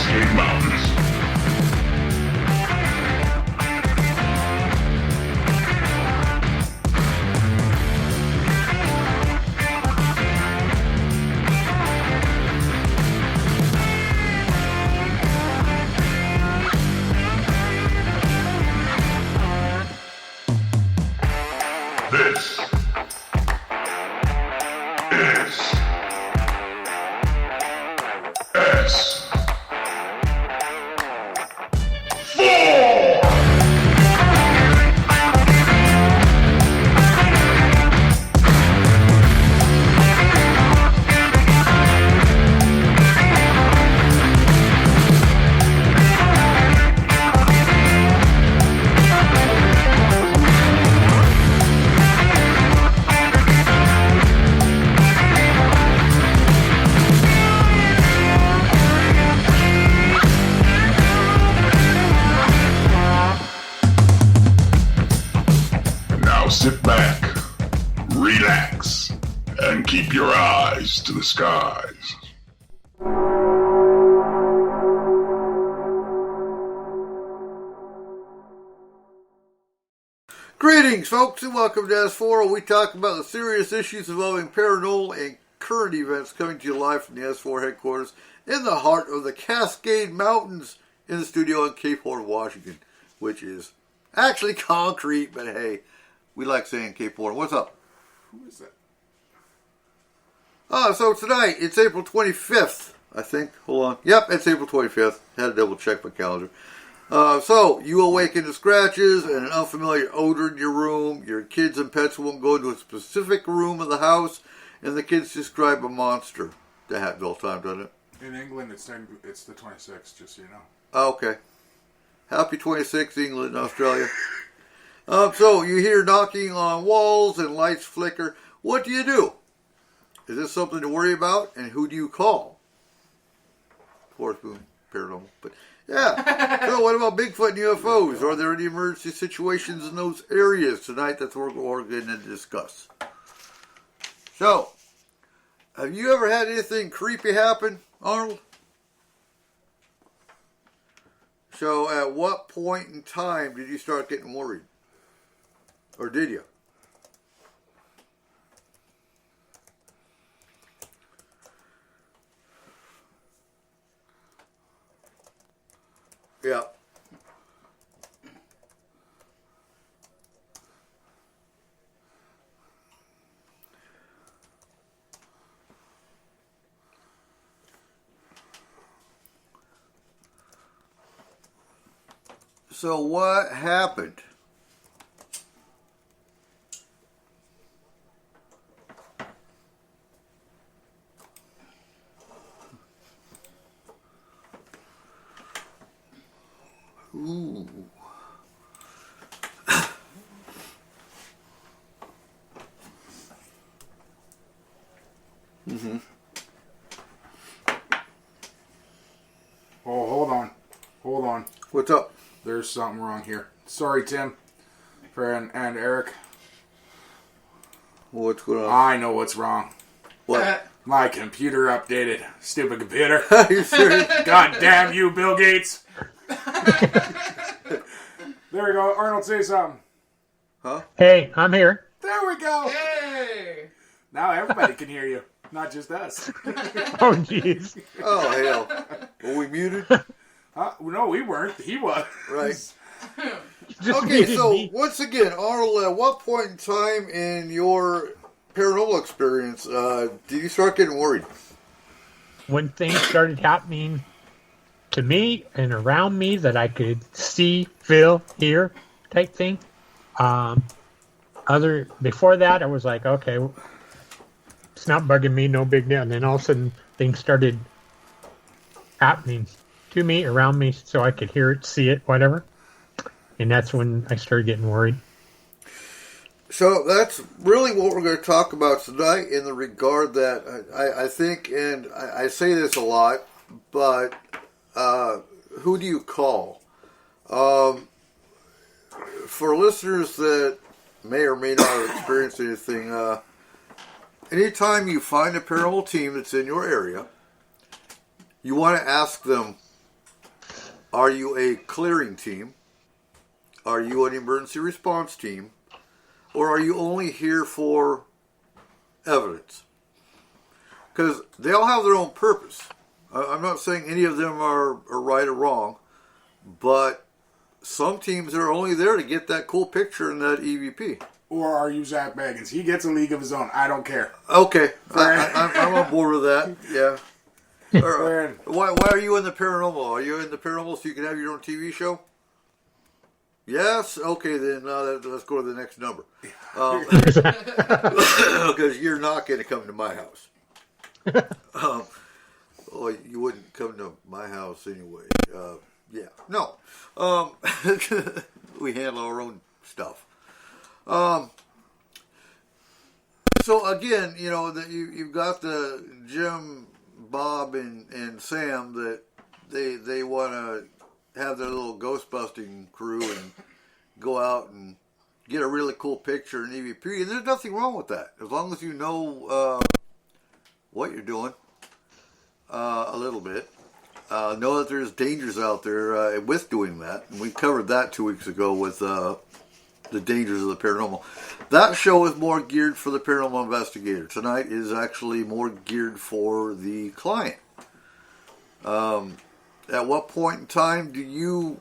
Cascade Mountains. This is S4! Now sit back, relax, and keep your eyes to the skies. Greetings, folks, and welcome to S4, where we talk about the serious issues involving paranormal and current events, coming to you live from the S4 headquarters in the heart of the Cascade Mountains in the studio in Cape Horn, Washington, which is actually concrete, but hey, we like saying Cape Horn. What's up? Who is that? So tonight, it's April 25th, I think. Hold on. Yep, it's April 25th. Had to double check my calendar. So, you awaken to scratches and an unfamiliar odor in your room. Your kids and pets won't go into a specific room of the house, and the kids describe a monster. That happens all the time, doesn't it? In England, it's the 26th, just so you know. Okay. Happy 26th, England and Australia. So, you hear knocking on walls and lights flicker. What do you do? Is this something to worry about? And who do you call? Of course, paranormal. But, yeah. So, what about Bigfoot and UFOs? Are there any emergency situations in those areas? Tonight, that's what we're going to discuss. So, have you ever had anything creepy happen, Arnold? So, at what point in time did you start getting worried? Or did you? Yeah. So what happened? Ooh. Mm-hmm. Oh, hold on. Hold on. What's up? There's something wrong here. Sorry, Tim. And Eric. What's going on? I know what's wrong. What? My computer updated. Stupid computer. Are you serious? God damn you, Bill Gates. There we go. Arnold, say something. Huh? Hey, I'm here. There we go. Hey! Now everybody can hear you. Not just us. Oh, jeez. Oh, hell. Were we muted? No, we weren't. He was. Right. Just Okay, muted so me. once again, Arnold, at what point in time in your paranormal experience did you start getting worried? When things started happening to me and around me that I could see, feel, hear, type thing. Before that, I was like, okay, it's not bugging me, no big deal. And then all of a sudden, things started happening to me, around me, so I could hear it, see it, whatever. And that's when I started getting worried. So that's really what we're going to talk about tonight in the regard that I think, and I say this a lot, but who do you call? For listeners that may or may not have experienced anything, anytime you find a paranormal team that's in your area, you want to ask them Are you a clearing team? Are you an emergency response team? Or are you only here for evidence? Because they all have their own purpose. I'm not saying any of them are right or wrong, but some teams are only there to get that cool picture in that EVP. Or are you Zach Baggins? He gets a league of his own. I don't care. Okay, I'm on board with that. Yeah. Why are you in the paranormal? Are you in the paranormal so you can have your own TV show? Yes? Okay, then let's go to the next number. Because you're not going to come to my house. Well, you wouldn't come to my house anyway. Yeah. No. We handle our own stuff. So again, you've got the Jim, Bob, and Sam that they want to have their little ghost busting crew and go out and get a really cool picture in EVP, and there's nothing wrong with that as long as you know what you're doing a little bit. Know that there's dangers out there with doing that, and we covered that 2 weeks ago with the dangers of the paranormal. That show is more geared for the paranormal investigator. Tonight is actually more geared for the client. At what point in time do you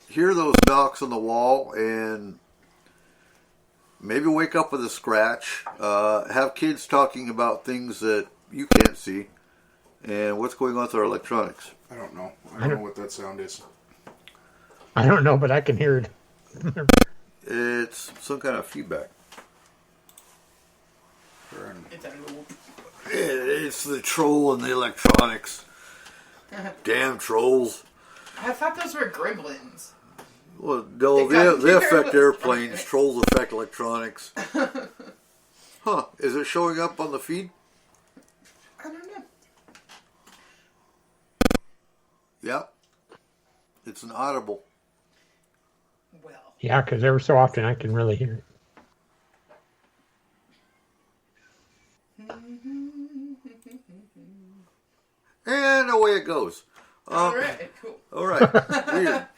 hear those knocks on the wall and maybe wake up with a scratch, have kids talking about things that you can't see, and what's going on with our electronics? I don't know. I don't know what that sound is. I don't know, but I can hear it. It's some kind of feedback. It's the troll and the electronics. Damn trolls. I thought those were gremlins. Well, no, they affect airplanes. Trolls affect electronics. Huh. Is it showing up on the feed? I don't know. Yep. It's an audible. Well. Yeah, because every so often I can really hear it. And away it goes. Alright, cool. Alright. Weird.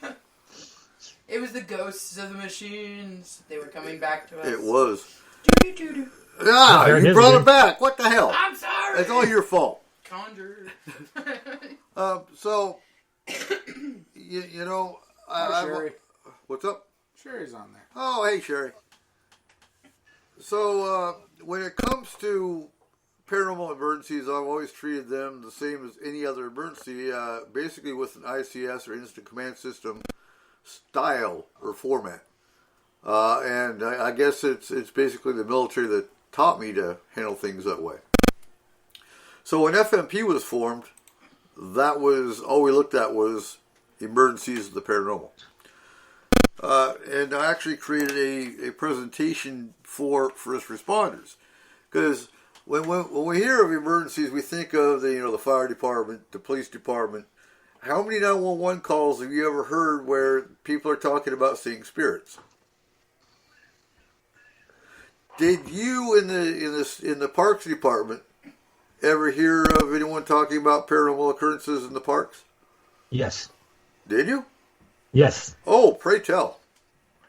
It was the ghosts of the machines. They were coming back to us. It was. Doo-doo-doo-doo. Ah, There it you is brought again. it back. What the hell? I'm sorry. It's all your fault. Conjured. So, you know... Hi, Sherry. What's up? Sherry's on there. Oh, hey, Sherry. So, when it comes to paranormal emergencies, I've always treated them the same as any other emergency, basically with an ICS or instant command system style or format. And I guess it's basically the military that taught me to handle things that way. So when FMP was formed, that was all we looked at was emergencies of the paranormal. And I actually created a presentation for first responders. Because when we hear of emergencies, we think of the fire department, the police department. How many 911 calls have you ever heard where people are talking about seeing spirits? Did you in the parks department ever hear of anyone talking about paranormal occurrences in the parks? Yes. Did you? Yes. Oh, pray tell.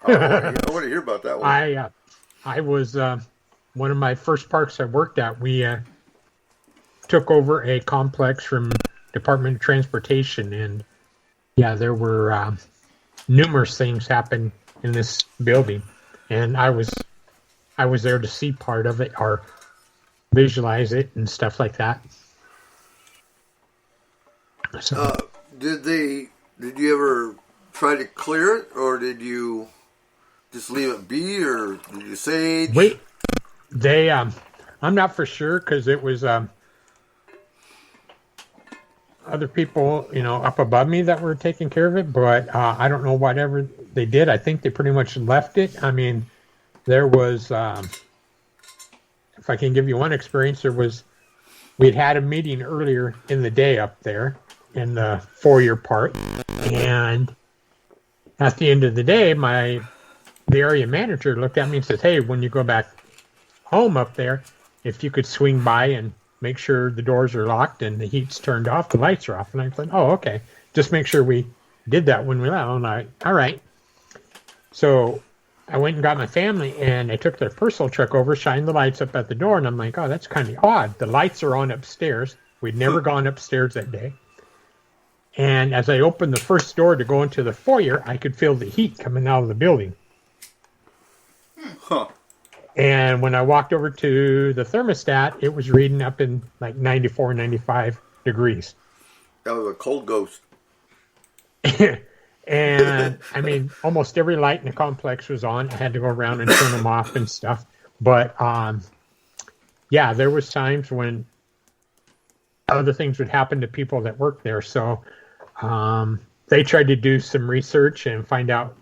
I want to hear about that one. I was one of my first parks I worked at. We took over a complex from Department of Transportation, and yeah, there were numerous things happen in this building, and I was there to see part of it or visualize it and stuff like that. So, Did you ever try to clear it, or did you just leave it be, or did you sage? wait, they I'm not for sure because it was other people, up above me that were taking care of it, but I don't know whatever they did. I think they pretty much left it. I mean, there was, if I can give you one experience, we'd had a meeting earlier in the day up there in the foyer part, and at the end of the day, the area manager looked at me and says, "Hey, when you go back home up there, if you could swing by and make sure the doors are locked and the heat's turned off, the lights are off." And I said, "Oh, okay. Just make sure we did that when we left. I'm like, all right. So I went and got my family, and they took their personal truck over, shined the lights up at the door, and I'm like, oh, that's kind of odd. The lights are on upstairs. We'd never gone upstairs that day. And as I opened the first door to go into the foyer, I could feel the heat coming out of the building. Huh. And when I walked over to the thermostat, it was reading up in like 94, 95 degrees. That was a cold ghost. And I mean, almost every light in the complex was on. I had to go around and turn them off and stuff. But yeah, there was times when other things would happen to people that worked there. So they tried to do some research and find out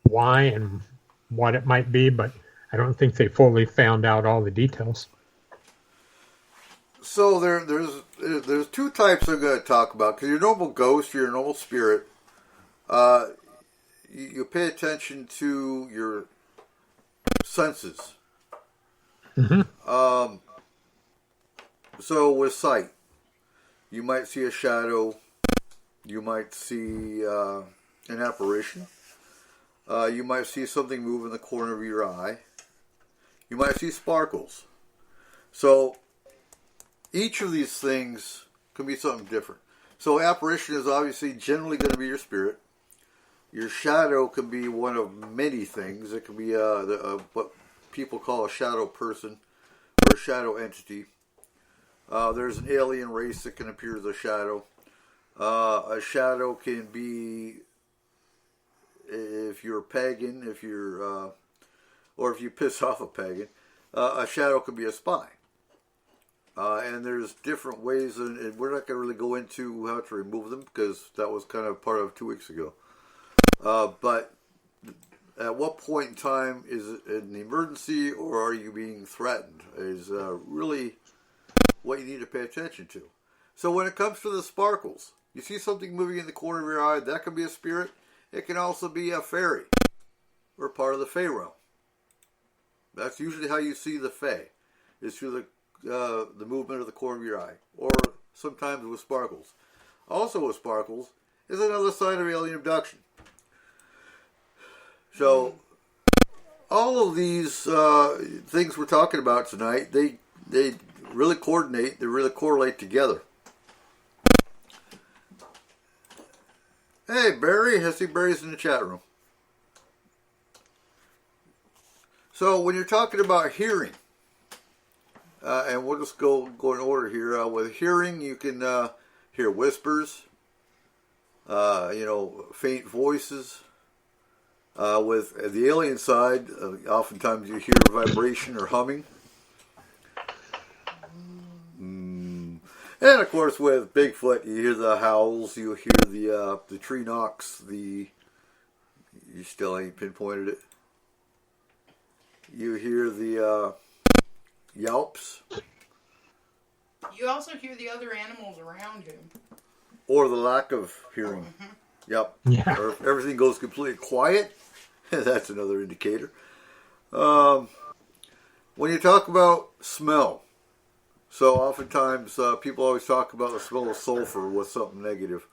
why and what it might be, but I don't think they fully found out all the details. So there's two types I'm going to talk about. Because your normal ghost, your normal spirit, you pay attention to your senses. Mm-hmm. So with sight, you might see a shadow, you might see an apparition, you might see something move in the corner of your eye, you might see sparkles. So each of these things can be something different. So apparition is obviously generally going to be your spirit. Your shadow can be one of many things. It can be what people call a shadow person or a shadow entity. There's an alien race that can appear as a shadow. A shadow can be, if you're a pagan, or if you piss off a pagan, a shadow can be a spy. And there's different ways, and we're not going to really go into how to remove them because that was kind of part of 2 weeks ago. But at what point in time is it an emergency or are you being threatened is really what you need to pay attention to. So when it comes to the sparkles, you see something moving in the corner of your eye, that can be a spirit. It can also be a fairy or part of the Fae realm. That's usually how you see the Fae, is through the movement of the corner of your eye, or sometimes with sparkles. Also with sparkles is another sign of alien abduction. So all of these things we're talking about tonight, they really coordinate, they really correlate together. Hey Barry, I see Barry's in the chat room. So when you're talking about hearing, and we'll just go in order here. With hearing, you can hear whispers, faint voices. With the alien side, oftentimes you hear vibration or humming. And of course, with Bigfoot, you hear the howls, you hear the tree knocks, you still ain't pinpointed it. You hear the yelps. You also hear the other animals around him. Or the lack of hearing. Yep. Yeah. Or if everything goes completely quiet, that's another indicator. When you talk about smell, so oftentimes people always talk about the smell of sulfur with something negative.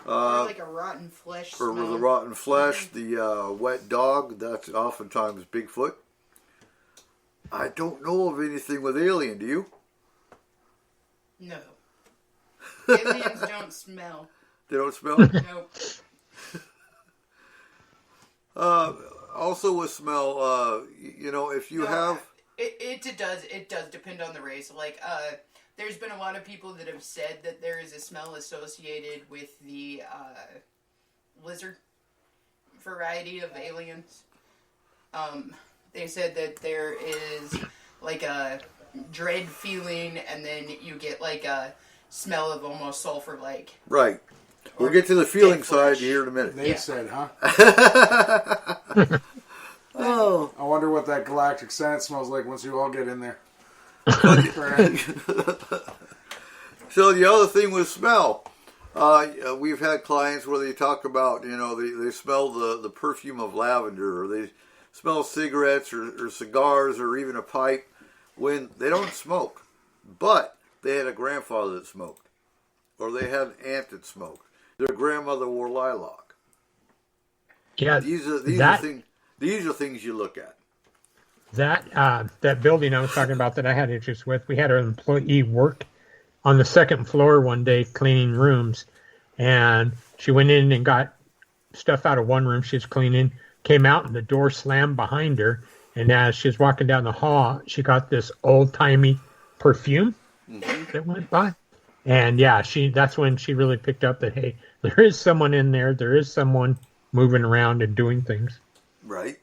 Or like a rotten flesh smell. Or the rotten flesh, the wet dog, that's oftentimes Bigfoot. I don't know of anything with alien, do you? No. Aliens don't smell. They don't smell? Nope. Also with smell, if you have... It does depend on the race. Like, there's been a lot of people that have said that there is a smell associated with the lizard variety of aliens. They said that there is like a dread feeling, and then you get like a smell of almost sulfur-like. Right. We'll get to the feeling side here in a minute. They said, huh? Oh. I wonder what that galactic senate smells like once you all get in there. So the other thing with smell, we've had clients where they talk about, they smell the perfume of lavender, or they smell cigarettes or cigars or even a pipe when they don't smoke. But they had a grandfather that smoked, or they had an aunt that smoked. their grandmother wore lilac. Yeah, These are things you look at. That building I was talking about that I had issues with, we had an employee work on the second floor one day cleaning rooms, and she went in and got stuff out of one room she was cleaning, came out and the door slammed behind her, and as she was walking down the hall, she got this old-timey perfume that went by. And yeah, that's when she really picked up that, hey, there is someone in there, there is someone moving around and doing things. Right.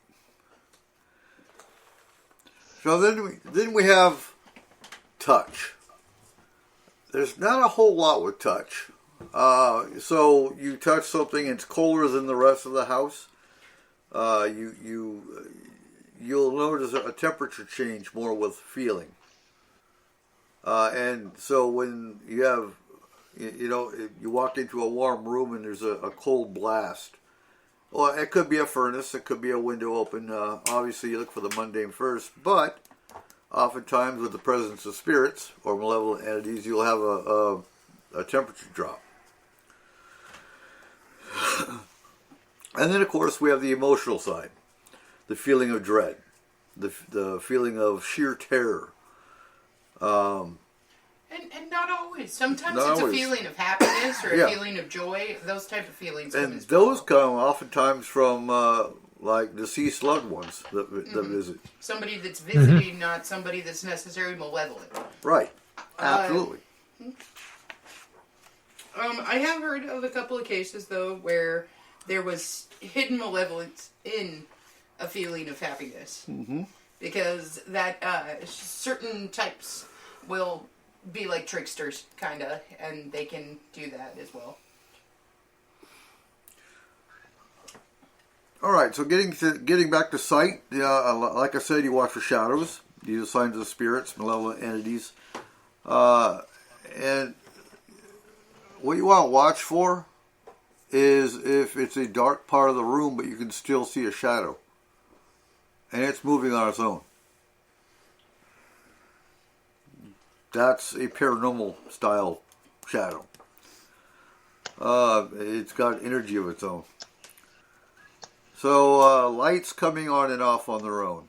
So then we have touch. There's not a whole lot with touch. So you touch something, it's colder than the rest of the house. You'll notice a temperature change more with feeling. And so when you have, you walk into a warm room and there's a cold blast. Well, it could be a furnace, it could be a window open. Obviously, you look for the mundane first, but oftentimes with the presence of spirits or malevolent entities, you'll have a temperature drop. And then, of course, we have the emotional side, the feeling of dread, the feeling of sheer terror. And not always. Sometimes not it's always. A feeling of happiness or Yeah. a feeling of joy. Those type of feelings. And those come oftentimes from like deceased loved ones that visit. Somebody that's visiting, not somebody that's necessarily malevolent. Right. Absolutely. I have heard of a couple of cases, though, where there was hidden malevolence in a feeling of happiness. Mm-hmm. Because that certain types will be like tricksters, kind of, and they can do that as well. All right, so getting back to sight, like I said, you watch for shadows. These are signs of spirits, malevolent entities. And what you want to watch for is if it's a dark part of the room, but you can still see a shadow. And it's moving on its own. That's a paranormal style shadow. It's got energy of its own. So lights coming on and off on their own.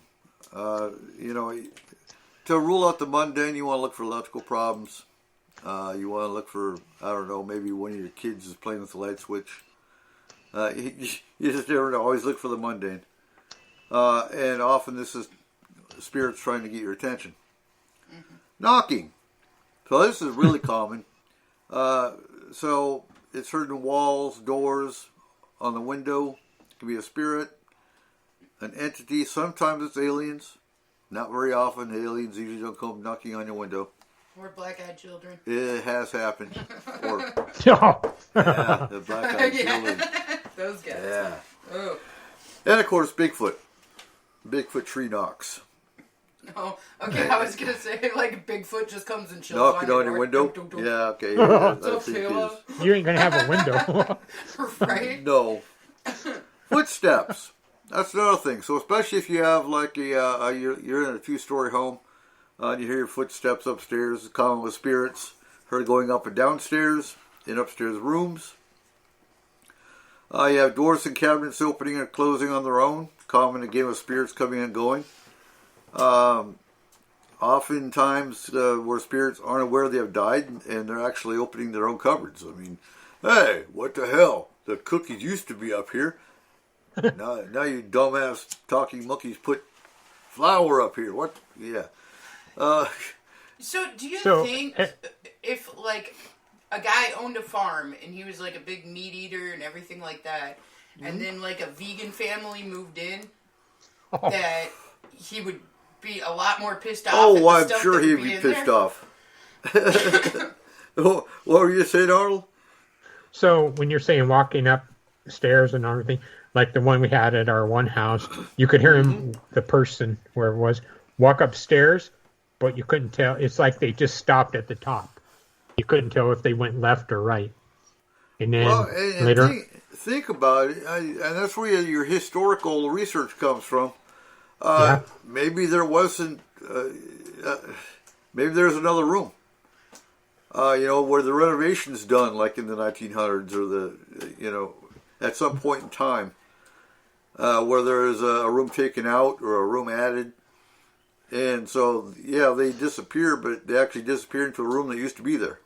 To rule out the mundane, you want to look for electrical problems. You want to look for, I don't know, maybe one of your kids is playing with the light switch. You just never know. Always look for the mundane. And often this is spirits trying to get your attention. Mm-hmm. Knocking. So this is really common. So it's heard in walls, doors, on the window. It can be a spirit, an entity. Sometimes it's aliens. Not very often. Aliens usually don't come knocking on your window. Or black-eyed children. It has happened. Or the black-eyed children. Those guys. Yeah. Oh. And of course, Bigfoot. Bigfoot tree knocks. Oh, okay. I was gonna say like Bigfoot just comes and chills Knocking on your window. Dum, dum, dum. Yeah, okay. That's okay, it. You ain't gonna have a window. Right? No. Footsteps. That's another thing. So especially if you have like you're in a 2-story home, and you hear your footsteps upstairs. It's common with spirits. Heard going up and downstairs in upstairs rooms. You have doors and cabinets opening and closing on their own. Common again with spirits coming and going. Oftentimes where spirits aren't aware they have died and they're actually opening their own cupboards. I mean, hey, what the hell? The cookies used to be up here. now you dumbass talking monkeys put flour up here. What? Yeah. So do you think if like a guy owned a farm and he was like a big meat eater and everything like that, and then like a vegan family moved in, that he would be a lot more pissed off? Oh, I'm sure he'd be pissed off. What were you saying, Arnold? So when you're saying walking up stairs and everything, like the one we had at our one house, you could hear him, the person where it was, walk upstairs, but you couldn't tell. It's like they just stopped at the top. You couldn't tell if they went left or right. And then later, think about it, and that's where your historical research comes from. Maybe there wasn't. Maybe there's another room. Where the renovations done, like in the 1900s or at some point in time, where there is a room taken out or a room added. And so, they disappear, but they actually disappear into a room that used to be there.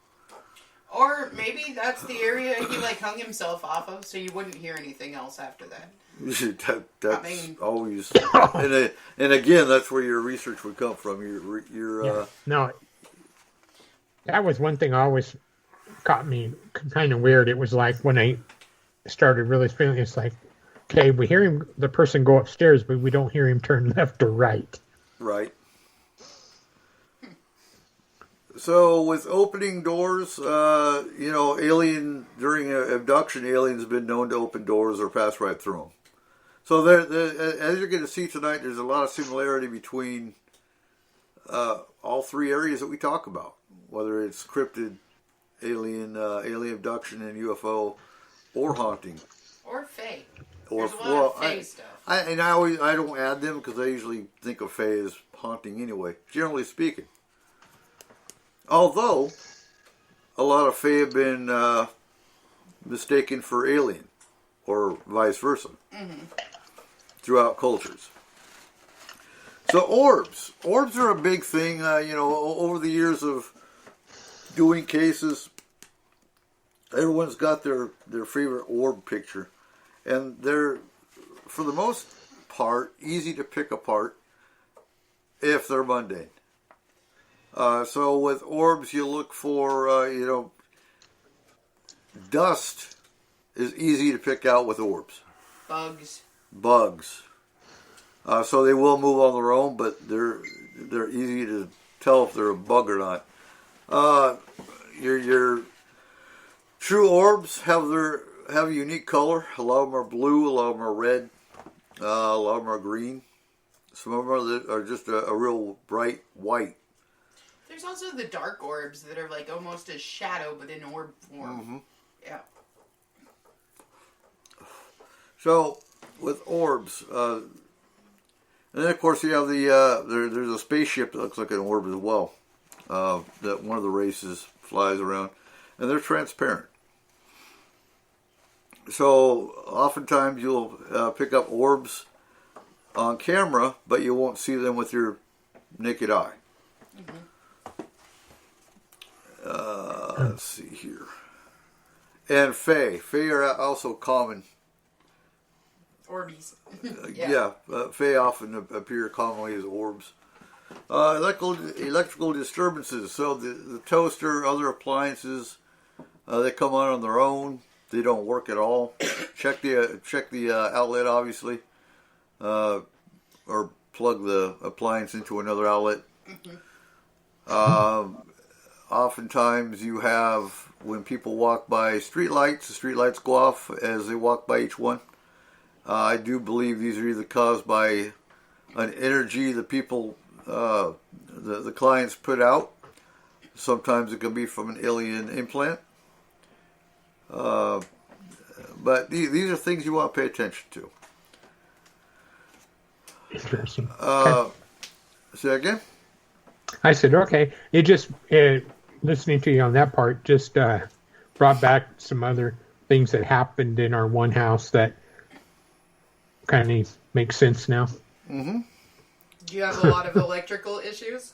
Or maybe that's the area he hung himself off of, so you wouldn't hear anything else after that. That's always, and again, that's where your research would come from. No, that was one thing always caught me kind of weird. It was like when I started really feeling, it's like, okay, we hear the person go upstairs, but we don't hear him turn left or right. Right. So with opening doors, during an abduction, aliens have been known to open doors or pass right through them. So as you're going to see tonight, there's a lot of similarity between all three areas that we talk about, whether it's cryptid, alien abduction, and UFO, or haunting, or Fae. There's a lot of Fae stuff. I don't add them because I usually think of Fae as haunting anyway, generally speaking. Although a lot of Fae have been mistaken for alien, or vice versa, throughout cultures. So orbs are a big thing. Over the years of doing cases, everyone's got their favorite orb picture, and they're, for the most part, easy to pick apart if they're mundane. So with orbs, you look for, dust is easy to pick out with orbs. Bugs. So they will move on their own, but they're easy to tell if they're a bug or not. Your true orbs have a unique color. A lot of them are blue, a lot of them are red, a lot of them are green. Some of them are just a real bright white. There's also the dark orbs that are almost a shadow but in orb form. Mm-hmm. Yeah. So with orbs, and then of course you have there's a spaceship that looks like an orb as well, that one of the races flies around, and they're transparent. So oftentimes you'll pick up orbs on camera, but you won't see them with your naked eye. Mm-hmm. Let's see here. And Fae are also common. Orbies. Fae often appear commonly as orbs. Electrical disturbances. So the toaster, other appliances, they come on their own. They don't work at all. Check the outlet, obviously, or plug the appliance into another outlet. Mm-hmm. Oftentimes you have, when people walk by streetlights, the streetlights go off as they walk by each one. I do believe these are either caused by an energy the people, the clients put out. Sometimes it can be from an alien implant. But these are things you want to pay attention to. Interesting. Say again? I said, okay. It just, listening to you on that part, just brought back some other things that happened in our one house that kind of make sense now. Mm-hmm. Do you have a lot of electrical issues?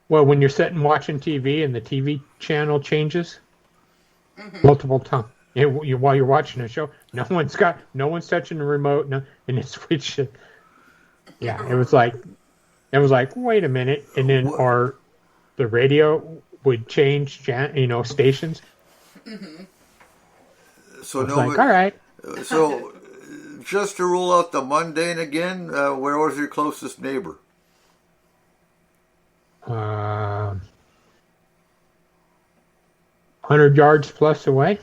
Well, when you're sitting watching TV and the TV channel changes multiple times, while you're watching a show, no one's touching the remote, and it switches. Yeah, it was like, wait a minute, and then the radio would change, stations. Mm-hmm. So all right. So, just to rule out the mundane again, where was your closest neighbor? 100 yards plus away.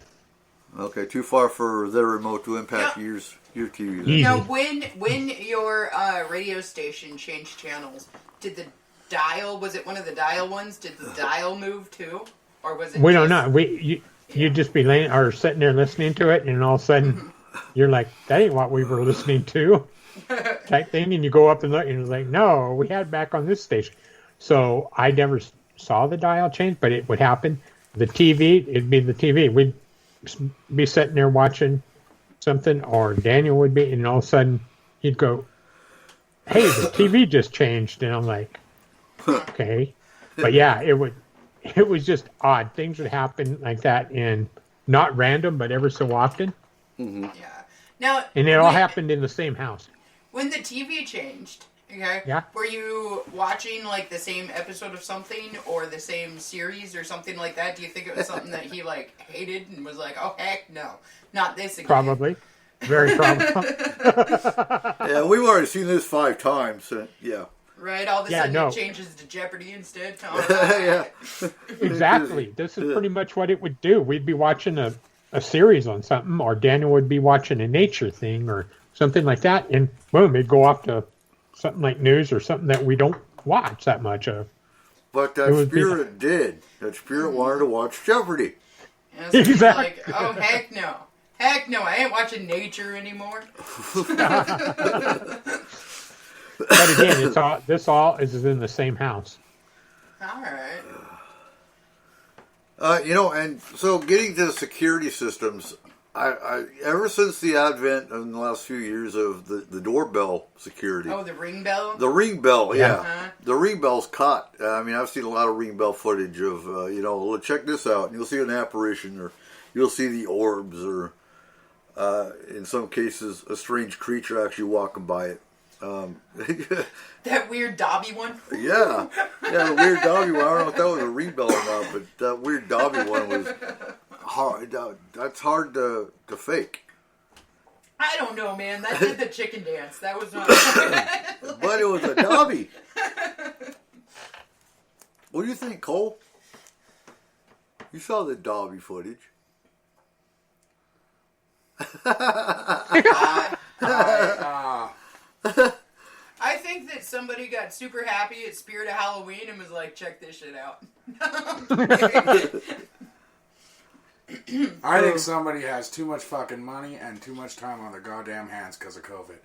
Okay, too far for their remote to impact your TV. Easy. Now, when your radio station changed channels, did the dial, was it one of the dial ones? Did the dial move too? Or was it We don't know. You'd just be laying or sitting there listening to it, and all of a sudden you're like, that ain't what we were listening to. Type thing, and you go up and look, and it's like, no, we had back on this station. So I never saw the dial change, but it would happen. the TV, it'd be the TV. We'd be sitting there watching something, or Daniel would be, and all of a sudden he'd go, "Hey, the TV just changed," and I'm like, "Okay," but yeah, it was just odd. Things would happen like that, and not random, but ever so often. Mm-hmm. Yeah. Now, And it all happened in the same house. when the TV changed, okay, Yeah. were you watching like the same episode of something or the same series or something like that? Do you think it was something that he like hated and was like, "Oh heck no, not this again"? Probably. Very probably. Yeah, we've already seen this 5 times. Yeah. Right? All of a Yeah, sudden no. it changes to Jeopardy instead. Yeah. Exactly. This is pretty much what it would do. We'd be watching a series on something, or Daniel would be watching a nature thing or something like that, and boom, it'd go off to something like news or something that we don't watch that much of. But that spirit did. That spirit wanted to watch Jeopardy. And so he's Exactly. like, "Oh heck no. Heck no, I ain't watching nature anymore." But again, this all is in the same house. Alright. And so getting to the security systems, I ever since the advent in the last few years of the doorbell security. Oh, the ring bell? The ring bell, yeah. Uh-huh. The ring bell's caught. I mean, I've seen a lot of ring bell footage of, check this out. And you'll see an apparition, or you'll see the orbs, or in some cases, a strange creature actually walking by it. That weird Dobby one? Yeah, the weird Dobby one. I don't know if that was a ring bell or not, but that weird Dobby one was hard. That's hard to fake. I don't know, man. That did the chicken dance. That was not... But it was a Dobby. What do you think, Cole? You saw the Dobby footage. I think that somebody got super happy at Spirit of Halloween and was like, "Check this shit out." I think somebody has too much fucking money and too much time on their goddamn hands because of COVID.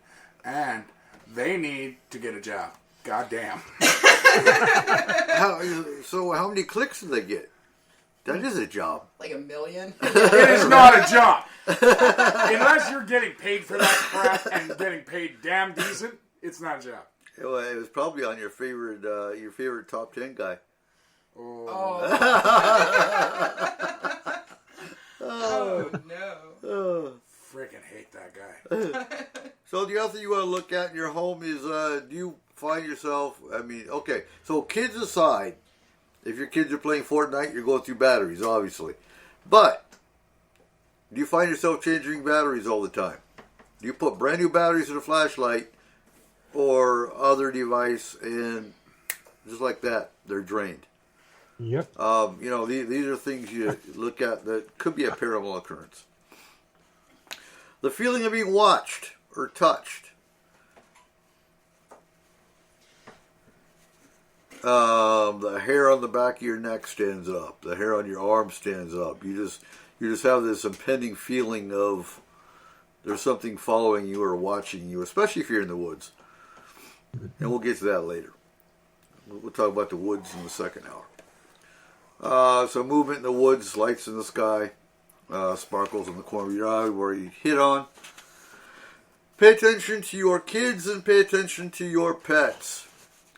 And they need to get a job. Goddamn. How many clicks did they get? That is a job. Like 1 million? It is not a job. Unless you're getting paid for that crap and getting paid damn decent, it's not a job. It was probably on your favorite top 10 guy. Oh no. Freaking hate that guy. So the other thing you want to look at in your home is, do you find yourself, so kids aside, if your kids are playing Fortnite, you're going through batteries, obviously. But, do you find yourself changing batteries all the time? Do you put brand new batteries in a flashlight or other device, and just like that, they're drained? Yep. These are things you look at that could be a paranormal occurrence. The feeling of being watched or touched. The hair on the back of your neck stands up. The hair on your arm stands up. You just have this impending feeling of there's something following you or watching you, especially if you're in the woods. And we'll get to that later. We'll talk about the woods in the second hour. So movement in the woods, lights in the sky, sparkles in the corner of your eye where you hit on. Pay attention to your kids and pay attention to your pets.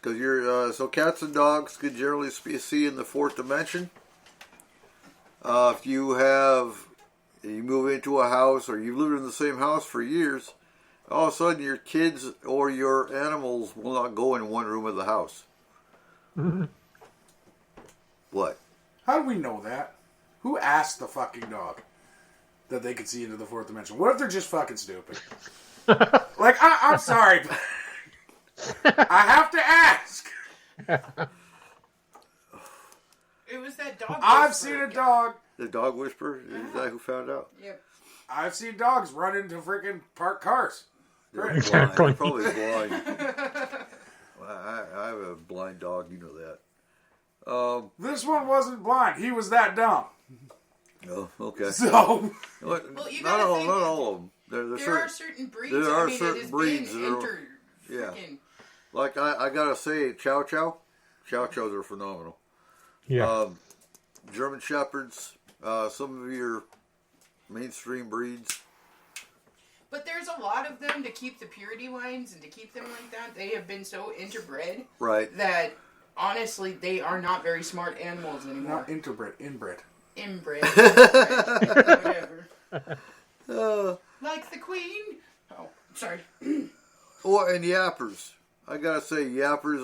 Because cats and dogs can generally see in the fourth dimension. If you move into a house or you've lived in the same house for years, all of a sudden your kids or your animals will not go in one room of the house. Mm-hmm. What? How do we know that? Who asked the fucking dog that they could see into the fourth dimension? What if they're just fucking stupid? I'm sorry, but I have to ask. It was that dog. I've seen a dog. The dog whisperer? Is that who found out? Yep. I've seen dogs run into freaking parked cars. They're Exactly. blind. They're probably blind. Well, I have a blind dog, you know that. This one wasn't blind. He was that dumb. Oh, okay. So, Well, you not gotta think all of them. there are certain breeds. there are it certain has breeds been that are- entered. yeah. Freaking- Like I gotta say, Chow Chows are phenomenal. Yeah. German Shepherds, some of your mainstream breeds. But there's a lot of them to keep the purity lines and to keep them like that. They have been so interbred. Right. That, honestly, they are not very smart animals anymore. Not interbred, inbred. Inbred. Whatever. Like the queen. Oh, sorry. And yappers. I gotta say, yappers,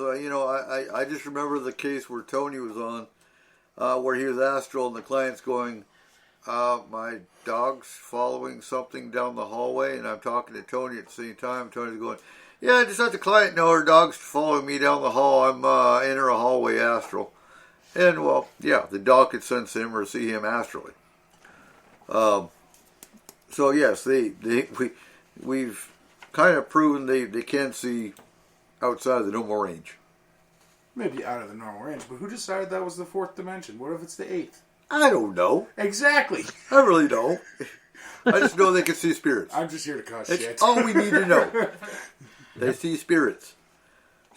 I just remember the case where Tony was on, where he was astral and the client's going, my dog's following something down the hallway, and I'm talking to Tony at the same time. Tony's going, yeah, just let the client know her dog's following me down the hall. I'm in her hallway astral. And, well, yeah, the dog could sense him or see him astrally. So, yes, we've kind of proven they can see outside of the normal range. Maybe out of the normal range, but who decided that was the fourth dimension? What if it's the eighth? I don't know. Exactly. I really don't. I just know they can see spirits. I'm just here to cause That's shit. all we need to know. They see spirits.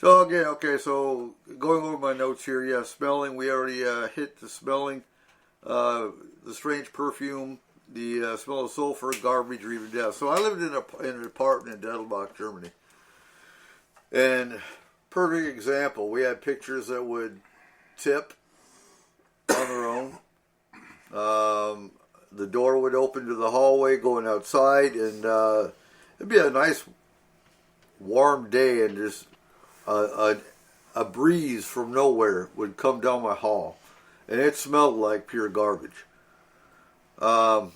So, again, okay, so going over my notes here, yeah, smelling, we already hit the smelling, the strange perfume, the smell of sulfur, garbage, or even death. So I lived in an apartment in Dettelbach, Germany. And perfect example, we had pictures that would tip on their own. The door would open to the hallway going outside, and it'd be a nice warm day, and just a breeze from nowhere would come down my hall, and it smelled like pure garbage. And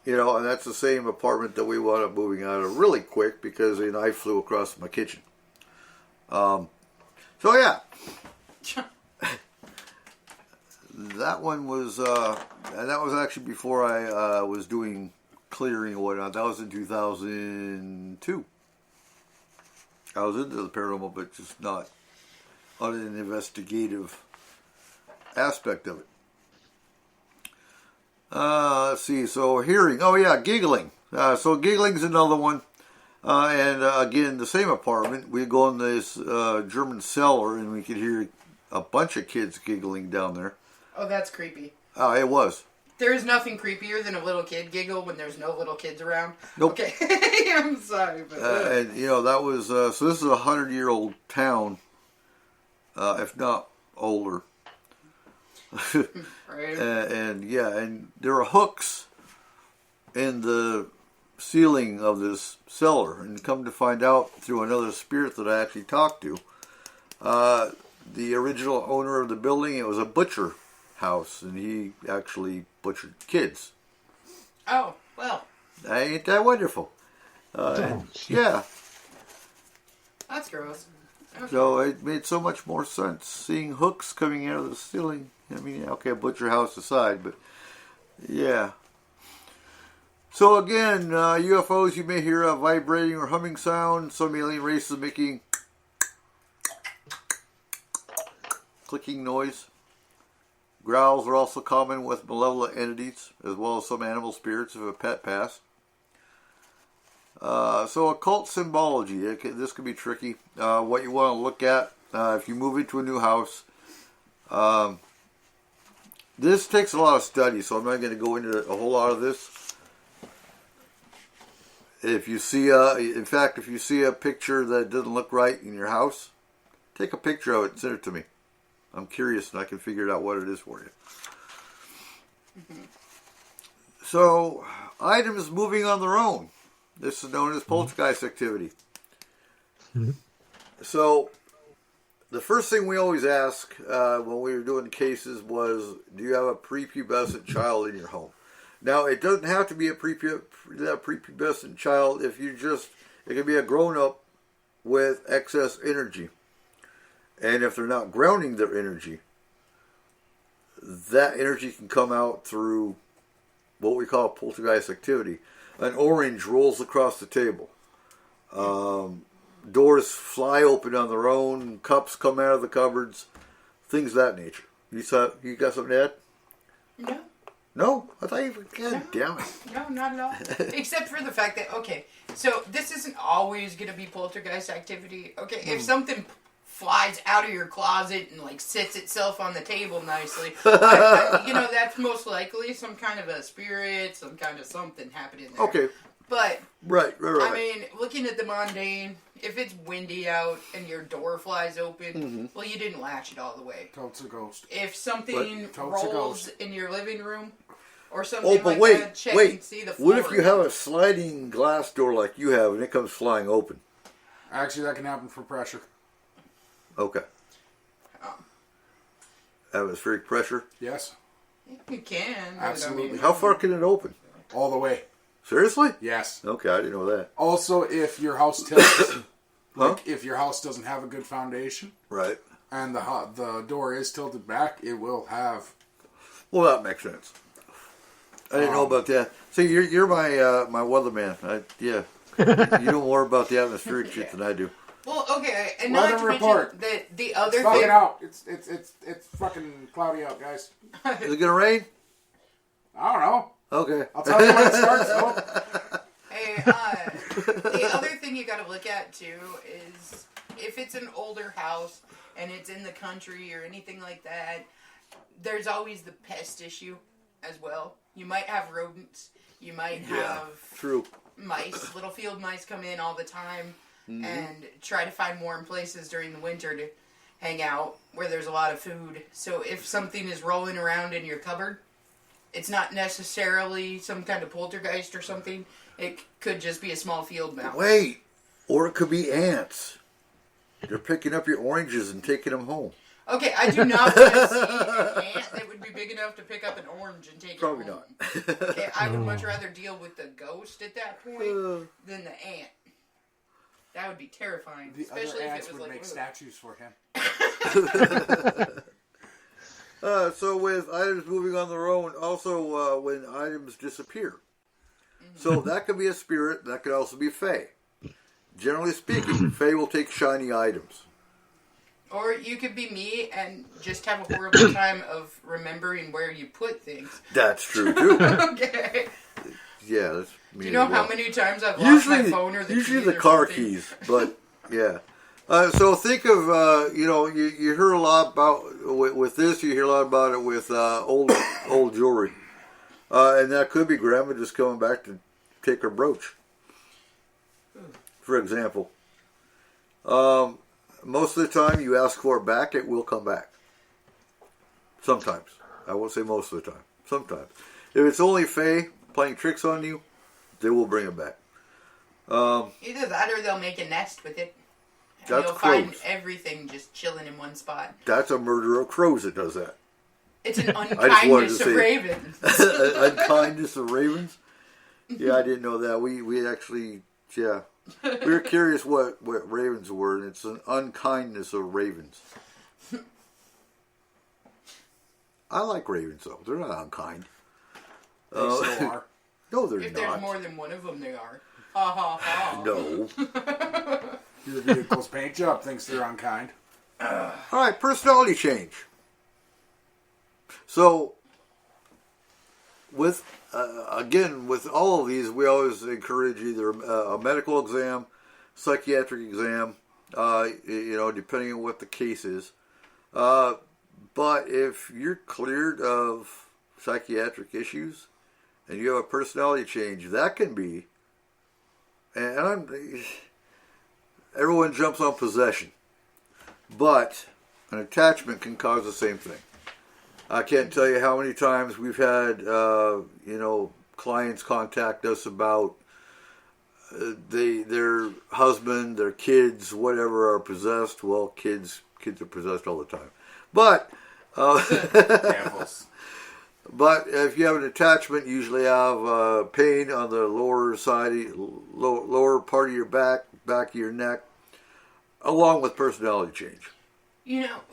that's the same apartment that we wound up moving out of really quick because a knife flew across my kitchen. So yeah. That one was, and that was actually before I was doing clearing and whatnot. That was in 2002. I was into the paranormal, but just not on an investigative aspect of it. Let's see. So hearing. Oh yeah, giggling. So giggling's another one. And again, the same apartment. We go in this German cellar, and we could hear a bunch of kids giggling down there. Oh, that's creepy. It was. There is nothing creepier than a little kid giggle when there's no little kids around. Nope. Okay, I'm sorry, but and that was so. This is a 100-year-old town, if not older. right. And there are hooks in the ceiling of this cellar, and come to find out through another spirit that I actually talked to, the original owner of the building, it was a butcher house, and he actually butchered kids. Oh, well. Ain't that wonderful? Yeah. That's gross. Okay. So it made so much more sense seeing hooks coming out of the ceiling. I mean, okay, butcher house aside, but yeah. So again, UFOs, you may hear a vibrating or humming sound. Some alien races making clicking noise. Growls are also common with malevolent entities, as well as some animal spirits if a pet passed. So occult symbology, this can be tricky. What you want to look at if you move into a new house. This takes a lot of study, so I'm not going to go into a whole lot of this. If you see if you see a picture that doesn't look right in your house, take a picture of it and send it to me. I'm curious and I can figure out what it is for you. Mm-hmm. So, items moving on their own. This is known as poltergeist activity. Mm-hmm. So, the first thing we always ask when we were doing cases was, do you have a prepubescent child in your home? Now, it doesn't have to be a prepubescent child. It can be a grown-up with excess energy. And if they're not grounding their energy, that energy can come out through what we call poltergeist activity. An orange rolls across the table. Doors fly open on their own. Cups come out of the cupboards. Things of that nature. You got something to add? No. No? I thought you... God damn it. No, not at all. Except for the fact that, okay, so this isn't always going to be poltergeist activity. Okay, if something flies out of your closet and like sits itself on the table nicely. That's most likely some kind of a spirit, some kind of something happening there. Okay. But Right. I mean, looking at the mundane, if it's windy out and your door flies open, well, you didn't latch it all the way. Totes a ghost. If something Totes a rolls ghost. in your living room or something but like that, check and see the floor. What if you have a sliding glass door like you have and it comes flying open? Actually, that can happen for pressure. Okay. Atmospheric pressure? Yes. You can. Absolutely. How far can it open? All the way. Seriously? Yes. Okay, I didn't know that. Also, if your house tilts, Huh? if your house doesn't have a good foundation, Right. and the door is tilted back, it will have. Well, that makes sense. I didn't know about that. See, you're my my weatherman. You know more about the atmospheric shit than I do. Well, okay, and Weather not to report. mention that the other Fuck thing. it out. It's fucking cloudy out, guys. Is it gonna rain? I don't know. Okay. I'll tell you when it starts, though. Hey, the other thing you got to look at too is if it's an older house and it's in the country or anything like that, there's always the pest issue as well. You might have rodents. You might have True. mice. Little field mice come in all the time and try to find warm places during the winter to hang out where there's a lot of food. So if something is rolling around in your cupboard, it's not necessarily some kind of poltergeist or something. It could just be a small field mouse. Wait, or it could be ants. They're picking up your oranges and taking them home. Okay, I do not want to see an ant that would be big enough to pick up an orange and take Probably it home. not. Okay, I would much rather deal with the ghost at that point than the ant. That would be terrifying, The especially other if ants it was would like make statues for him. So with items moving on their own, also when items disappear. So that could be a spirit, that could also be Fae. Generally speaking, Fae will take shiny items. Or you could be me and just have a horrible time of remembering where you put things. That's true too. Okay. Yeah, that's me. Do you know as well. how many times I've lost my phone or the usually keys the or car something? keys, but yeah. So think of you hear a lot about with this. You hear a lot about it with old jewelry, and that could be grandma just coming back to take her brooch, for example. Most of the time, you ask for it back, it will come back. Sometimes, I won't say most of the time. Sometimes, if it's only Fae playing tricks on you, they will bring it back. Either that or they'll make a nest with it. And That's you'll find crows. everything just chilling in one spot. That's a murder of crows that does that. It's an wanted to unkindness say of it. ravens. Unkindness of ravens? Yeah, I didn't know that. We actually, yeah. We were curious what ravens were, and it's an unkindness of ravens. I like ravens, though. They're not unkind. They still are. No, they're If not. there's more than one of them, they are. Ha ha ha. No. Your vehicle's paint job thinks they're unkind. All right, personality change. So, with with all of these, we always encourage either a medical exam, psychiatric exam, depending on what the case is. But if you're cleared of psychiatric issues and you have a personality change, that can be, everyone jumps on possession, but an attachment can cause the same thing. I can't tell you how many times we've had, clients contact us about their husband, their kids, whatever, are possessed. Well, kids are possessed all the time. But, but if you have an attachment, you usually have pain on the lower side, lower part of your back of your neck, along with personality change.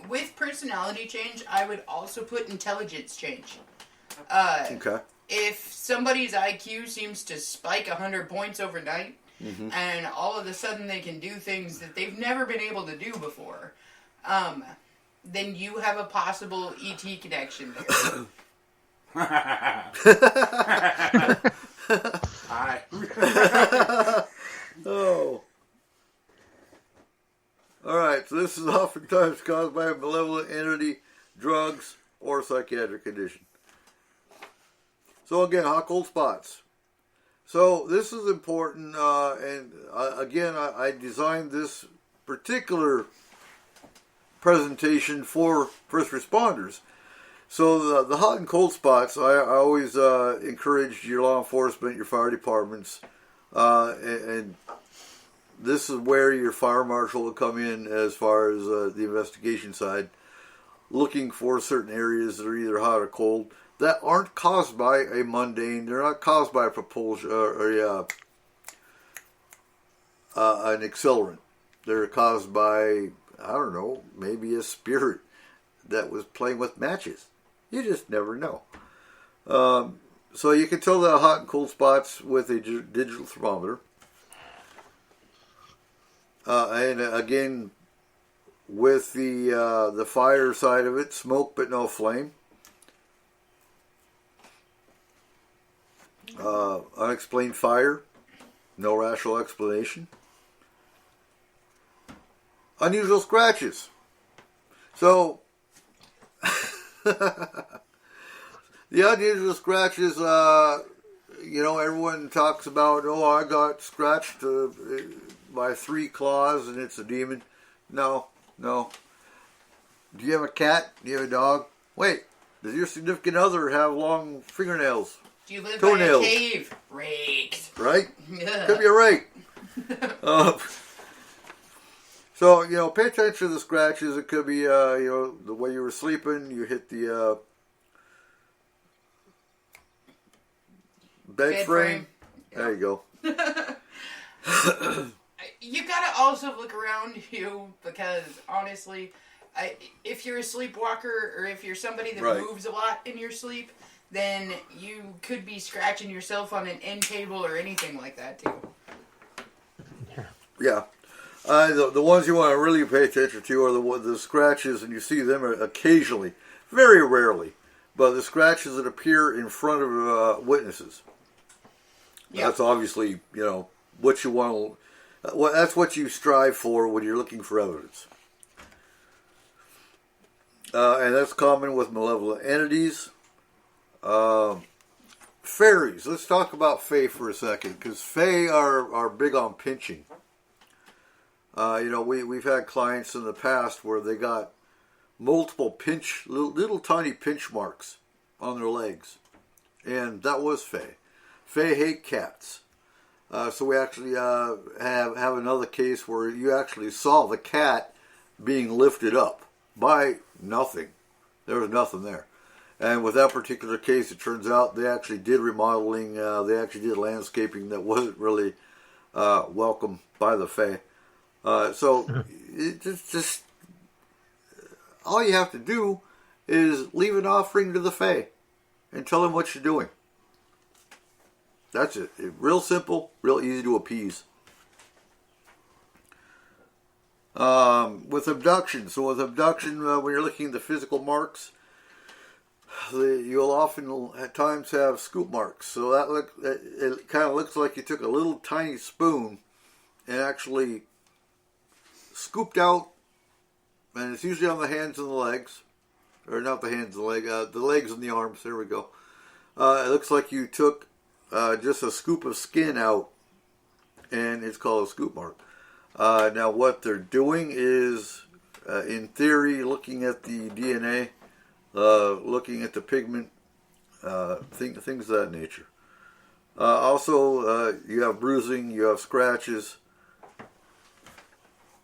With personality change, I would also put intelligence change. Okay. If somebody's IQ seems to spike 100 points overnight, and all of a sudden they can do things that they've never been able to do before, then you have a possible ET connection there. Hi. Oh. All right, so this is oftentimes caused by a malevolent entity, drugs, or psychiatric condition. So again, hot cold spots. So this is important, and again, I designed this particular presentation for first responders. So the hot and cold spots, I always encourage your law enforcement, your fire departments, and this is where your fire marshal will come in as far as the investigation side, looking for certain areas that are either hot or cold that aren't caused by a mundane, they're not caused by a propulsion or an accelerant. They're caused by, I don't know, maybe a spirit that was playing with matches. You just never know. So you can tell the hot and cold spots with a digital thermometer. And again, with the fire side of it, smoke but no flame. Unexplained fire, no rational explanation. Unusual scratches. So, the unusual scratches, everyone talks about, oh, I got scratched by 3 claws and it's a demon. No. Do you have a cat? Do you have a dog? Wait, does your significant other have long fingernails? Do you live Toenails? by a cave? Raked. Right? Yeah. Could be a rake. So, pay attention to the scratches. It could be, the way you were sleeping, you hit the bed frame. Yeah. There you go. You gotta also look around you because, honestly, if you're a sleepwalker or if you're somebody that Right. moves a lot in your sleep, then you could be scratching yourself on an end table or anything like that, too. Yeah. The ones you want to really pay attention to are the scratches, and you see them occasionally, very rarely, but the scratches that appear in front of witnesses. Yeah. That's obviously, what you want to... that's what you strive for when you're looking for evidence. And that's common with malevolent entities. Fairies. Let's talk about Fae for a second, because Fae are big on pinching. We've had clients in the past where they got multiple little tiny pinch marks on their legs. And that was Fae. Fae hate cats. So we actually have another case where you actually saw the cat being lifted up by nothing. There was nothing there. And with that particular case, it turns out they actually did remodeling. They actually did landscaping that wasn't really welcome by the Fae. So it just all you have to do is leave an offering to the Fae and tell them what you're doing. That's it. Real simple, real easy to appease. With abduction. So with abduction, when you're looking at the physical marks, you'll often at times have scoop marks. So it kind of looks like you took a little tiny spoon and actually scooped out, and it's usually on the hands and the legs, or not the hands and the legs and the arms. There we go. It looks like you took just a scoop of skin out, and it's called a scoop mark. Now, what they're doing is, in theory, looking at the DNA, looking at the pigment, things of that nature. Also, you have bruising, you have scratches,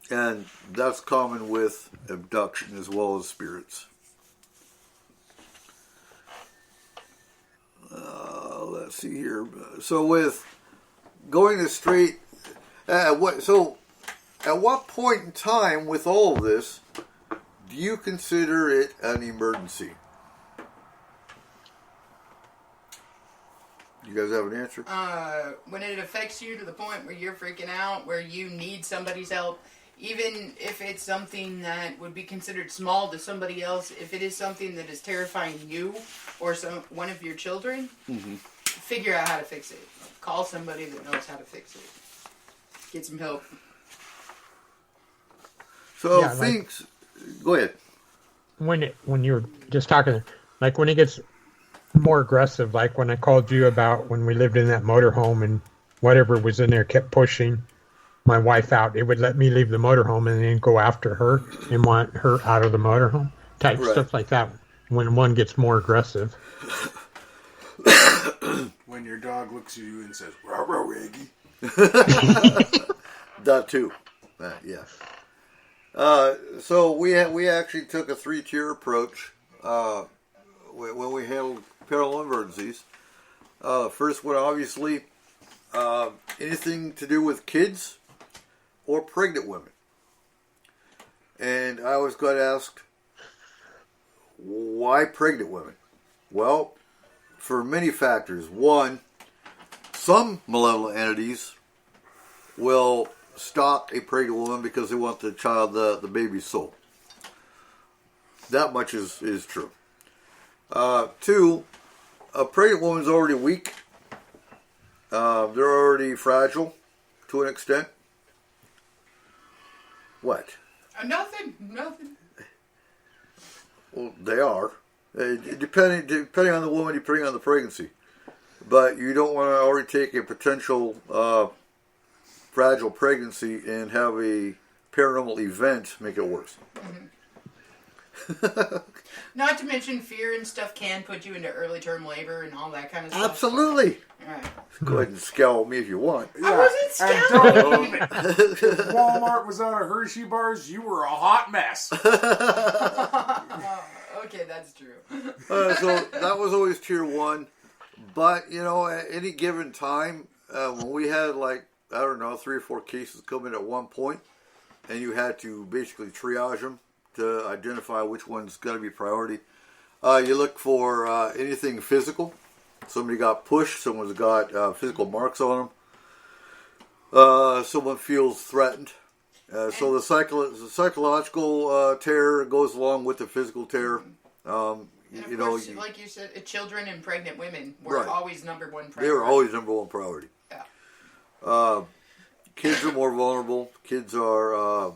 and that's common with abduction as well as spirits. Let's see here. So with going to straight, at what point in time with all of this do you consider it an emergency? You guys have an answer? When it affects you to the point where you're freaking out, where you need somebody's help, even if it's something that would be considered small to somebody else, if it is something that is terrifying you or one of your children, figure out how to fix it. Call somebody that knows how to fix it. Get some help. So Yeah, like- things. Go ahead. When you were just talking, like when it gets more aggressive, like when I called you about when we lived in that motorhome and whatever was in there kept pushing my wife out, it would let me leave the motorhome and then go after her and want her out of the motorhome. Type Right. stuff like that when one gets more aggressive. When your dog looks at you and says, "Row, row, Reggie." That too. Yeah. So we actually took a 3-tier approach when we handled paranormal emergencies. First one, obviously, anything to do with kids or pregnant women. And I always got asked, why pregnant women? Well, for many factors. One, some malevolent entities will stalk a pregnant woman because they want the child, the baby's soul. That much is true. Two, a pregnant woman's already weak. They're already fragile to an extent. What? Nothing. Well, they are. Depending on the woman, depending on the pregnancy. But you don't want to already take a potential fragile pregnancy and have a paranormal event make it worse. Mm-hmm. Not to mention fear and stuff can put you into early term labor and all that kind of stuff. Absolutely. All right. Go ahead and scowl at me if you want. I wasn't And scowling. don't even. If Walmart was out of Hershey bars, you were a hot mess. Okay, that's true. So that was always tier 1. But, at any given time, when we had 3 or 4 cases come in at one point, and you had to basically triage them to identify which one's going to be priority, you look for anything physical. Somebody got pushed, someone's got physical marks on them, someone feels threatened. So the psychological terror goes along with the physical terror. And of course, like you said, children and pregnant women were Right. always number one priority. They were always number one priority. Yeah. Kids are more vulnerable. Kids are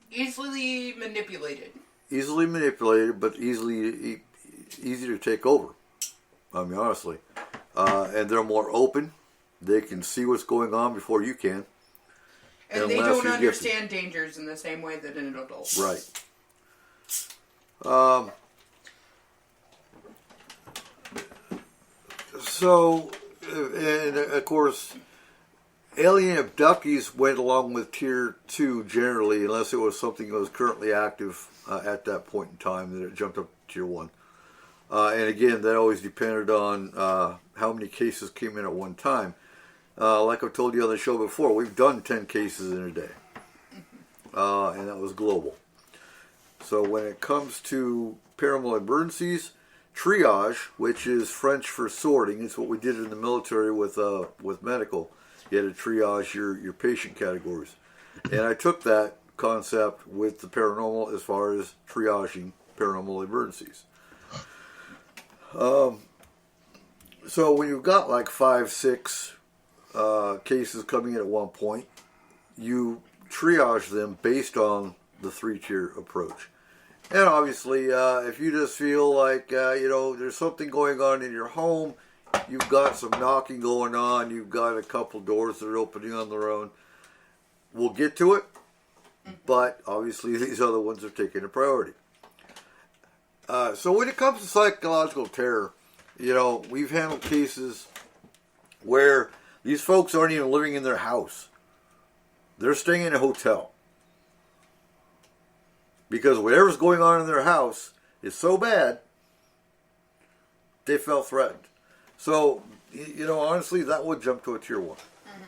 Easily manipulated. easily manipulated, but easy to take over. I mean, honestly. And they're more open. They can see what's going on before you can. And they Unless don't you're understand dangers in the same way that an adult. Right. So, and of course, alien abductees went along with tier 2 generally, unless it was something that was currently active at that point in time, then it jumped up to tier 1. And again, that always depended on how many cases came in at one time. Like I've told you on the show before, we've done 10 cases in a day. And that was global. So when it comes to paranormal emergencies, triage, which is French for sorting, it's what we did in the military with medical. You had to triage your patient categories. And I took that concept with the paranormal as far as triaging paranormal emergencies. So when you've got like 5, 6 cases coming in at one point, you triage them based on the 3-tier approach. And obviously, if you just feel like, there's something going on in your home, you've got some knocking going on, you've got a couple doors that are opening on their own, we'll get to it. But obviously, these other ones are taking a priority. So when it comes to psychological terror, we've handled cases where these folks aren't even living in their house. They're staying in a hotel. Because whatever's going on in their house is so bad, they felt threatened. So, honestly, that would jump to a tier 1. Mm-hmm.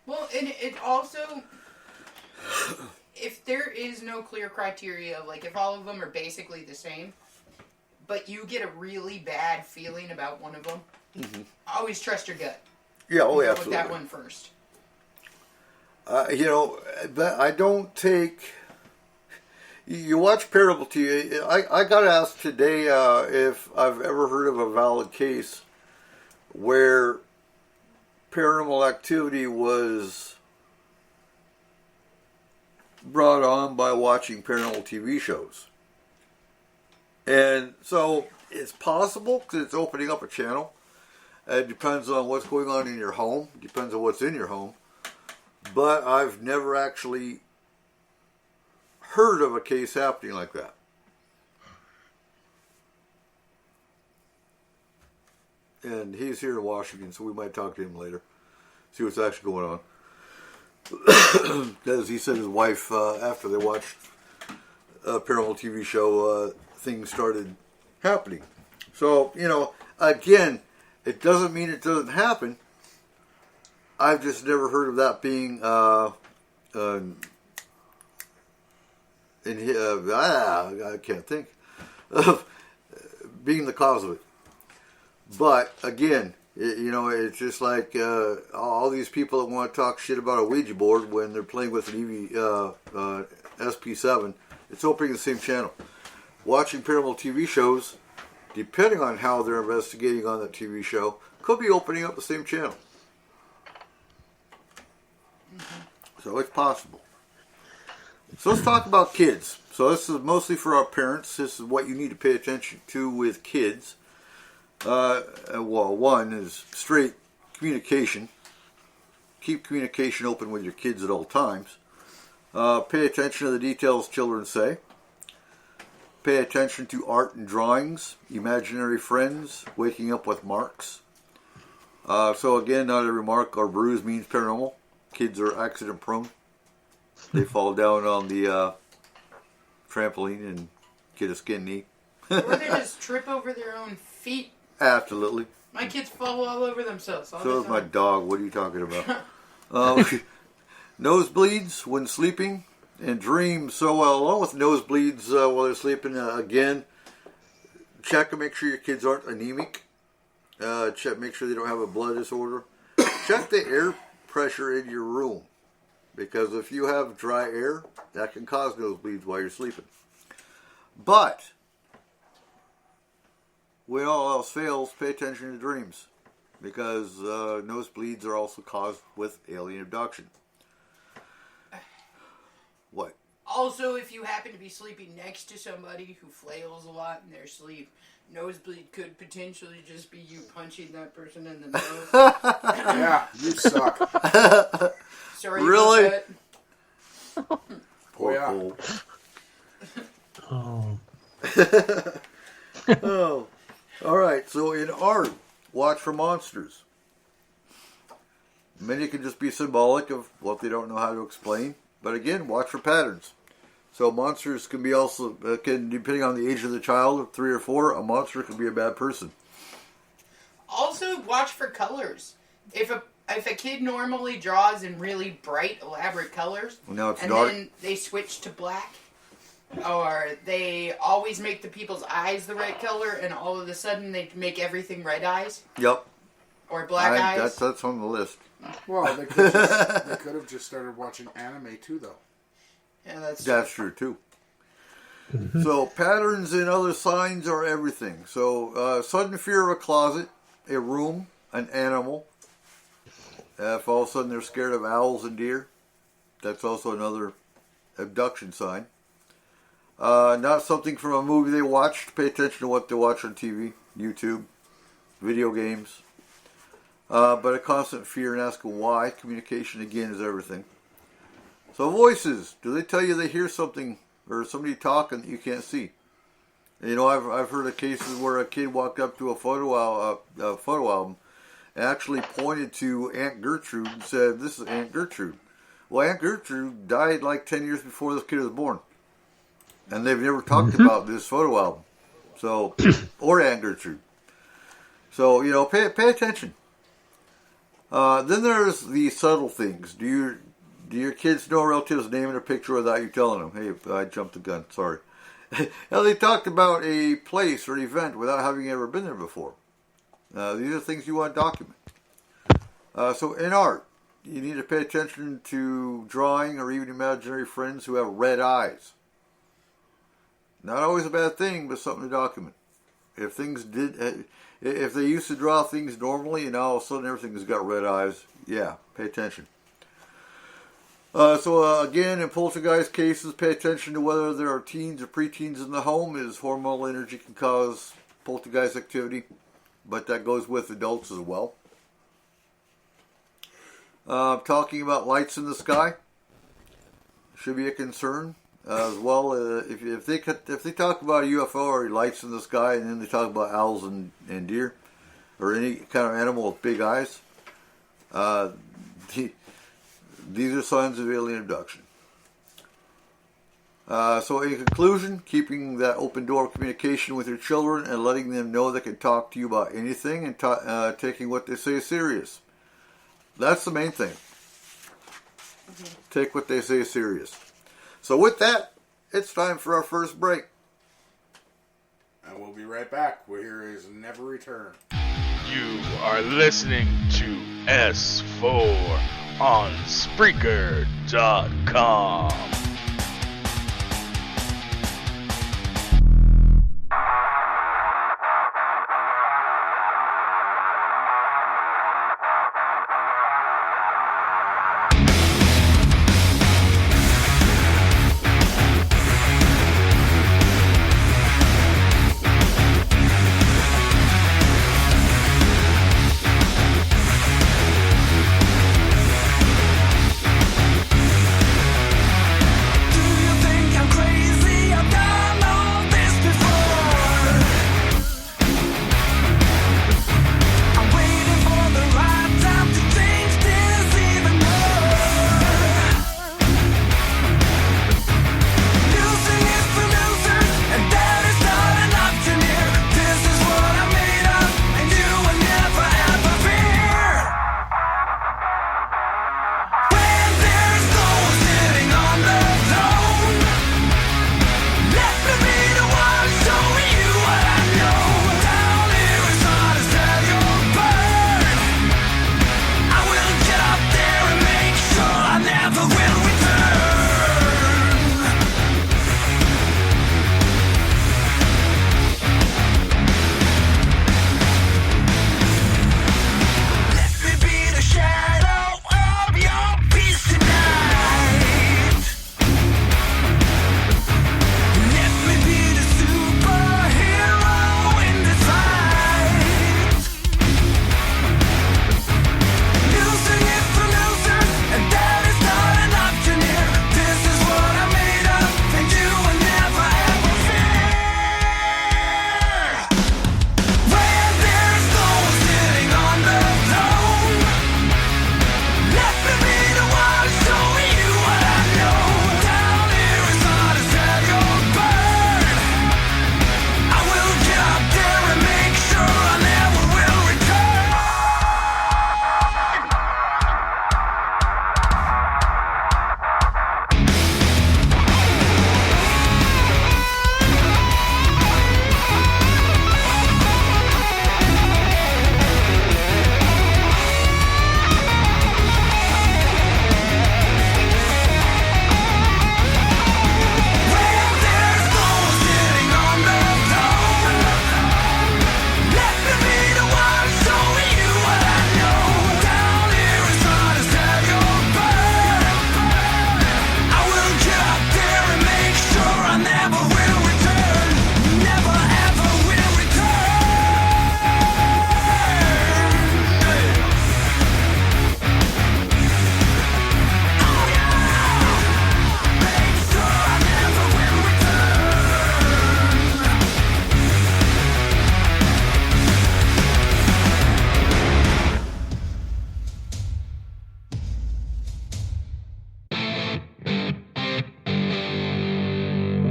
Well, and it also, if there is no clear criteria, like if all of them are basically the same, but you get a really bad feeling about one of them, always trust your gut. Yeah, Go absolutely. with that one first. But I don't take... You watch Paranormal TV. I got asked today if I've ever heard of a valid case where paranormal activity was brought on by watching paranormal TV shows. And so it's possible because it's opening up a channel. It depends on what's going on in your home. It depends on what's in your home. But I've never actually heard of a case happening like that. And he's here in Washington, so we might talk to him later. See what's actually going on. Because he said his wife, after they watched a paranormal TV show, things started happening. So, again, it doesn't mean it doesn't happen. I've just never heard of that being I can't think of being the cause of it. But again, it's just like all these people that want to talk shit about a Ouija board when they're playing with an SP7. It's opening the same channel. Watching paranormal TV shows, depending on how they're investigating on that TV show, could be opening up the same channel. So it's possible. So let's talk about kids. So this is mostly for our parents. This is what you need to pay attention to with kids. One is straight communication. Keep communication open with your kids at all times. Pay attention to the details children say. Pay attention to art and drawings, imaginary friends, waking up with marks. So again, not every mark or bruise means paranormal. Kids are accident prone. They fall down on the trampoline and get a skin knee. Or they just trip over their own feet. Absolutely. My kids fall all over themselves. So does my dog. What are you talking about? Nosebleeds when sleeping and dreams. So along with nosebleeds while they're sleeping, again, check and make sure your kids aren't anemic. Make sure they don't have a blood disorder. Check the air pressure in your room. Because if you have dry air, that can cause nosebleeds while you're sleeping. But when all else fails, pay attention to dreams. Because nosebleeds are also caused with alien abduction. What? Also, if you happen to be sleeping next to somebody who flails a lot in their sleep, nosebleed could potentially just be you punching that person in the nose. Yeah, you suck. Sorry really? about that. Poor yeah. Cole. Oh. Oh. Alright, so in art, watch for monsters. Many can just be symbolic of what they don't know how to explain. But again, watch for patterns. So monsters can be also, depending on the age of the child, 3 or 4, a monster can be a bad person. Also, watch for colors. If a kid normally draws in really bright, elaborate colors, Now it's and dark. then they switch to black, or they always make the people's eyes the right color, and all of a sudden they make everything red eyes Yep. or black eyes. That's on the list. Well, they could have just started watching anime too, though. Yeah, that's That's true too. So patterns and other signs are everything. So sudden fear of a closet, a room, an animal. If all of a sudden they're scared of owls and deer, that's also another abduction sign. Not something from a movie they watched. Pay attention to what they watch on TV, YouTube, video games. But a constant fear and asking why. Communication, again, is everything. So voices. Do they tell you they hear something or somebody talking that you can't see? I've heard of cases where a kid walked up to a photo album and actually pointed to Aunt Gertrude and said, "This is Aunt Gertrude." Well, Aunt Gertrude died like 10 years before this kid was born. And they've never talked about this photo album. So, or Aunt Gertrude. So, pay attention. Then there's the subtle things. Do your kids know a relative's name in a picture without you telling them? Hey, I jumped the gun. Sorry. Now, they talked about a place or an event without having ever been there before. These are things you want to document. So in art, you need to pay attention to drawing or even imaginary friends who have red eyes. Not always a bad thing, but something to document. If they used to draw things normally and now all of a sudden everything's got red eyes, yeah, pay attention. Again, in poltergeist cases, pay attention to whether there are teens or preteens in the home, as hormonal energy can cause poltergeist activity, but that goes with adults as well. Talking about lights in the sky should be a concern as well. If they talk about a UFO or lights in the sky, and then they talk about owls and deer or any kind of animal with big eyes, these are signs of alien abduction. So in conclusion, keeping that open door of communication with your children and letting them know they can talk to you about anything and taking what they say serious. That's the main thing. Take what they say serious. So with that, it's time for our first break. And we'll be right back. We're here is never return. You are listening to S4 on Spreaker.com.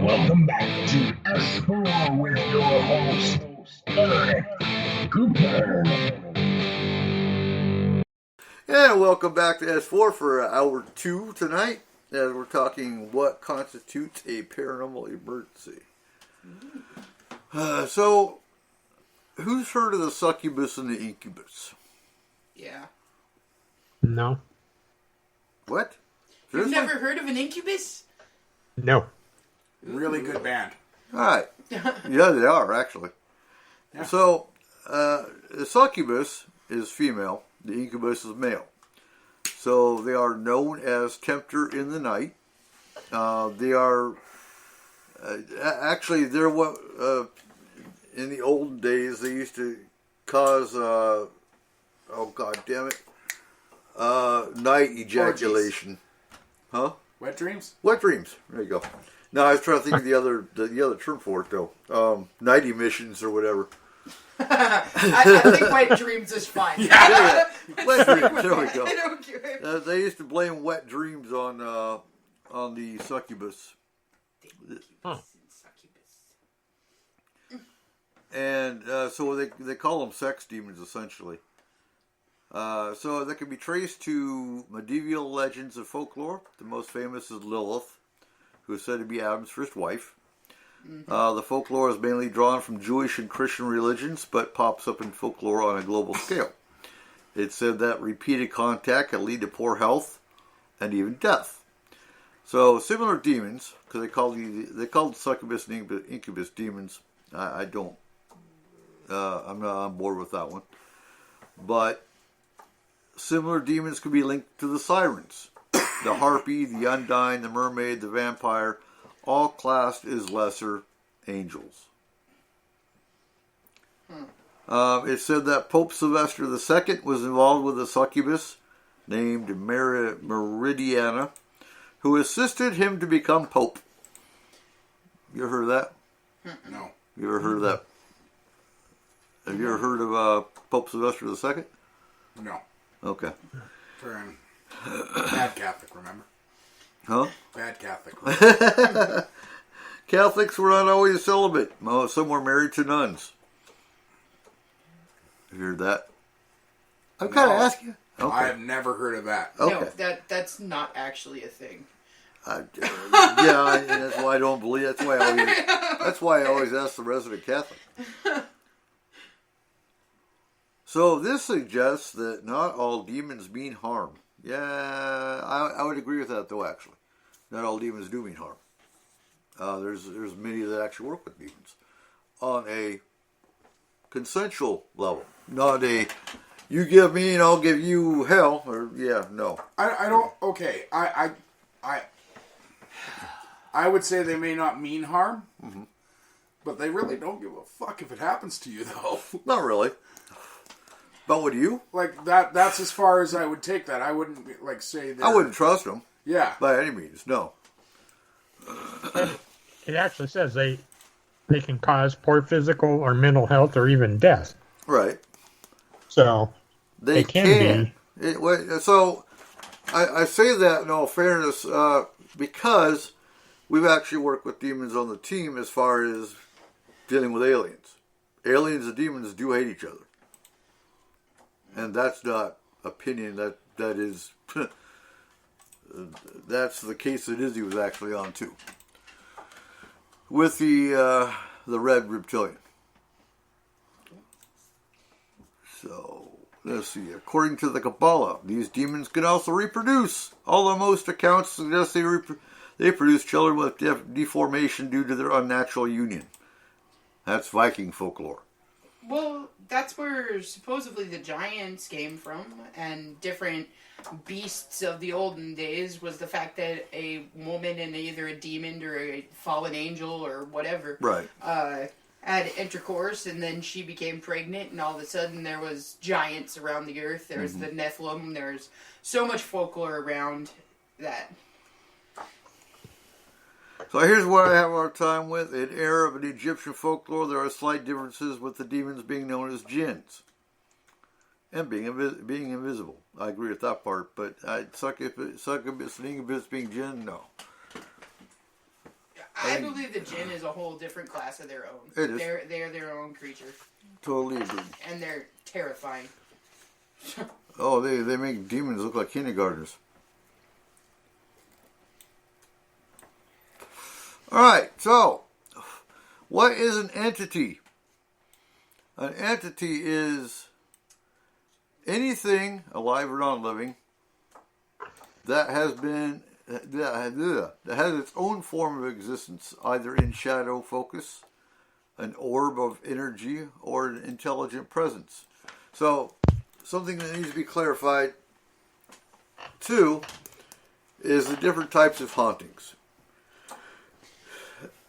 Welcome back to S4 with your host, Eric Cooper. And welcome back to S4 for hour 2 tonight, as we're talking what constitutes a paranormal emergency. So, who's heard of the succubus and the incubus? Yeah. No. What? You've Seriously? never heard of an incubus? No. Really good band. Alright. Yeah, they are, actually. Yeah. So, the succubus is female, the incubus is male. So they are known as tempter in the night. They are actually they're what in the olden days they used to cause oh god damn it night ejaculation. Huh? Wet dreams? Wet dreams. There you go. No, I was trying to think of the other term for it though. Night emissions or whatever. I think wet dreams is fine. Yeah. Wet dreams. There we go. I don't care. They used to blame wet dreams on the succubus. Huh. And so they call them sex demons essentially. So that can be traced to medieval legends and folklore. The most famous is Lilith, who is said to be Adam's first wife. Mm-hmm. The folklore is mainly drawn from Jewish and Christian religions, but pops up in folklore on a global scale. It's said that repeated contact can lead to poor health and even death. So similar demons, because they called succubus and incubus demons. I'm not on board with that one. But similar demons could be linked to the sirens, the harpy, the undine, the mermaid, the vampire, all classed as lesser angels. It said that Pope Sylvester II was involved with a succubus named Meridiana, who assisted him to become Pope. You ever heard of that? No. You ever heard of that? Have you ever heard of Pope Sylvester II? No. Okay. Turn bad Catholic, remember? Huh? Bad Catholic. Catholics were not always celibate. Some were married to nuns. Have you heard that? I'm kind of asking you. Okay. I have never heard of that. Okay. No, that's not actually a thing. Yeah, and that's why I don't believe. That's why I always ask the resident Catholic. So this suggests that not all demons mean harm. Yeah, I would agree with that though. Actually, not all demons do mean harm. There's many that actually work with demons on a consensual level, not a you give me and I'll give you hell. Or no. I don't. Okay, I would say they may not mean harm, but they really don't give a fuck if it happens to you, though. Not really. But would you? Like that's as far as I would take that. I wouldn't say that. I wouldn't trust them. Yeah. By any means, no. It actually says they can cause poor physical or mental health or even death. Right. So they can be. So I say that in all fairness because we've actually worked with demons on the team as far as dealing with aliens. Aliens and demons do hate each other. And that's not opinion. That is that's the case that Izzy was actually on too. With the red reptilian. So let's see. According to the Kabbalah, these demons can also reproduce. Although most accounts suggest they produce children with deformation due to their unnatural union. That's Viking folklore. Well, that's where supposedly the giants came from, and different beasts of the olden days was the fact that a woman and either a demon or a fallen angel or whatever had intercourse, and then she became pregnant, and all of a sudden there was giants around the earth. There was the Nephilim. There's so much folklore around that. So here's what I have a hard time with. In era of an Egyptian folklore, there are slight differences with the demons being known as jinns and being invisible. I agree with that part, but succubus and incubus being jinn, no. I believe the jinn is a whole different class of their own. It is. They're their own creature. Totally agree. And they're terrifying. Oh, they make demons look like kindergartners. Alright, so, what is an entity? An entity is anything, alive or non-living, that has its own form of existence, either in shadow focus, an orb of energy, or an intelligent presence. So, something that needs to be clarified, Two is the different types of hauntings.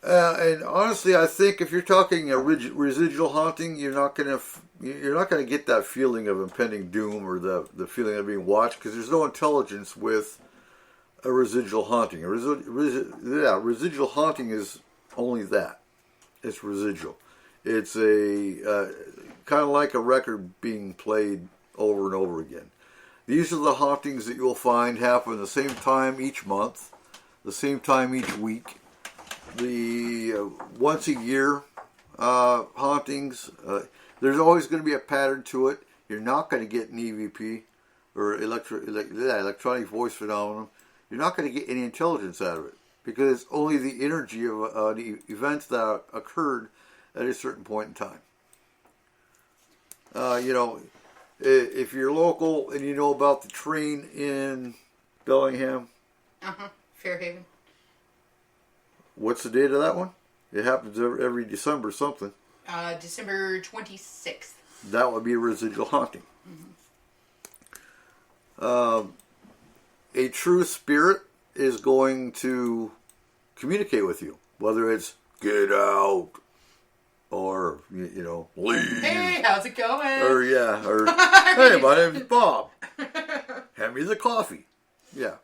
And honestly, I think if you're talking a residual haunting, you're not gonna get that feeling of impending doom or the feeling of being watched, because there's no intelligence with a residual haunting. Residual haunting is only that. It's residual. It's a kind of like a record being played over and over again. These are the hauntings that you'll find happen the same time each month, the same time each week. The once a year hauntings. There's always going to be a pattern to it. You're not going to get an EVP or electronic voice phenomenon. You're not going to get any intelligence out of it, because it's only the energy of the events that occurred at a certain point in time. If you're local and you know about the train in Bellingham. Fairhaven. What's the date of that one? It happens every December something. December 26th. That would be a residual haunting. A true spirit is going to communicate with you, whether it's get out or leave. Hey, how's it going? Or hey, my name's Bob. Hand me the coffee. Yeah.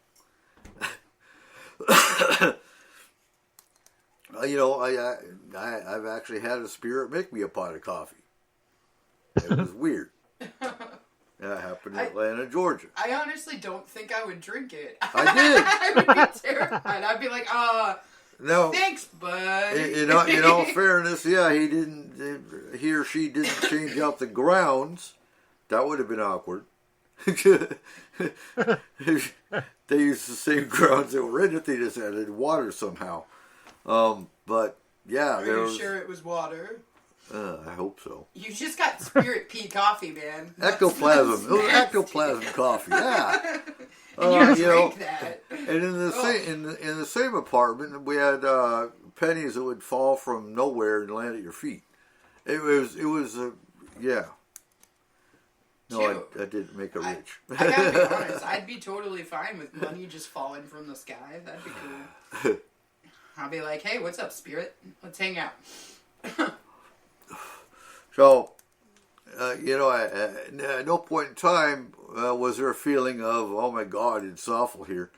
I've actually had a spirit make me a pot of coffee. It was weird. That happened in Atlanta, Georgia. I honestly don't think I would drink it. I did. I would be terrified. I'd be like, no, thanks, bud. In all fairness, yeah, he or she didn't change out the grounds. That would have been awkward. They used the same grounds that were in it. They just added water somehow. But yeah, Are you sure it was water? I hope so. You just got spirit pea coffee, man. Ectoplasm. It was ectoplasm coffee. Yeah. And you drank that. And in the same apartment, we had pennies that would fall from nowhere and land at your feet. It was yeah. No, I didn't make a rich. I gotta be honest. I'd be totally fine with money just falling from the sky. That'd be cool. I'll be like, hey, what's up, spirit? Let's hang out. So, at no point in time was there a feeling of, oh my God, it's awful here.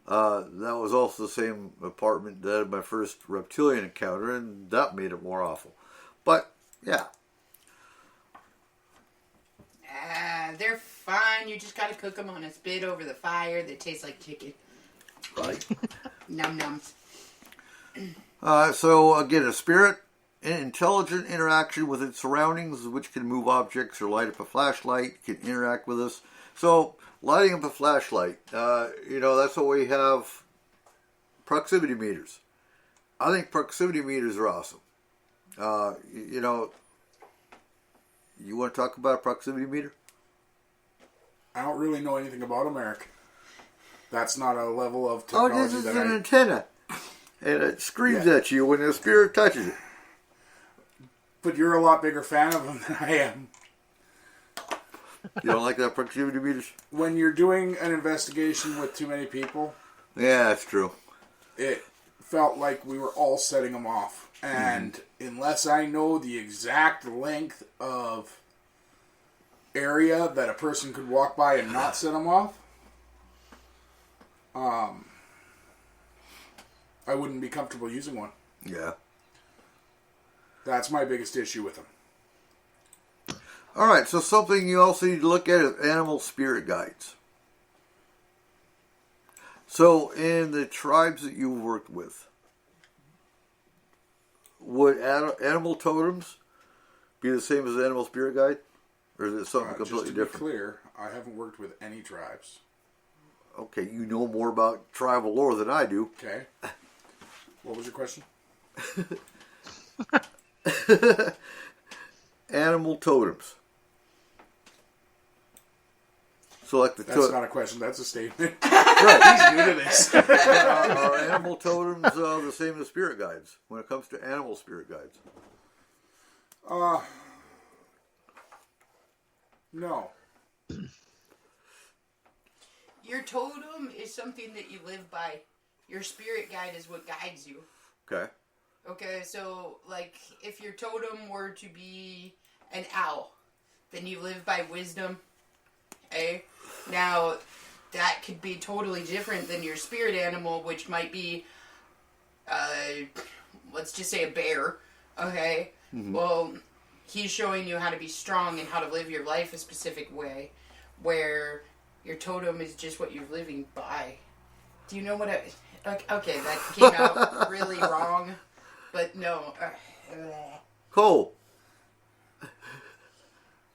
That was also the same apartment that had my first reptilian encounter, and that made it more awful. But, yeah. They're fine. You just gotta cook them on a spit over the fire. They taste like chicken. Right. Num nums. So, again, a spirit, an intelligent interaction with its surroundings, which can move objects or light up a flashlight, can interact with us. So, lighting up a flashlight, that's what we have proximity meters. I think proximity meters are awesome. You want to talk about a proximity meter? I don't really know anything about them, Eric. That's not a level of technology this is an antenna. And it screams at you when the spirit touches it. But you're a lot bigger fan of them than I am. You don't like that proximity meters? When you're doing an investigation with too many people... Yeah, that's true. It felt like we were all setting them off. And unless I know the exact length of area that a person could walk by and not set them off, I wouldn't be comfortable using one. Yeah. That's my biggest issue with them. All right, so something you also need to look at is animal spirit guides. So, in the tribes that you've worked with, would animal totems be the same as an animal spirit guide? Or is it something completely different? Just to be clear, I haven't worked with any tribes. Okay, you know more about tribal lore than I do. Okay. What was your question? Animal totems. So like that's not a question, that's a statement. Right. He's new to this. Are animal totems the same as spirit guides when it comes to animal spirit guides? No. Your totem is something that you live by. Your spirit guide is what guides you. Okay. Okay, so, like, if your totem were to be an owl, then you live by wisdom. Okay? Now, that could be totally different than your spirit animal, which might be, let's just say a bear. Okay? Mm-hmm. Well, he's showing you how to be strong and how to live your life a specific way, where your totem is just what you're living by. Do you know what I... Okay, that came out really wrong, but no. Cole.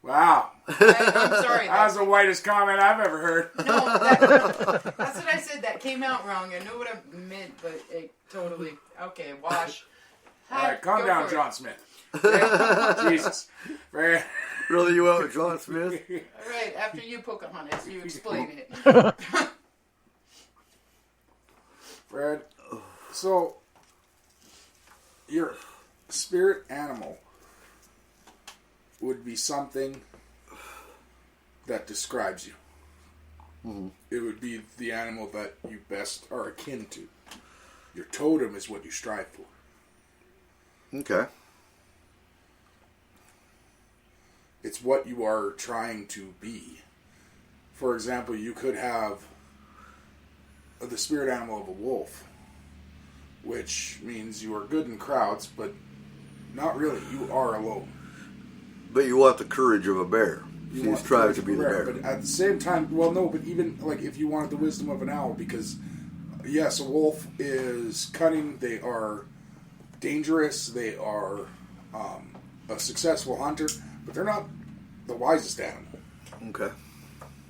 Wow. I'm sorry. That was the whitest comment I've ever heard. No, that's what I said. That came out wrong. I know what I meant, but it totally... Okay, wash. All right, calm down, John Smith. Jesus. Really, you went with John Smith? All right, after you, Pocahontas, you explain it. Fred, so your spirit animal would be something that describes you. Mm-hmm. It would be the animal that you best are akin to. Your totem is what you strive for. Okay. It's what you are trying to be. For example, you could have the spirit animal of a wolf, which means you are good in crowds, but not really. You are alone. But you want the courage of a bear. You strive to be the bear. But at the same time, well, no, but even like if you wanted the wisdom of an owl, because yes, a wolf is cunning, they are dangerous, they are a successful hunter, but they're not the wisest animal. Okay.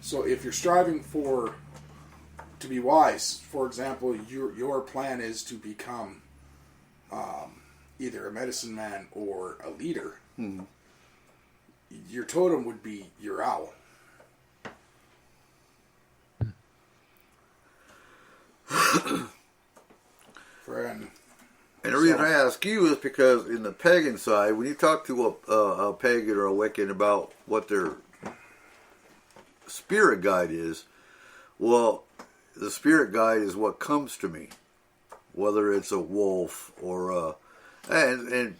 So if you're striving to be wise, for example, your plan is to become either a medicine man or a leader, your totem would be your owl. Friend. And the reason I ask you is because in the pagan side, when you talk to a pagan or a Wiccan about what their spirit guide is, well, the spirit guide is what comes to me, whether it's a wolf or and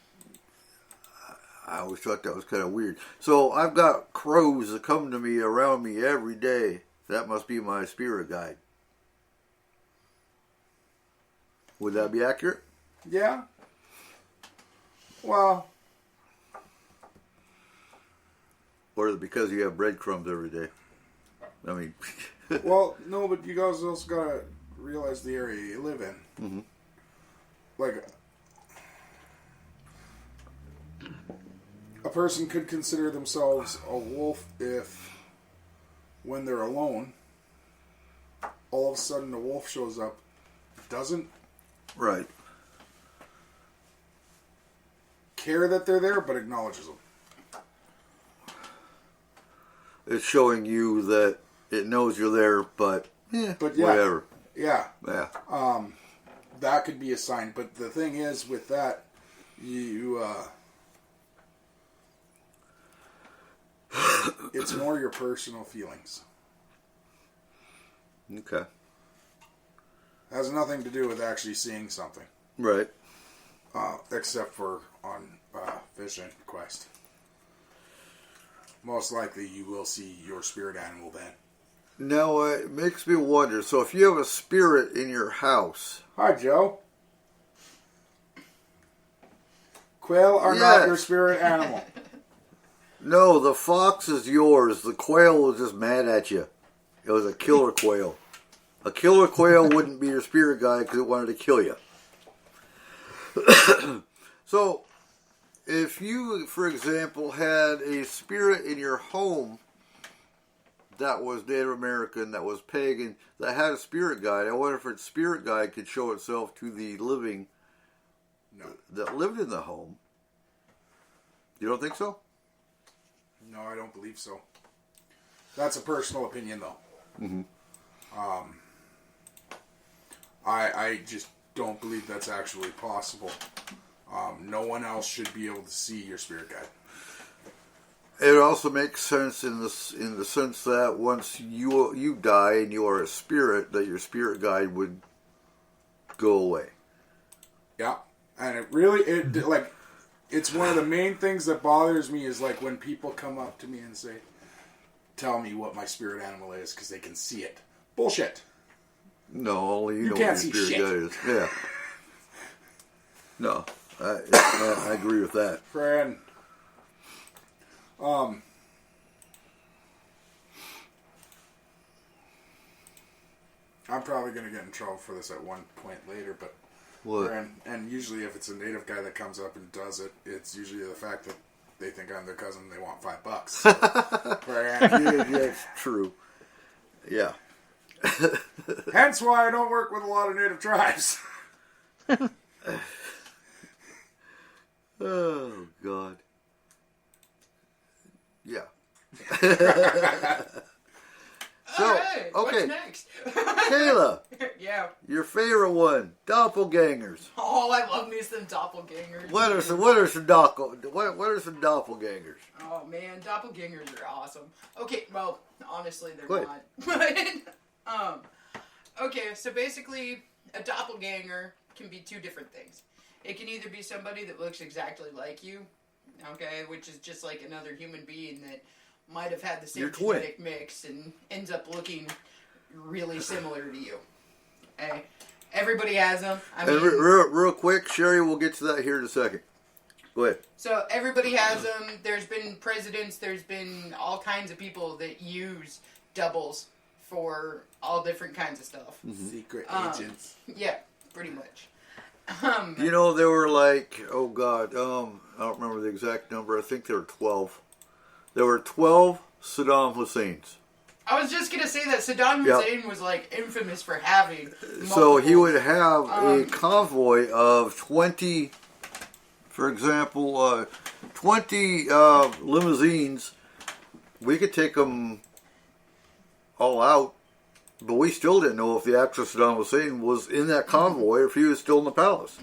I always thought that was kind of weird. So I've got crows that come to me around me every day. That must be my spirit guide. Would that be accurate? Yeah. Well. Or is it because you have breadcrumbs every day? I mean... Well, no, but you guys also gotta realize the area you live in. Mm-hmm. Like, a person could consider themselves a wolf if, when they're alone, all of a sudden a wolf shows up, doesn't right care that they're there, but acknowledges them. It's showing you that it knows you're there, but whatever. Yeah. Yeah. That could be a sign. But the thing is, with that, it's more your personal feelings. Okay. Has nothing to do with actually seeing something. Right. Except for on fishing quest. Most likely you will see your spirit animal then. Now, it makes me wonder, so if you have a spirit in your house... Hi, Joe. Quail are not your spirit animal. No, the fox is yours. The quail was just mad at you. It was a killer quail. A killer quail wouldn't be your spirit guide because it wanted to kill you. So, if you, for example, had a spirit in your home that was Native American, that was pagan, that had a spirit guide, I wonder if its spirit guide could show itself to the living that lived in the home. You don't think so? No, I don't believe so. That's a personal opinion, though. Mm-hmm. I just don't believe that's actually possible. No one else should be able to see your spirit guide. It also makes sense in the sense that once you die and you are a spirit, that your spirit guide would go away. Yeah, and it really it's one of the main things that bothers me is like when people come up to me and say, "Tell me what my spirit animal is," because they can see it. Bullshit. No, only you know can't what your see spirit shit. guide is. Yeah. No, I agree with that. Friend. I'm probably going to get in trouble for this at one point later, but What? and usually if it's a native guy that comes up and does it, it's usually the fact that they think I'm their cousin and they want $5. So, Yeah, it's true. Yeah. hence why I don't work with a lot of native tribes. Oh, God. Yeah. So, Alright, okay. what's next? Kayla, Yeah. your favorite one, doppelgangers. Oh, I love me some doppelgangers. What are some doppelgangers? Oh man, doppelgangers are awesome. Okay, well, honestly, they're Go not. But okay, so basically, a doppelganger can be two different things. It can either be somebody that looks exactly like you, okay, which is just like another human being that might have had the same Your twin. genetic mix and ends up looking really similar to you. Hey, everybody has them. I mean, And real quick, Sherry, we'll get to that here in a second. Go ahead. so everybody has them. There's been presidents. There's been all kinds of people that use doubles for all different kinds of stuff. Secret agents. Yeah, pretty much. You know, there were like, oh God, I don't remember the exact number. I think there were 12. There were 12 Saddam Husseins. I was just gonna say that Saddam Yep. Hussein was like infamous for having. So he multiple- would have a convoy of 20, for example, 20 limousines. We could take them all out, but we still didn't know if the actual Saddam Hussein was in that convoy or if he was still in the palace.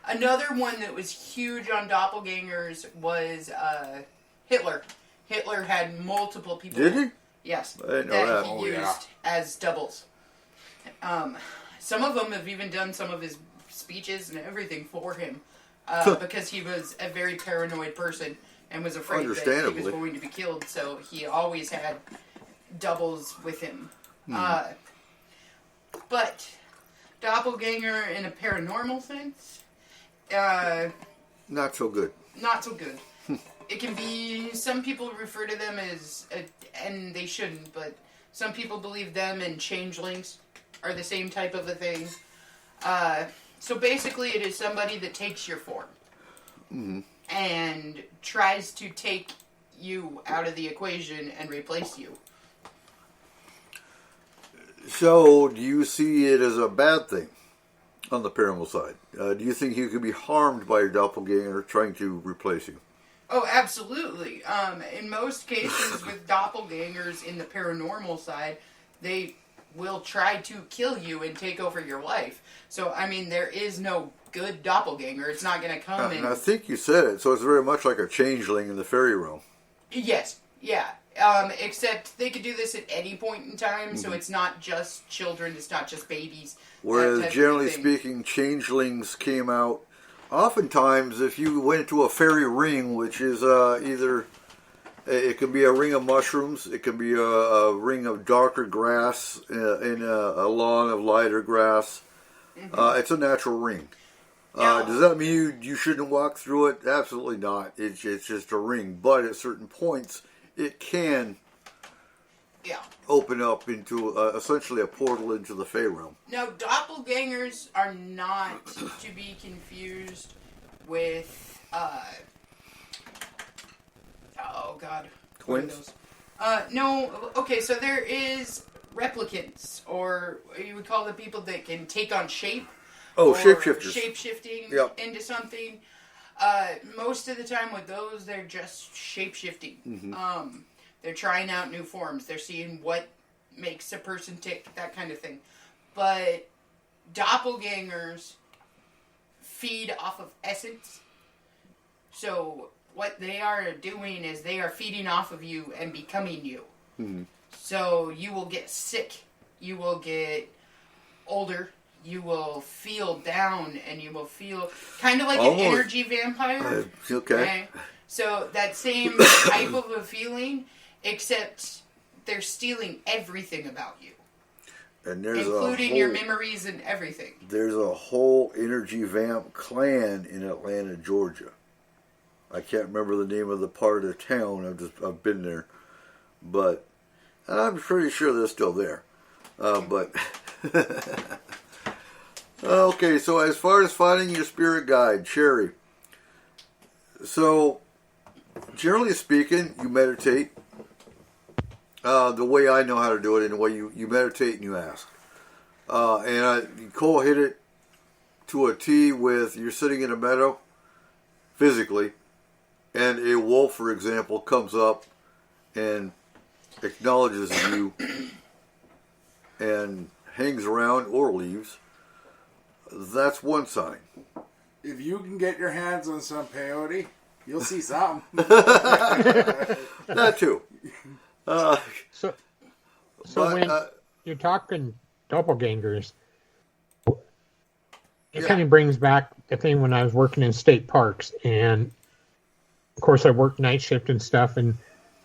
Another one that was huge on doppelgangers was Hitler. Hitler had multiple people. Did he? Yes. I didn't know that. he Oh, used yeah. as doubles. Some of them have even done some of his speeches and everything for him because he was a very paranoid person and was afraid that he was Understandably. going to be killed. So he always had doubles with him. But doppelganger in a paranormal sense, Not so good. not so good. It can be, some people refer to them as, and they shouldn't, but some people believe them and changelings are the same type of a thing. So basically it is somebody that takes your form and tries to take you out of the equation and replace you. So, do you see it as a bad thing on the paranormal side? Do you think you could be harmed by your doppelganger trying to replace you? Oh, absolutely. In most cases with doppelgangers in the paranormal side, they will try to kill you and take over your life. So, I mean, there is no good doppelganger. It's not going to come And I think you said it, so it's very much like a changeling in the fairy realm. Yes, yeah. Except they could do this at any point in time, so it's not just children, it's not just babies. that type Whereas, of generally thing. speaking, changelings came out. Oftentimes, if you went to a fairy ring, which is either, it could be a ring of mushrooms, it could be a ring of darker grass, in a lawn of lighter grass. It's a natural ring. Now- Does that mean you shouldn't walk through it? Absolutely not. It's just a ring. But at certain points, it can Yeah. open up into essentially a portal into the Fae realm. Now, doppelgangers are not to be confused with, oh god. What are Twins? those? No, okay, so there is replicants, or you would call the people that can take on shape. Oh, or shapeshifters. Shape-shifting Yep. into something. Most of the time with those, they're just shape-shifting. They're trying out new forms. They're seeing what makes a person tick, that kind of thing. But doppelgangers feed off of essence. So what they are doing is they are feeding off of you and becoming you. Mm-hmm. So you will get sick. You will get older. You will feel down, and you will feel kind of like Almost. an energy vampire. Okay. So that same type of a feeling, except they're stealing everything about you. And there's including your memories and everything. There's a whole energy vamp clan in Atlanta, Georgia. I can't remember the name of the part of the town. I've been there, but I'm pretty sure they're still there. But okay, so as far as finding your spirit guide, Sherry. So generally speaking, you meditate. The way I know how to do it, in the way you meditate and you ask. Cole hit it to a T with you're sitting in a meadow, physically, and a wolf, for example, comes up and acknowledges you and hangs around or leaves. That's one sign. If you can get your hands on some peyote, you'll see something. That too. So when you're talking doppelgangers, it kind of brings back the thing when I was working in state parks, and of course I worked night shift and stuff, and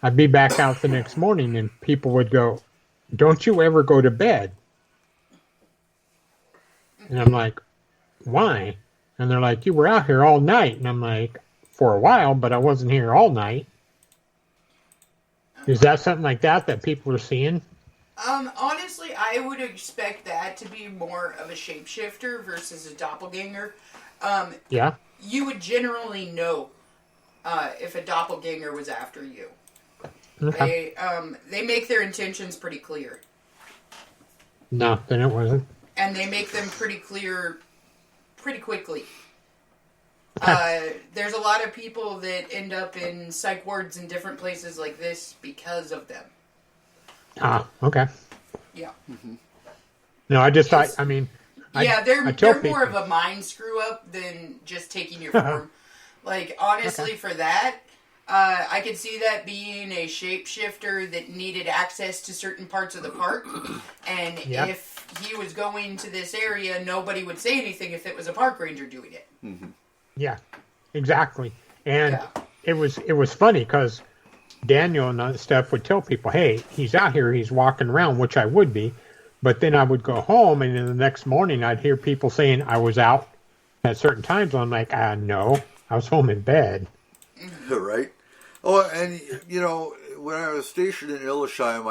I'd be back out the next morning, and people would go, "Don't you ever go to bed?" And I'm like, "Why?" And they're like, "You were out here all night," and I'm like, "For a while, but I wasn't here all night." Is that something like that people are seeing? Honestly, I would expect that to be more of a shapeshifter versus a doppelganger. Yeah. You would generally know if a doppelganger was after you. Okay. They make their intentions pretty clear. No, then it wasn't. And they make them pretty clear pretty quickly. There's a lot of people that end up in psych wards in different places like this because of them. Ah, okay. Yeah. Mm-hmm. No, I just thought, I mean... they're more of a mind screw-up than just taking your form. Like, honestly, for that, I could see that being a shapeshifter that needed access to certain parts of the park. And if he was going to this area, nobody would say anything if it was a park ranger doing it. Mm-hmm. Yeah, exactly. And it was funny because Daniel and that stuff would tell people, "Hey, he's out here, he's walking around," which I would be. But then I would go home, and then the next morning I'd hear people saying I was out at certain times. I'm like, no, I was home in bed. Right. Oh, and when I was stationed in Illesheim,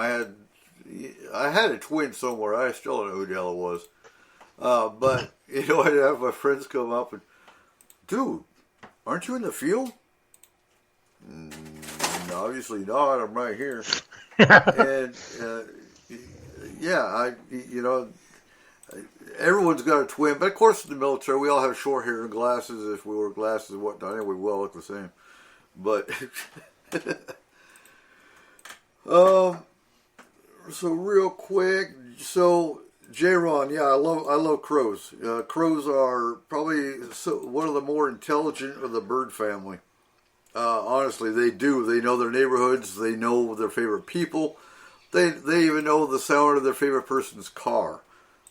I had a twin somewhere. I still don't know who the hell it was. But I'd have my friends come up and, "Dude, aren't you in the field?" Obviously not. I'm right here. And everyone's got a twin. But of course, in the military, we all have short hair and glasses. If we wear glasses and whatnot, anyway, we all look the same. But so real quick, J-Ron, I love crows. Crows are probably one of the more intelligent of the bird family. Honestly, they do. They know their neighborhoods. They know their favorite people. They even know the sound of their favorite person's car.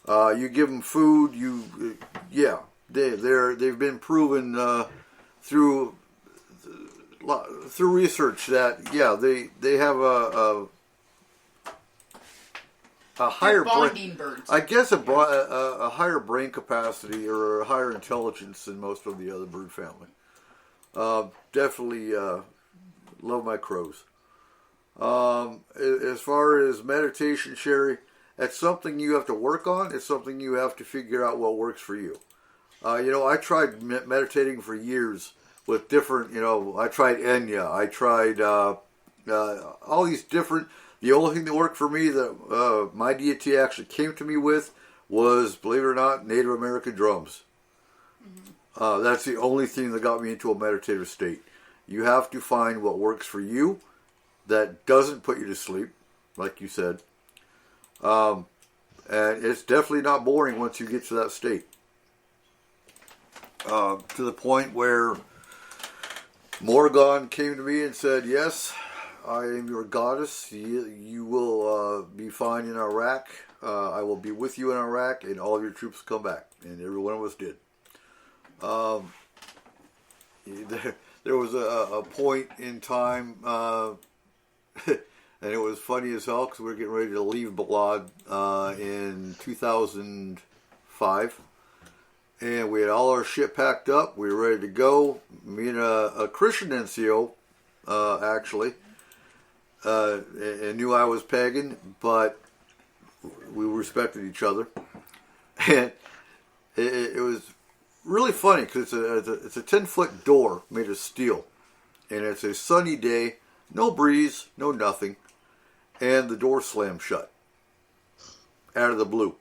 You give them food. They've been proven through research that they have a higher bonding birds. I guess a higher brain capacity or a higher intelligence than most of the other bird family. Definitely love my crows. As far as meditation, Sherry, that's something you have to work on. It's something you have to figure out what works for you. I tried meditating for years with different, I tried Enya. I tried all these different. The only thing that worked for me that my deity actually came to me with was, believe it or not, Native American drums. Mm-hmm. That's the only thing that got me into a meditative state. You have to find what works for you that doesn't put you to sleep, like you said. And it's definitely not boring once you get to that state. To the point where, Morrigan came to me and said, yes, I am your goddess. You will be fine in Iraq. I will be with you in Iraq, and all of your troops come back. And every one of us did. There was a point in time, and it was funny as hell because we were getting ready to leave Balad in 2005. And we had all our shit packed up. We were ready to go. Me and a Christian NCO, actually, and knew I was pagan, but we respected each other. And it was really funny because it's a 10-foot door made of steel. And it's a sunny day, no breeze, no nothing. And the door slammed shut out of the blue.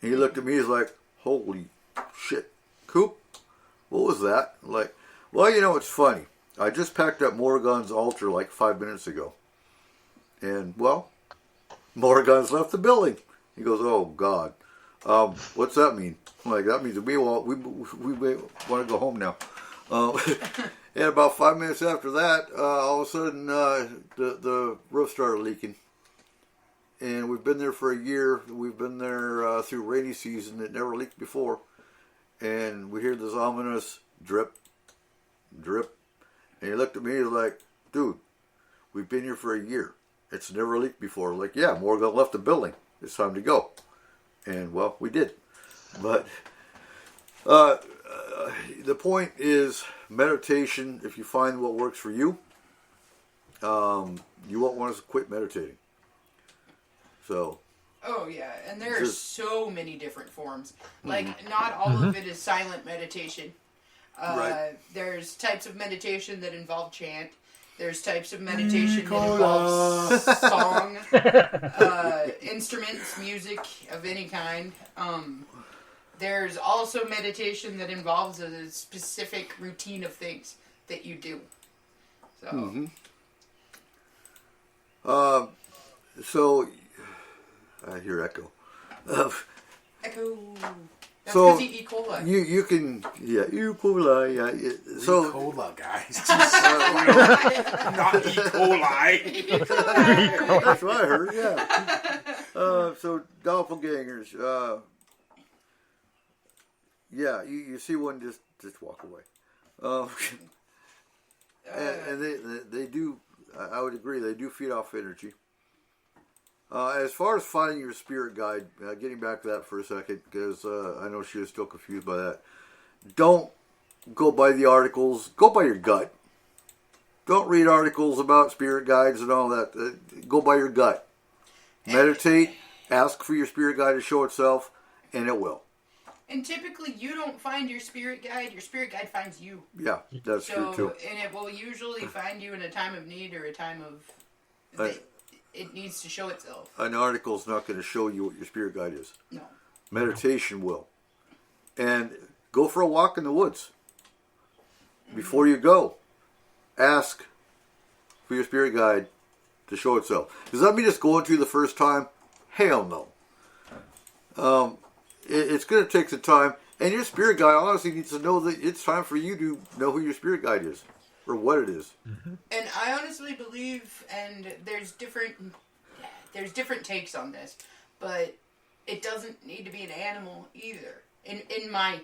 And he looked at me, he's like, holy shit, Coop, what was that? I'm like, well, you know, it's funny. I just packed up Morrigan's altar like 5 minutes ago. And, well, Morrigan's left the building. He goes, oh, God. What's that mean? I'm like, that means we want to go home now. And about 5 minutes after that, all of a sudden, the roof started leaking. And we've been there for a year. We've been there through rainy season. It never leaked before. And we hear this ominous drip, drip. And he looked at me and was like, dude, we've been here for a year. It's never leaked before. I'm like, yeah, Morgan left the building. It's time to go. And, well, we did. But the point is meditation, if you find what works for you, you won't want to quit meditating. So... Oh, yeah, and there are so many different forms. Like, not all of it is silent meditation. Right. There's types of meditation that involve chant. There's types of meditation that involve song, instruments, music of any kind. There's also meditation that involves a specific routine of things that you do. So... So... I hear echo. Echo. That's So because you eat cola. you can E. coli. Yeah. So Cola, guys. Not E. coli. that's what I heard. Yeah. So doppelgangers. Yeah. You see one, just walk away. And they do. I would agree. They do feed off energy. As far as finding your spirit guide, getting back to that for a second, because I know she was still confused by that. Don't go by the articles. Go by your gut. Don't read articles about spirit guides and all that. Go by your gut. Meditate. Ask for your spirit guide to show itself, and it will. And typically, you don't find your spirit guide. Your spirit guide finds you. Yeah, that's true too. And it will usually find you in a time of need or a time of... It needs to show itself. An article's not going to show you what your spirit guide is. No. Meditation will. And go for a walk in the woods. Before you go, ask for your spirit guide to show itself. Does that mean it's going to the first time? Hell no. It's going to take some time. And your spirit guide honestly needs to know that it's time for you to know who your spirit guide is. Or what it is. And I honestly believe, and there's different takes on this, but it doesn't need to be an animal either. In my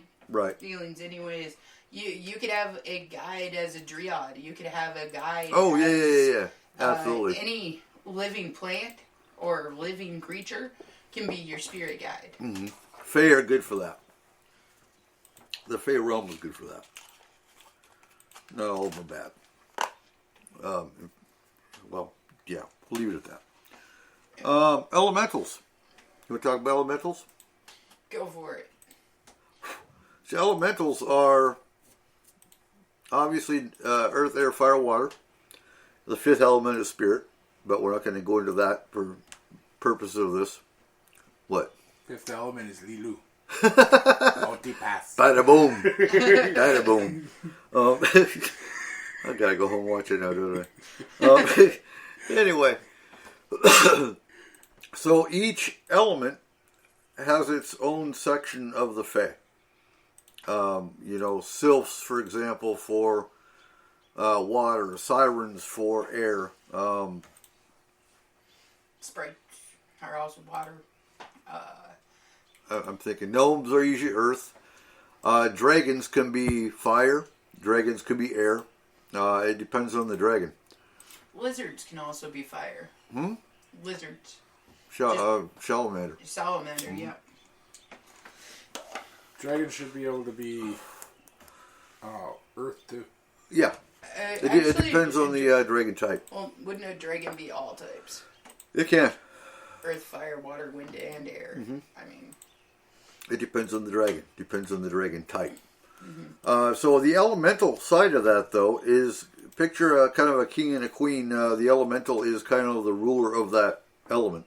feelings, anyways, you could have a guide as a dryad. You could have a guide. Oh as, yeah, absolutely. Any living plant or living creature can be your spirit guide. Mm-hmm. Fae are good for that. The Fae realm is good for that. Not all of them are bad. Well, yeah, we'll leave it at that. Elementals. You want to talk about elementals? Go for it. So elementals are obviously earth, air, fire, water. The fifth element is spirit, but we're not going to go into that for purposes of this. What? Fifth element is Lilu. Multipass. Bada boom. Bada boom. I gotta go home and watch it now, don't I? Anyway, so each element has its own section of the Fae. Sylphs, for example, for water, sirens for air. Sprites are also water. I'm thinking gnomes are usually earth. Dragons can be fire. Dragons can be air. It depends on the dragon. Lizards can also be fire. Lizards. Salamander. Salamander, yeah. Dragons should be able to be earth too. Yeah. It depends on the dragon type. Well, wouldn't a dragon be all types? It can. Earth, fire, water, wind, and air. I mean... It depends on the dragon. Depends on the dragon type. So the elemental side of that, though, is picture kind of a king and a queen. The elemental is kind of the ruler of that element.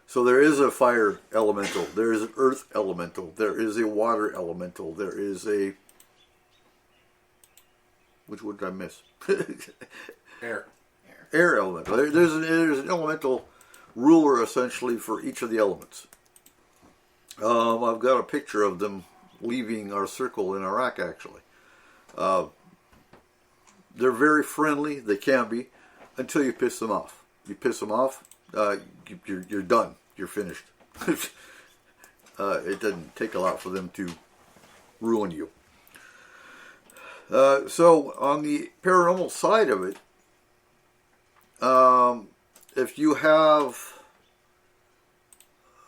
So there is a fire elemental. There is an earth elemental. There is a water elemental. There is a... Which one did I miss? Air. Air elemental. There's an elemental ruler, essentially, for each of the elements. I've got a picture of them leaving our circle in Iraq, actually. They're very friendly. They can be, until you piss them off. You piss them off, you're done. You're finished. It doesn't take a lot for them to ruin you. So, on the paranormal side of it, if you have...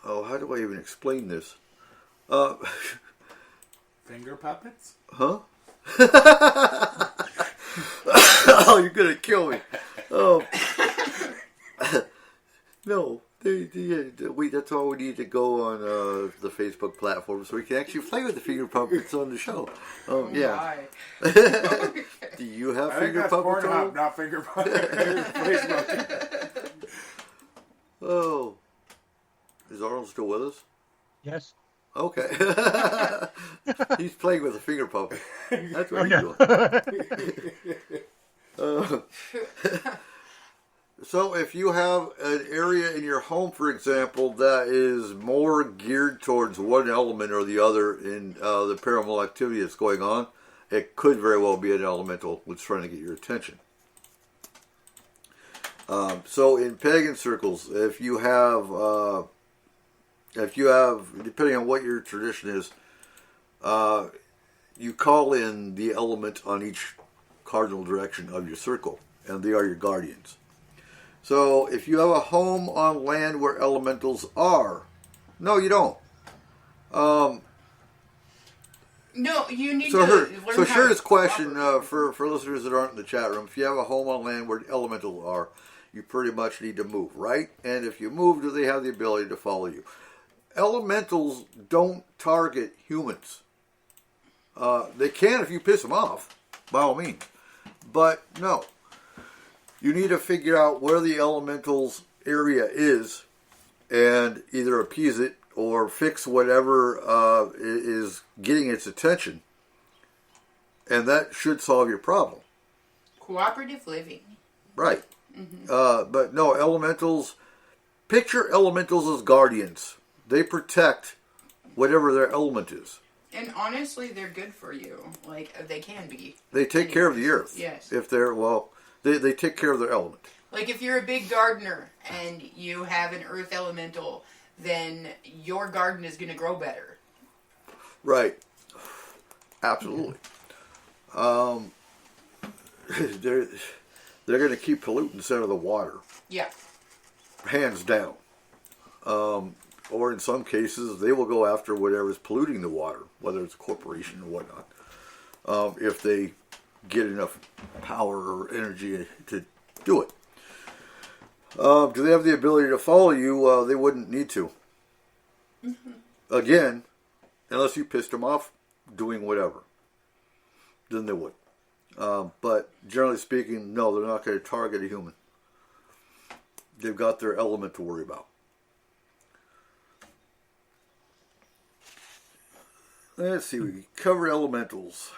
Oh, how do I even explain this? Finger puppets? Huh? Oh, you're going to kill me. Oh. No. That's all we need to go on the Facebook platform so we can actually play with the finger puppets on the show. Yeah. Do you have finger puppets on? Not finger puppets. Oh. Is Arnold still with us? Yes. Okay. He's playing with a finger puppet. That's what he's doing. So if you have an area in your home, for example, that is more geared towards one element or the other in the paranormal activity that's going on, it could very well be an elemental that's trying to get your attention. So in pagan circles, if you have, depending on what your tradition is, you call in the element on each cardinal direction of your circle, and they are your guardians. So if you have a home on land where elementals are, no, you don't. No, you need to learn. So how here's to this question for listeners that aren't in the chat room. If you have a home on land where elementals are, you pretty much need to move, right? And if you move, do they have the ability to follow you? Elementals don't target humans. They can if you piss them off, by all means. But no. You need to figure out where the elemental's area is and either appease it or fix whatever is getting its attention. And that should solve your problem. Cooperative living. Right. But no, elementals, picture elementals as guardians. They protect whatever their element is. And honestly, they're good for you. Like, they can be. They take care of the earth. Yes. If they're, they take care of their element. Like, if you're a big gardener and you have an earth elemental, then your garden is going to grow better. Right. Absolutely. They're going to keep pollutants out of the water. Yeah. Hands down. Or in some cases, they will go after whatever's polluting the water, whether it's a corporation or whatnot, if they get enough power or energy to do it. Do they have the ability to follow you? They wouldn't need to. Again, unless you pissed them off doing whatever. Then they would. But generally speaking, no, they're not going to target a human. They've got their element to worry about. Let's see, we cover elementals.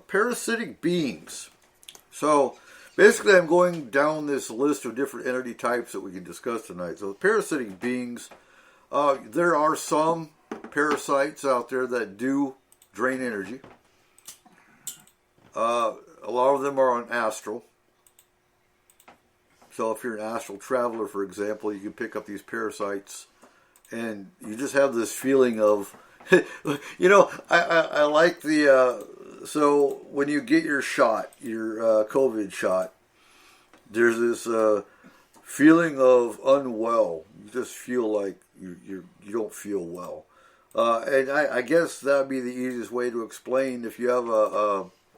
Parasitic beings. So, basically I'm going down this list of different entity types that we can discuss tonight. So, parasitic beings, there are some parasites out there that do drain energy. A lot of them are on astral. So if you're an astral traveler, for example, you can pick up these parasites, and you just have this feeling of, I like the, so when you get your shot, your COVID shot, there's this feeling of unwell. You just feel like you don't feel well. And I guess that would be the easiest way to explain if you have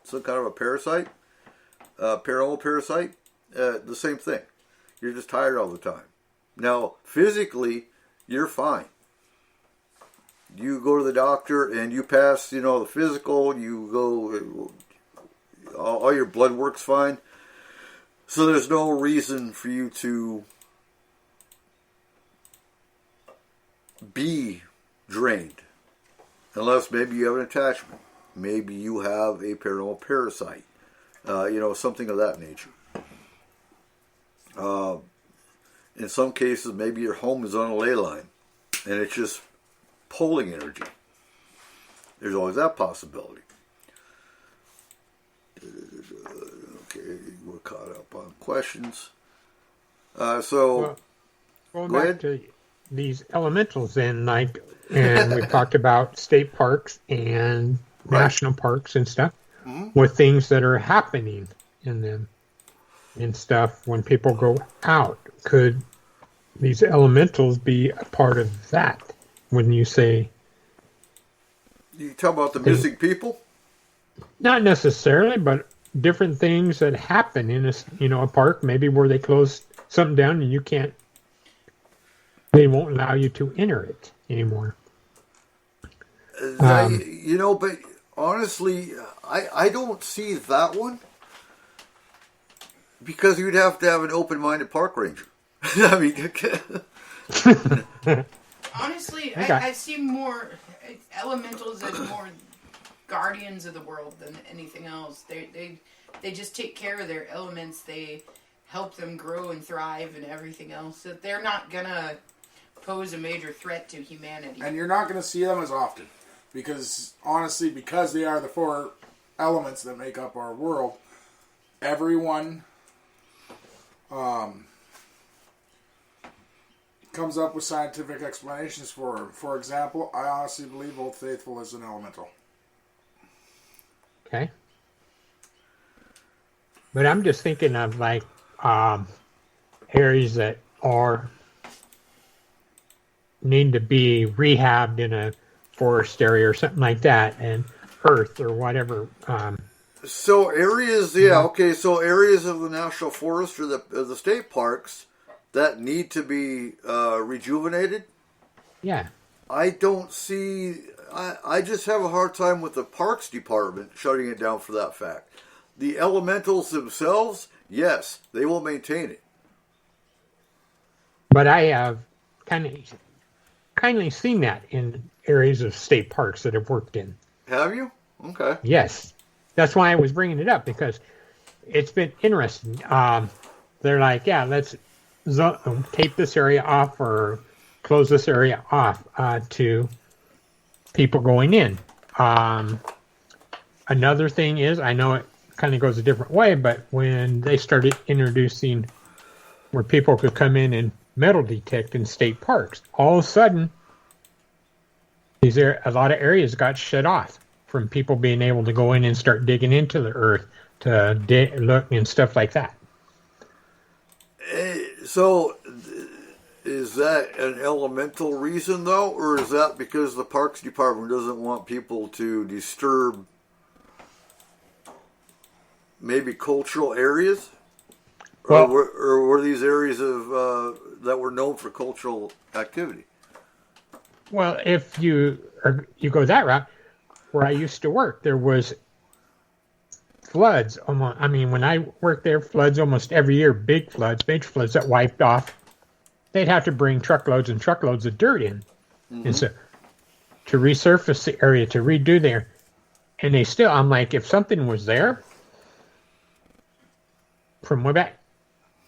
some kind of a parasite, paranormal parasite, the same thing. You're just tired all the time. Now, physically, you're fine. You go to the doctor and you pass, the physical, you go, all your blood work's fine. So there's no reason for you to be drained. Unless maybe you have an attachment. Maybe you have a paranormal parasite. Something of that nature. In some cases, maybe your home is on a ley line. And it's just pulling energy. There's always that possibility. Okay, we're caught up on questions. Going back to these elementals and we talked about state parks and national parks and stuff, with things that are happening in them and stuff when people go out. Could these elementals be a part of that? When you say, you talk about the missing people? Not necessarily, but different things that happen in a park, maybe where they close something down and they won't allow you to enter it anymore. But honestly, I don't see that one, because you'd have to have an open-minded park ranger. I mean, honestly, I see more elementals as more guardians of the world than anything else. They just take care of their elements. They help them grow and thrive and everything else. So they're not gonna pose a major threat to humanity. And you're not gonna see them as often, because they are the four elements that make up our world. Everyone comes up with scientific explanations for them. For example, I honestly believe Old Faithful is an elemental. Okay. But I'm just thinking of areas that need to be rehabbed in a forest area or something like that, and earth or whatever. So areas, so areas of the national forest or the state parks that need to be rejuvenated. Yeah. I don't see. I just have a hard time with the Parks Department shutting it down for that fact. The elementals themselves, yes, they will maintain it. But I have kindly seen that in areas of state parks that I've worked in. Have you? Okay. Yes. That's why I was bringing it up, because it's been interesting. They're like, let's tape this area off or close this area off to people going in. Another thing is, I know it kind of goes a different way, but when they started introducing where people could come in and metal detect in state parks, all of a sudden, a lot of areas got shut off from people being able to go in and start digging into the earth to look and stuff like that. So, is that an elemental reason, though, or is that because the Parks Department doesn't want people to disturb maybe cultural areas? Well, or were these areas of that were known for cultural activity? Well, if you go that route, where I used to work, there was floods. When I worked there, floods almost every year, big floods, major floods that wiped off. They'd have to bring truckloads and truckloads of dirt in. Mm-hmm. And so to resurface the area, to redo there. And I'm like, if something was there, from way back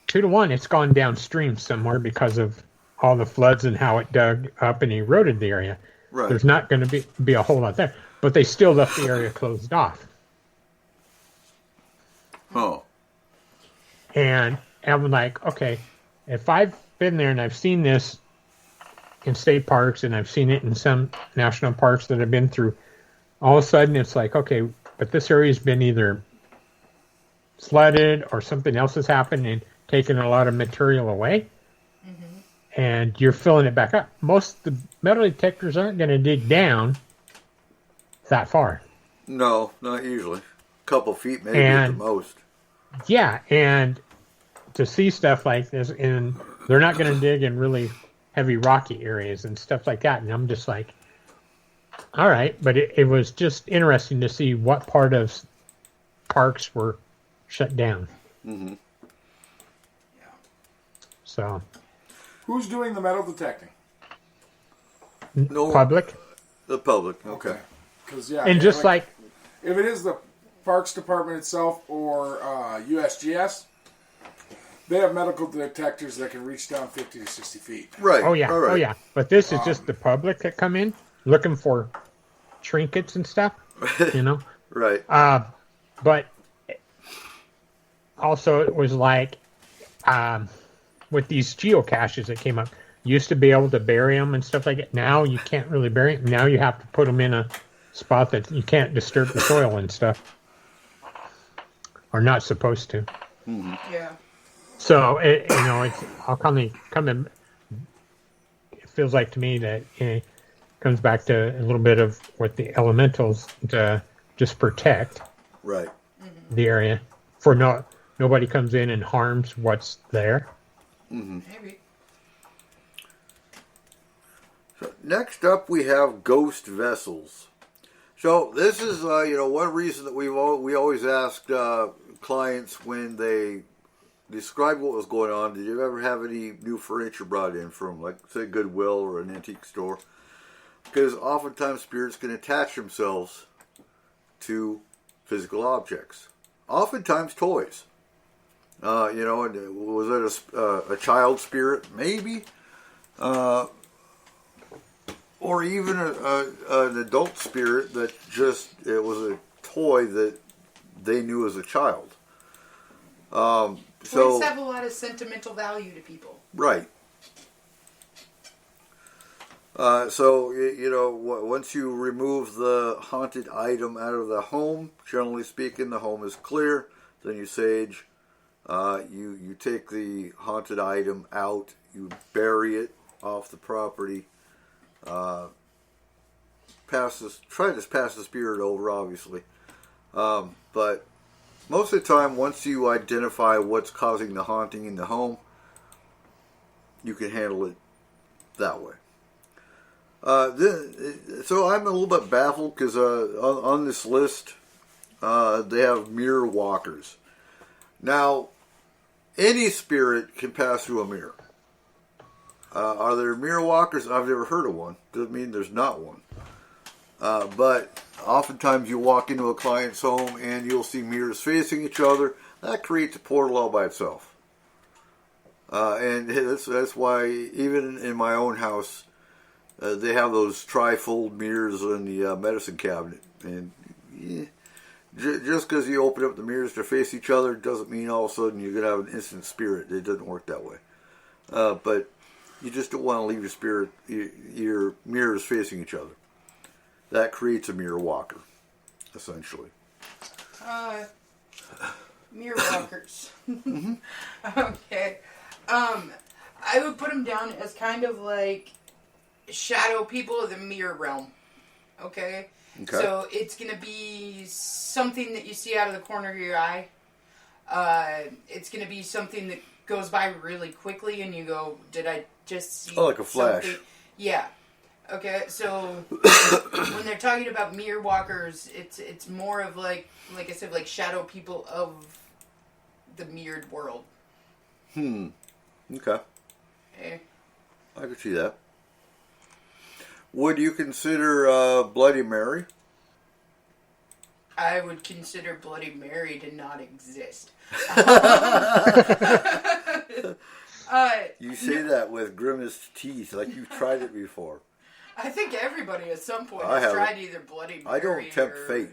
2-1, it's gone downstream somewhere because of all the floods and how it dug up and eroded the area. Right. There's not going to be a whole lot there. But they still left the area closed off. Oh. And I'm like, okay, if I've been there and I've seen this in state parks and I've seen it in some national parks that I've been through, all of a sudden it's like, okay, but this area's been either flooded or something else has happened and taken a lot of material away. And you're filling it back up. Most of the metal detectors aren't going to dig down that far. No, not usually. A couple feet maybe at the most. Yeah, and to see stuff like this, and they're not going to dig in really heavy rocky areas and stuff like that. And I'm just like, all right. But it was just interesting to see what part of parks were shut down. Mm-hmm. Yeah. So... Who's doing the metal detecting? No, public. The public, okay. Because yeah, And just like if it is the Parks Department itself or USGS, they have medical detectors that can reach down 50 to 60 feet. Right. oh yeah, all right. oh yeah. But this is just the public that come in looking for trinkets and stuff, you know. Right. But also it was like with these geocaches that came up, you used to be able to bury them and stuff like that. Now you can't really bury them. Now you have to put them in a spot that you can't disturb the soil and stuff, or not supposed to. Mm-hmm. Yeah. So it's all coming. It feels like to me that it comes back to a little bit of what the elementals to just protect Right. the area for nobody comes in and harms what's there. Mm-hmm. Maybe. So next up, we have ghost vessels. So this is, one reason that we always asked clients when they described what was going on. Did you ever have any new furniture brought in from, like, say, Goodwill or an antique store? Because oftentimes spirits can attach themselves to physical objects. Oftentimes toys. And was it a child spirit? Maybe. Or even an adult spirit that it was a toy that they knew as a child. Toys have a lot of sentimental value to people. Right. Once you remove the haunted item out of the home, generally speaking, the home is clear. Then you sage. You take the haunted item out. You bury it off the property. Try to pass the spirit over, obviously. But most of the time, once you identify what's causing the haunting in the home, you can handle it that way. So I'm a little bit baffled because on this list, they have mirror walkers. Now, any spirit can pass through a mirror. Are there mirror walkers? I've never heard of one. Doesn't mean there's not one. But oftentimes you walk into a client's home and you'll see mirrors facing each other. That creates a portal all by itself. And that's why even in my own house, they have those trifold mirrors in the medicine cabinet. And just because you open up the mirrors to face each other doesn't mean all of a sudden you're going to have an instant spirit. It doesn't work that way. But you just don't want to leave your mirrors facing each other. That creates a mirror walker, essentially. Mirror walkers. Okay. I would put them down as kind of like shadow people of the mirror realm. Okay? So it's going to be something that you see out of the corner of your eye. It's going to be something that goes by really quickly and you go, did I just see like a flash. something? Yeah. Okay, so when they're talking about mirror walkers, it's more of like I said, like shadow people of the mirrored world. Okay. Okay. I could see that. Would you consider Bloody Mary? I would consider Bloody Mary to not exist. You say that with grimaced teeth, like you've tried it before. I think everybody at some point I has haven't. tried either Bloody Mary I don't tempt fate.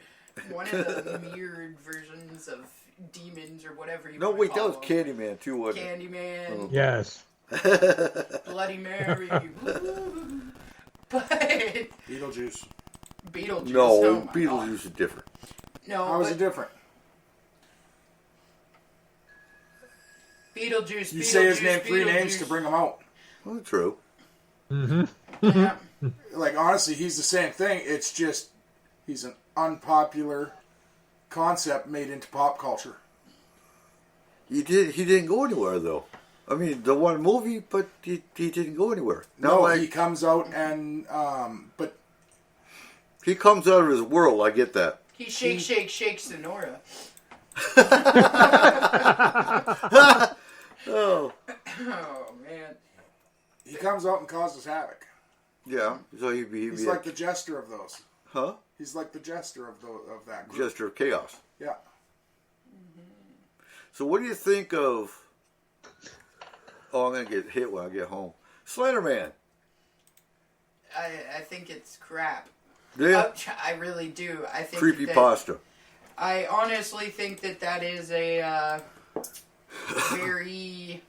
One of the mirrored versions of demons or whatever you No, want wait, to that call was them. Candyman too, wasn't it? Candyman, Yes. Bloody Mary, woo. But Beetlejuice. Beetlejuice. No, oh my Beetlejuice God. is different. No, How is but it different? Beetlejuice. You say his name three Beetlejuice. names to bring him out. Well, true. Yeah. Like, honestly, he's the same thing. It's just he's an unpopular concept made into pop culture. He didn't go anywhere though. I mean, the one movie, but he didn't go anywhere. Not No, like he comes out and but he comes out of his world. I get that. He shake Sonora. Oh, Oh man. he comes out and causes havoc. yeah. So he'd be He's like the jester of those. huh? He's like the jester of that group. Gesture of chaos. Yeah. So what do you think of? Oh, I'm gonna get hit when I get home. Slender Man. I think it's crap. Yeah. I really do. I think Creepy that, pasta. I honestly think that is a very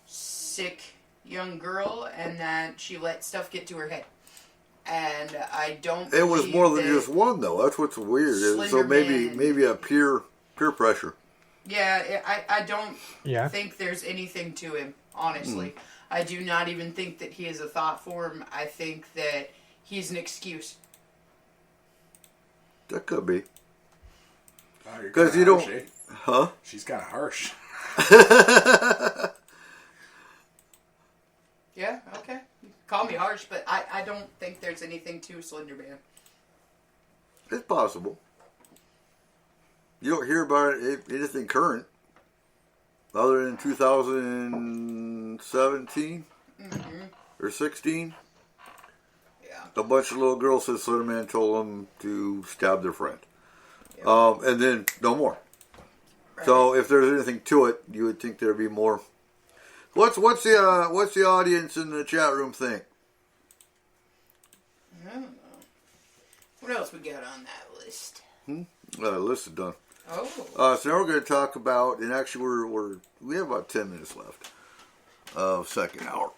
sick young girl, and that she let stuff get to her head. And I don't. It was believe more than that- just one though. That's what's weird. So Slender Man. maybe a peer pressure. Yeah, I don't Yeah. think there's anything to him, honestly. I do not even think that he is a thought form. I think that he's an excuse. That could be. Oh, you're 'Cause kinda you don't- harsh, eh? Huh? She's kind of harsh. Yeah, okay. Call me harsh, but I don't think there's anything to Slender Man. It's possible. You don't hear about anything current, other than 2017 or 16. Yeah. A bunch of little girls said Slender Man told them to stab their friend, and then no more. Right. So if there's anything to it, you would think there'd be more. What's the audience in the chat room think? I don't know. What else we got on that list? List is done. Oh. So now we're going to talk about, and actually we have about 10 minutes left of second hour.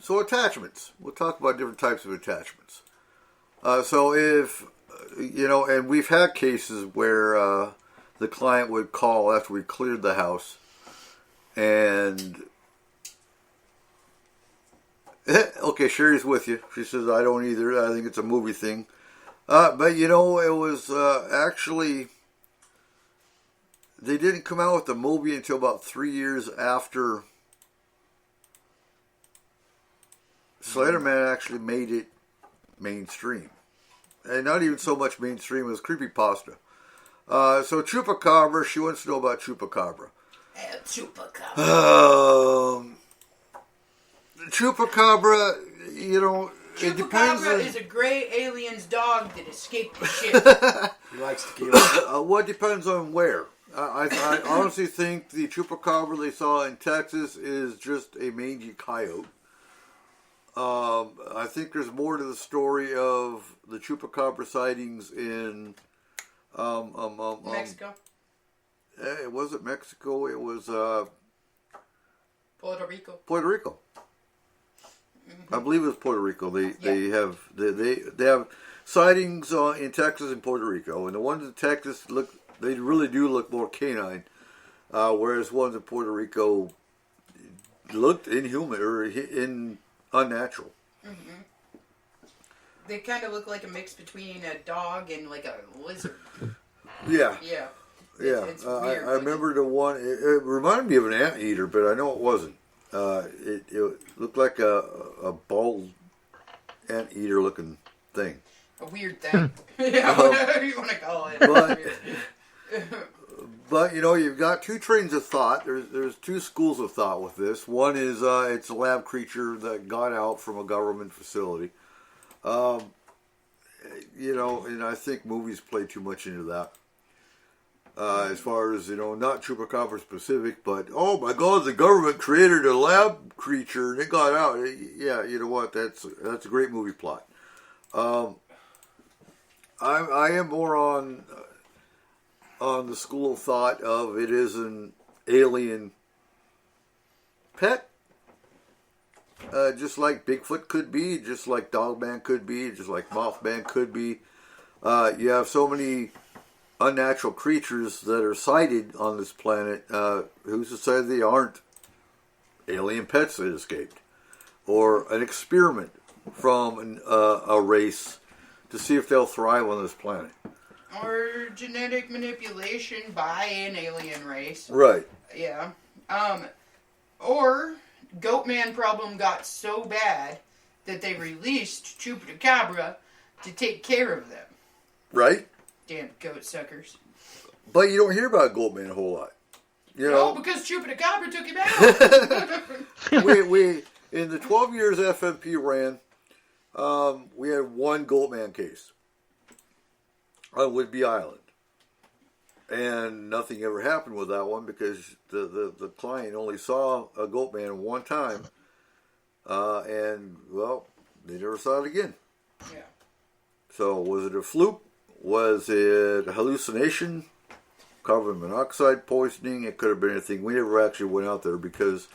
So attachments. We'll talk about different types of attachments. So if, and we've had cases where the client would call after we cleared the house and, okay, Sherry's with you. She says, I don't either. I think it's a movie thing. But it was actually... They didn't come out with the movie until about 3 years after Slender Man actually made it mainstream. And not even so much mainstream, it was creepypasta. So Chupacabra, she wants to know about Chupacabra. Chupacabra. Chupacabra, it depends Chupacabra on... is a gray alien's dog that escaped the ship. He likes tequila. What depends on where? I honestly think the Chupacabra they saw in Texas is just a mangy coyote. I think there's more to the story of the Chupacabra sightings in Mexico. It wasn't Mexico. It was Puerto Rico. Puerto Rico. I believe it was Puerto Rico. They have sightings in Texas and Puerto Rico, and the ones in Texas they really do look more canine, whereas ones in Puerto Rico looked inhuman or unnatural. Mm-hmm. They kind of look like a mix between a dog and like a lizard. Yeah. Yeah. Yeah. It's weird. I remember the one. It reminded me of an anteater, but I know it wasn't. It looked like a bald anteater looking thing. A weird thing. Yeah, whatever you want to call it. But you've got two trains of thought. There's two schools of thought with this. One is it's a lab creature that got out from a government facility. And I think movies play too much into that. As far as, not Chupacabra specific, but, oh my God, the government created a lab creature and it got out. Yeah, you know what? That's a great movie plot. I am more on the school of thought of it is an alien pet. Just like Bigfoot could be, just like Dogman could be, just like Mothman could be. You have so many unnatural creatures that are sighted on this planet. Who's to say they aren't alien pets that escaped? Or an experiment from a race to see if they'll thrive on this planet. Or genetic manipulation by an alien race. Right. Yeah. Or Goatman problem got so bad that they released Chupacabra to take care of them. Right? Damn goat suckers. But you don't hear about Goatman a whole lot. You know? No, because Chupacabra took him out. we in the 12 years FMP ran, we had one Goatman case on Whidbey Island. And nothing ever happened with that one because the client only saw a Goatman one time. And, well, they never saw it again. Yeah. So, was it a fluke? Was it a hallucination? Carbon monoxide poisoning? It could have been anything. We never actually went out there because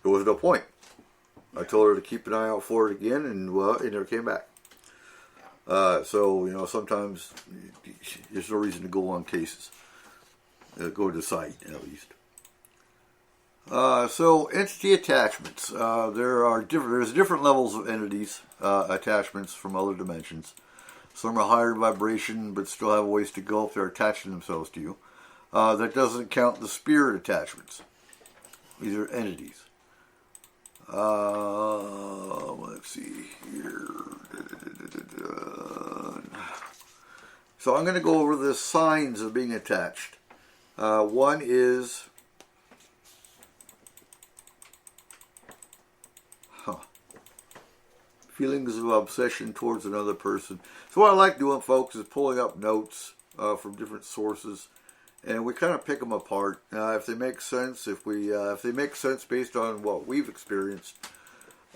there was no point. I told her to keep an eye out for it again, and, well, it never came back. So, you know, sometimes there's no reason to go on cases. Go to the site, at least. So, entity attachments. There's different levels of entities, attachments from other dimensions. Some are higher vibration, but still have a ways to go if they're attaching themselves to you. That doesn't count the spirit attachments. These are entities. Let's see here. So I'm going to go over the signs of being attached. One is feelings of obsession towards another person. So what I like doing, folks, is pulling up notes from different sources, and we kind of pick them apart. If they make sense, if they make sense based on what we've experienced,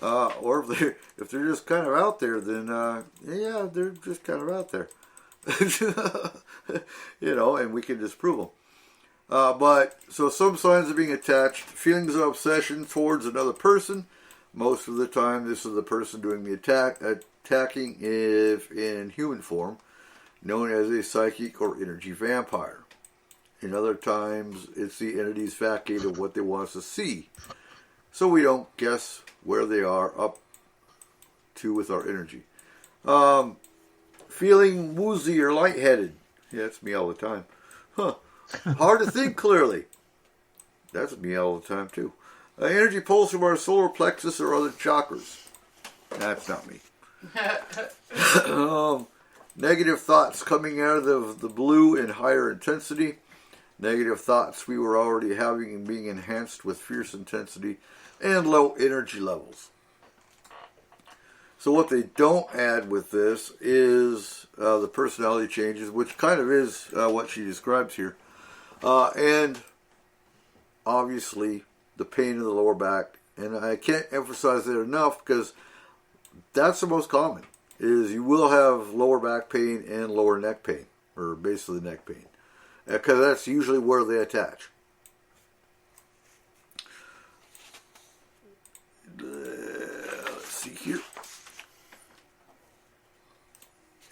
or if they're just kind of out there, then yeah, they're just kind of out there. You know, and we can disprove them. But so some signs of being attached: feelings of obsession towards another person. Most of the time, this is the person doing the attacking, if in human form, known as a psychic or energy vampire. In other times, it's the entity's facade of what they want us to see, so we don't guess where they are up to with our energy. Feeling woozy or lightheaded. Yeah, that's me all the time. Hard to think clearly. That's me all the time, too. Energy pulse from our solar plexus or other chakras. That's not me. Negative thoughts coming out of the blue in higher intensity. Negative thoughts we were already having and being enhanced with fierce intensity and low energy levels. So what they don't add with this is the personality changes, which kind of is what she describes here. And obviously the pain in the lower back. And I can't emphasize that enough because that's the most common, is you will have lower back pain and lower neck pain, or basically neck pain. Because that's usually where they attach. Let's see here.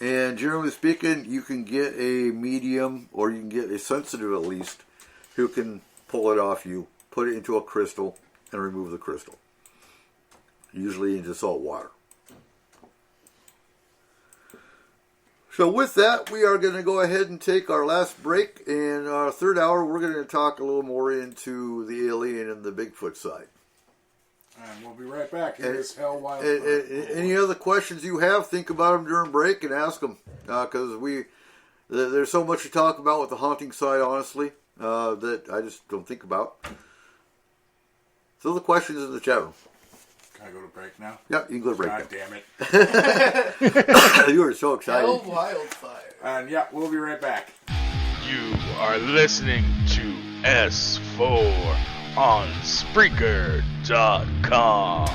And generally speaking, you can get a medium, or you can get a sensitive at least, who can pull it off you, put it into a crystal, and remove the crystal. Usually into salt water. So with that, we are going to go ahead and take our last break. In our third hour, we're going to talk a little more into the alien and the Bigfoot side. And we'll be right back. Here's Hell Wild. Any other questions you have, think about them during break and ask them. Because there's so much to talk about with the haunting side, honestly, that I just don't think about. So the questions in the chat room. Can I go to break now? Yeah, you can go to break. God damn it. You were so excited. Hell wildfire. And yeah, we'll be right back. You are listening to S4 on Spreaker.com.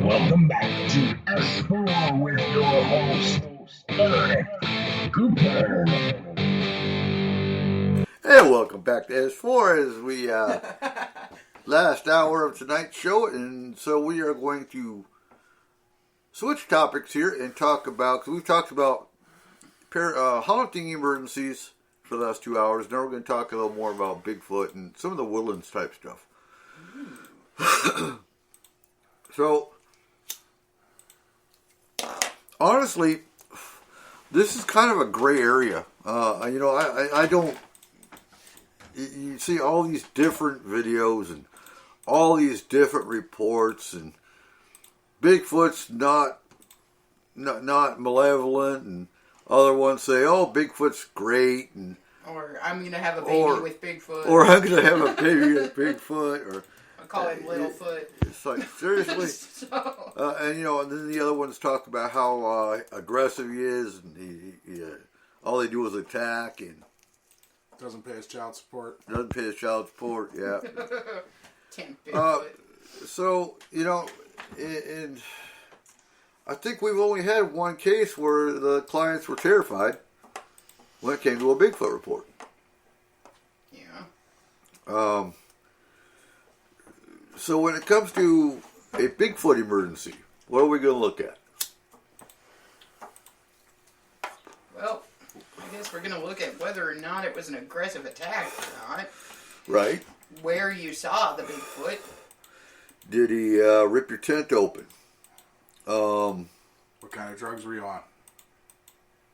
Welcome back to S4 with your host, Eric Cooper. And welcome back to S4 as we last hour of tonight's show, and so we are going to switch topics here and talk about, because we've talked about haunting emergencies for the last 2 hours. Now we're going to talk a little more about Bigfoot and some of the woodlands type stuff. So, honestly, this is kind of a gray area. I don't. You see all these different videos and all these different reports, and Bigfoot's not malevolent, and other ones say, "Oh, Bigfoot's great," and or I'm going to have a baby with Bigfoot, or I'm going to have a baby with Bigfoot, or I call him Littlefoot. It's like, seriously. And then the other ones talk about how aggressive he is, and he all they do is attack, and doesn't pay his child support. Yeah. Damn Bigfoot. So, and I think we've only had one case where the clients were terrified when it came to a Bigfoot report. Yeah. So when it comes to a Bigfoot emergency, what are we going to look at? Well, I guess we're going to look at whether or not it was an aggressive attack or not. Right. Where you saw the Bigfoot. Did he rip your tent open? What kind of drugs were you on?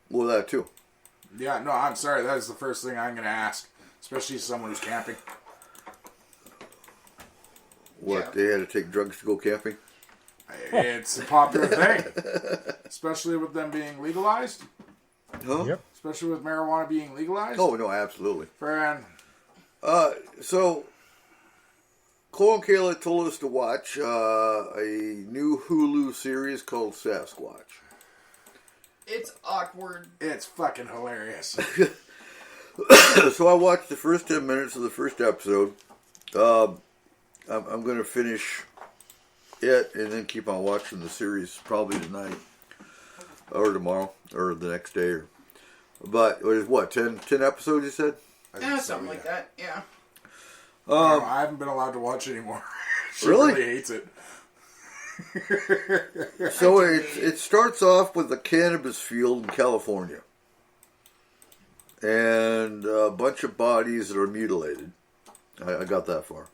Well, that too. Yeah, no, I'm sorry. That is the first thing I'm going to ask, especially someone who's camping. What, they had to take drugs to go camping? It's a popular thing. Especially with them being legalized. Huh? Yep. Especially with marijuana being legalized. Oh, no, absolutely. Friend. So, Cole and Kayla told us to watch a new Hulu series called Sasquatch. It's awkward. It's fucking hilarious. So I watched the first 10 minutes of the first episode. I'm going to finish it and then keep on watching the series probably tonight or tomorrow or the next day. But it was 10 episodes you said? Something like that, yeah. I haven't been allowed to watch anymore. She Really? hates it. So it starts off with a cannabis field in California. And a bunch of bodies that are mutilated. I got that far.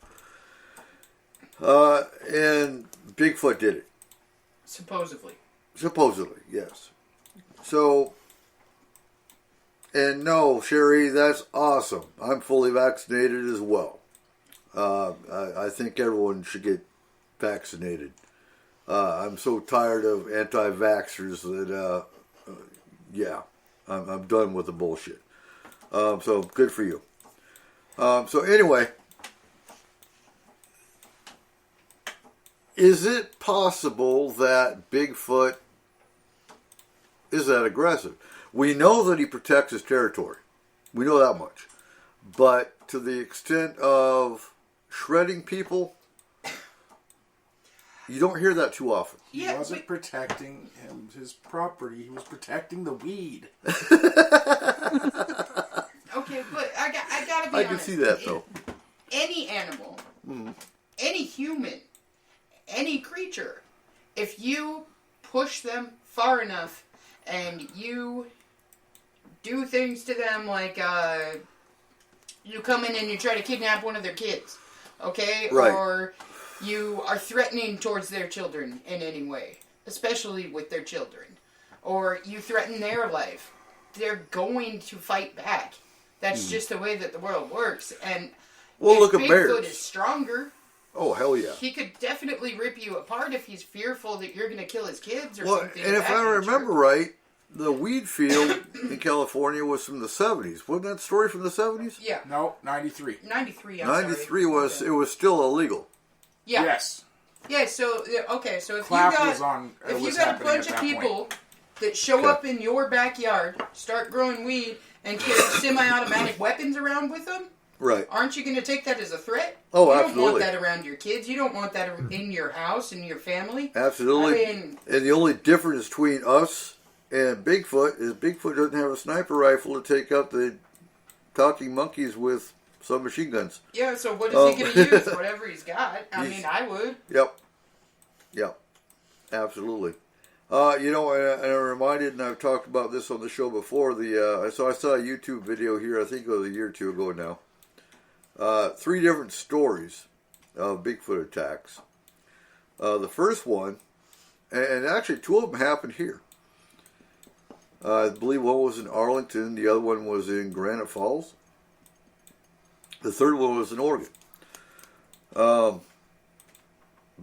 And Bigfoot did it. Supposedly. Supposedly, yes. So, and no, Sherry, that's awesome. I'm fully vaccinated as well. I think everyone should get vaccinated. I'm so tired of anti-vaxxers that, yeah, I'm done with the bullshit. So good for you. So anyway, is it possible that Bigfoot is that aggressive? We know that he protects his territory. We know that much. But to the extent of shredding people, you don't hear that too often. He wasn't protecting his property. He was protecting the weed. Okay, but I gotta be honest. I can see that, though. Any animal, any human, any creature, if you push them far enough and you do things to them like you come in and you try to kidnap one of their kids, okay? Right. Or you are threatening towards their children in any way, especially with their children, or you threaten their life, they're going to fight back. That's just the way that the world works. And Well, if look at Bigfoot bears. is stronger, Oh, hell yeah. he could definitely rip you apart if he's fearful that you're going to kill his kids or Well, something. and of if that I nature. remember right, the weed field in California was from the 70s. Wasn't that story from the 70s? Yeah. No, 93. 93, 93 was, it was still illegal. Yeah. Yes. Yeah, so, okay, so if Clap you got, was on. if you was got a happening bunch at of that people point. that show Okay. up in your backyard, start growing weed, and carry semi-automatic weapons around with them, Right. aren't you going to take that as a threat? Oh, you absolutely. don't want that around your kids. You don't want that in your house and your family. Absolutely. I mean, And the only difference between us and Bigfoot is Bigfoot doesn't have a sniper rifle to take out the talking monkeys with submachine guns. yeah, so what is he going to use? Whatever he's got. I mean, I would. Yep. Yep. Absolutely. You know, and I'm reminded, and I've talked about this on the show before. I saw a YouTube video here. I think it was a year or two ago now. 3 different stories of Bigfoot attacks. The first one, and actually 2 of them happened here. I believe one was in Arlington. The other one was in Granite Falls. The third one was in Oregon.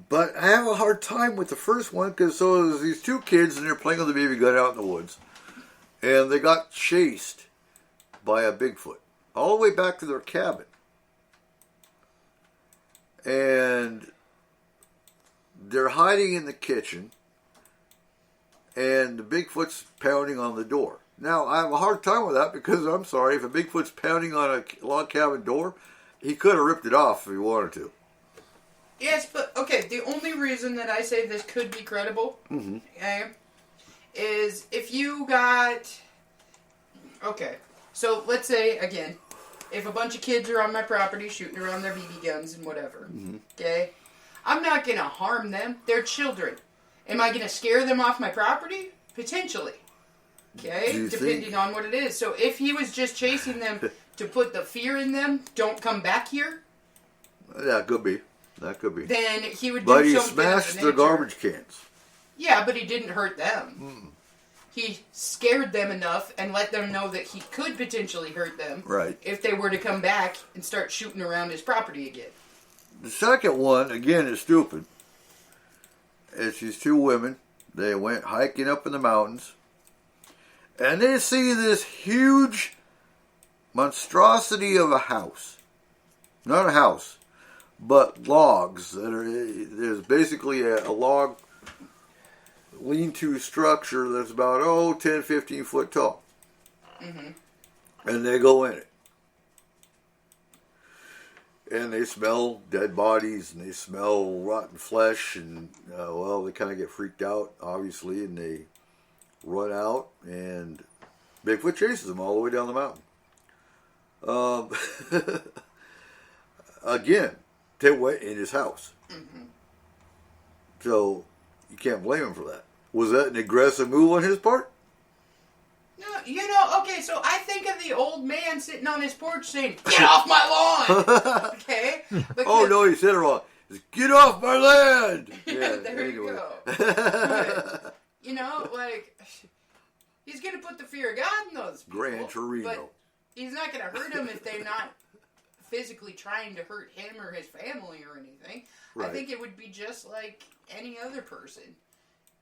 But I have a hard time with the first one because so there's these 2 kids and they're playing with a BB gun out in the woods. And they got chased by a Bigfoot all the way back to their cabin. And they're hiding in the kitchen. And the Bigfoot's pounding on the door. Now, I have a hard time with that because, I'm sorry, if a Bigfoot's pounding on a log cabin door, he could have ripped it off if he wanted to. Yes, but, okay, the only reason that I say this could be credible, okay, is if you got, okay, so let's say, again, if a bunch of kids are on my property shooting around their BB guns and whatever, okay, I'm not going to harm them. They're children. Am I going to scare them off my property? Potentially. Okay, depending on what it is. So if he was just chasing them to put the fear in them, don't come back here, That could be. That could be. then he would But do he something smashed of the nature. garbage cans. Yeah, but he didn't hurt them. He scared them enough and let them know that he could potentially hurt them Right. if they were to come back and start shooting around his property again. The second one, again, is stupid. It's these 2 women. They went hiking up in the mountains. And they see this huge monstrosity of a house. Not a house, but logs. There's basically a log lean-to structure that's about, 10, 15 foot tall. And they go in it. And they smell dead bodies, and they smell rotten flesh, and, they kind of get freaked out, obviously, and they run out, and Bigfoot chases them all the way down the mountain. Again, they went in his house. So, you can't blame him for that. Was that an aggressive move on his part? No, okay, so I think of the old man sitting on his porch saying, "Get off my lawn!" Okay? Oh, no, he said it wrong. Just, get off my land! Yeah, there you anyway. go. But, he's going to put the fear of God in those people. Gran Torino. But he's not going to hurt them if they're not physically trying to hurt him or his family or anything. Right. I think it would be just like any other person.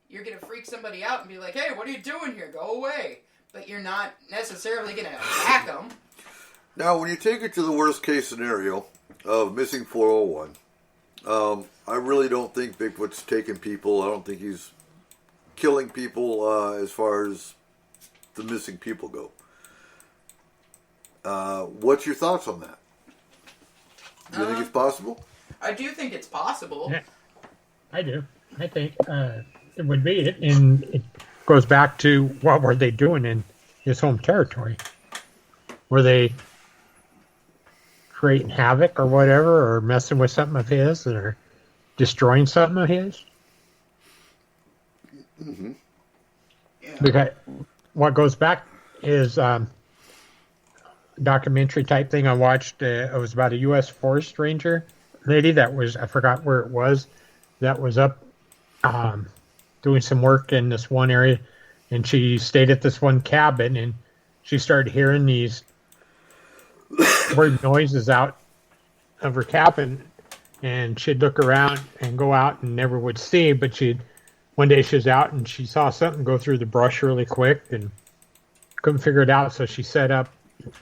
You're going to freak somebody out and be like, "Hey, what are you doing here? Go away." But you're not necessarily going to attack them. Now, when you take it to the worst case scenario of missing 401, I really don't think Bigfoot's taking people. I don't think he's killing people as far as the missing people go. What's your thoughts on that? Do you think it's possible? I do think it's possible. Yeah, I do. I think it would be. And it goes back to what were they doing in his home territory? Were they creating havoc or whatever, or messing with something of his, or destroying something of his? Mm-hmm. Yeah. Because what goes back is documentary type thing I watched. It was about a U.S. forest ranger lady that was, I forgot where it was, that was up doing some work in this one area, and she stayed at this one cabin, and she started hearing these weird noises out of her cabin, and she'd look around and go out and never would see, but one day she was out and she saw something go through the brush really quick and couldn't figure it out, so she set up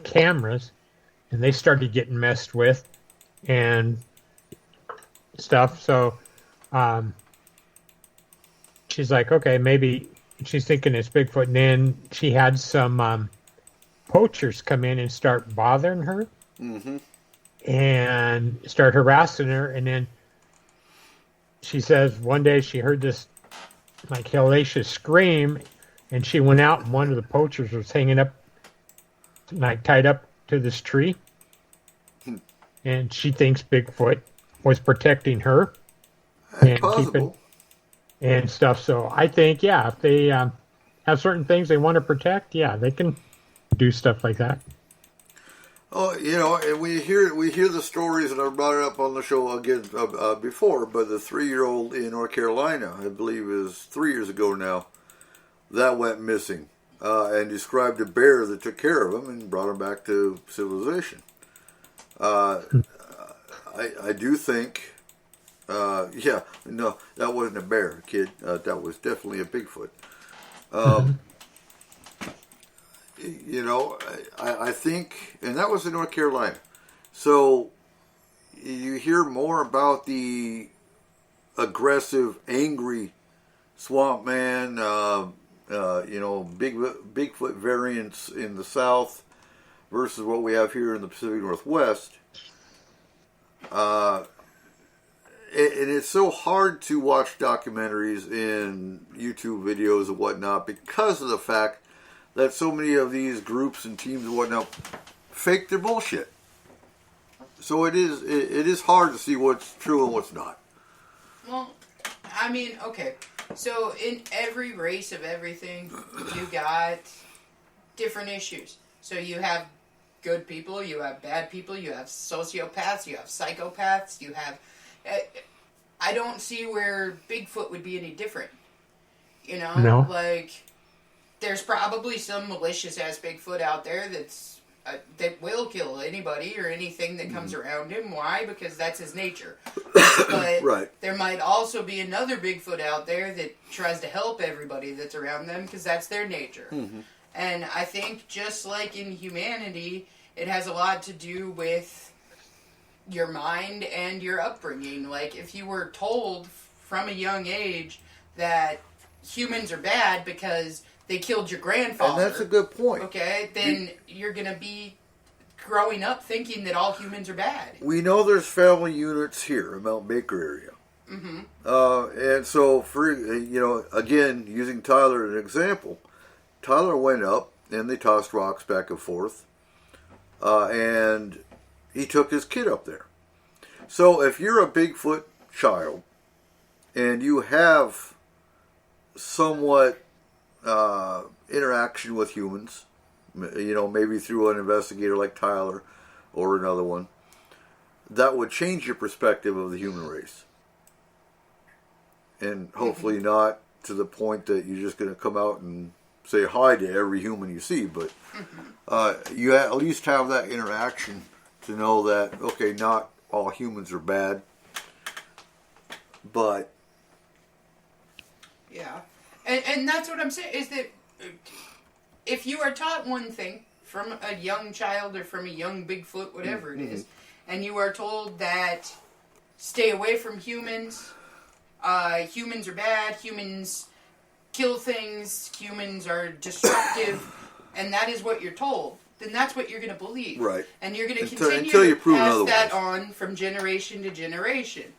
cameras, and they started getting messed with and stuff. So she's like, okay, maybe she's thinking it's Bigfoot. And then she had some poachers come in and start bothering her, Mm-hmm. and start harassing her. And then she says one day she heard this like hellacious scream, and she went out, and one of the poachers was hanging up, like tied up to this tree, and she thinks Bigfoot was protecting her and Possible. and stuff. So I think, yeah, if they have certain things they want to protect, yeah, they can do stuff like that. Oh, and we hear the stories, and I brought it up on the show again before, but the 3-year-old in North Carolina, I believe it was 3 years ago now, that went missing, and described a bear that took care of him and brought him back to civilization. I do think, no, that wasn't a bear, kid. That was definitely a Bigfoot. I think, and that was in North Carolina. So you hear more about the aggressive, angry swamp man, Bigfoot variants in the South versus what we have here in the Pacific Northwest. And it's so hard to watch documentaries and YouTube videos and whatnot because of the fact that so many of these groups and teams and whatnot fake their bullshit. So it is hard to see what's true and what's not. Well, I mean, okay. So in every race of everything, you got different issues. So you have good people, you have bad people, you have sociopaths, you have psychopaths, you have... I don't see where Bigfoot would be any different. No. Like, there's probably some malicious-ass Bigfoot out there that will kill anybody or anything that comes around him. Why? Because that's his nature. But Right. there might also be another Bigfoot out there that tries to help everybody that's around them because that's their nature. Mm-hmm. And I think just like in humanity, it has a lot to do with your mind and your upbringing. Like, if you were told from a young age that humans are bad because they killed your grandfather. And that's a good point. Okay, then you're going to be growing up thinking that all humans are bad. We know there's family units here in Mount Baker area. Mm-hmm. And so, for again, using Tyler as an example, Tyler went up and they tossed rocks back and forth. And he took his kid up there. So if you're a Bigfoot child and you have somewhat interaction with humans, maybe through an investigator like Tyler or another one, that would change your perspective of the human race. And hopefully not to the point that you're just going to come out and say hi to every human you see, but you at least have that interaction to know that, okay, not all humans are bad, but... Yeah. And that's what I'm saying, is that if you are taught one thing from a young child or from a young Bigfoot, whatever it is, and you are told that stay away from humans, humans are bad, humans kill things, humans are destructive, and that is what you're told, then that's what you're going to believe. Right. And you're going to Until continue you to prove pass otherwise. that on from generation to generation.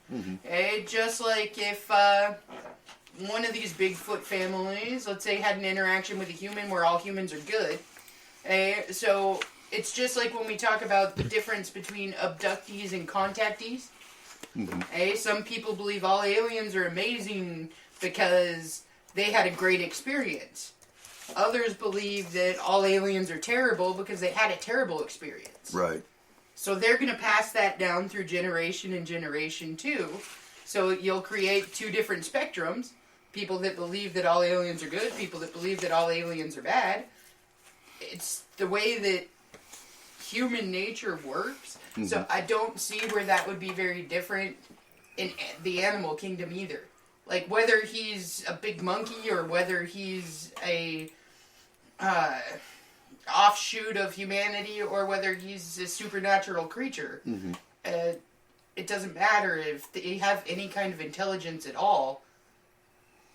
Just like if one of these Bigfoot families, let's say, had an interaction with a human where all humans are good. So it's just like when we talk about the difference between abductees and contactees. Some people believe all aliens are amazing because they had a great experience. Others believe that all aliens are terrible because they had a terrible experience. Right. So they're going to pass that down through generation and generation too. So you'll create two different spectrums. People that believe that all aliens are good, people that believe that all aliens are bad. It's the way that human nature works. So I don't see where that would be very different in the animal kingdom either. Like whether he's a big monkey or whether he's a offshoot of humanity or whether he's a supernatural creature. It doesn't matter if they have any kind of intelligence at all.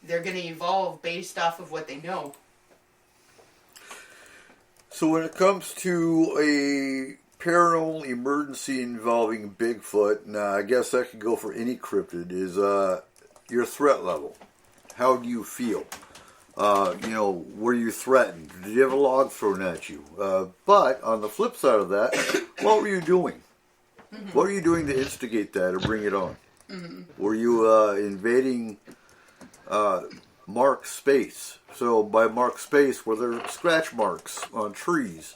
They're going to evolve based off of what they know. So when it comes to a paranormal emergency involving Bigfoot, and I guess that could go for any cryptid, is your threat level. How do you feel? Were you threatened? Did you have a log thrown at you? But on the flip side of that, what were you doing? What were you doing to instigate that or bring it on? Were you invading marked space? So by marked space, were there scratch marks on trees?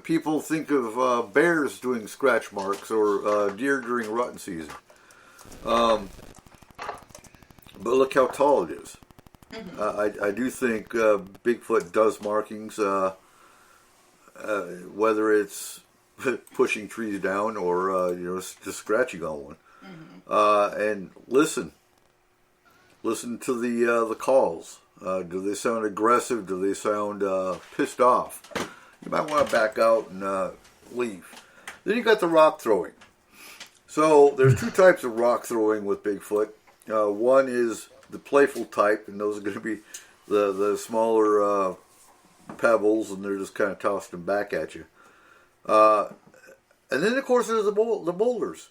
People think of bears doing scratch marks or deer during rutting season. But look how tall it is. I do think Bigfoot does markings, whether it's pushing trees down or just scratching on one. And listen to the calls. Do they sound aggressive? Do they sound pissed off? You might want to back out and leave. Then you got the rock throwing. So there's two types of rock throwing with Bigfoot. One is the playful type, and those are going to be the smaller pebbles, and they're just kind of tossed them back at you. And then, of course, there's the boulders,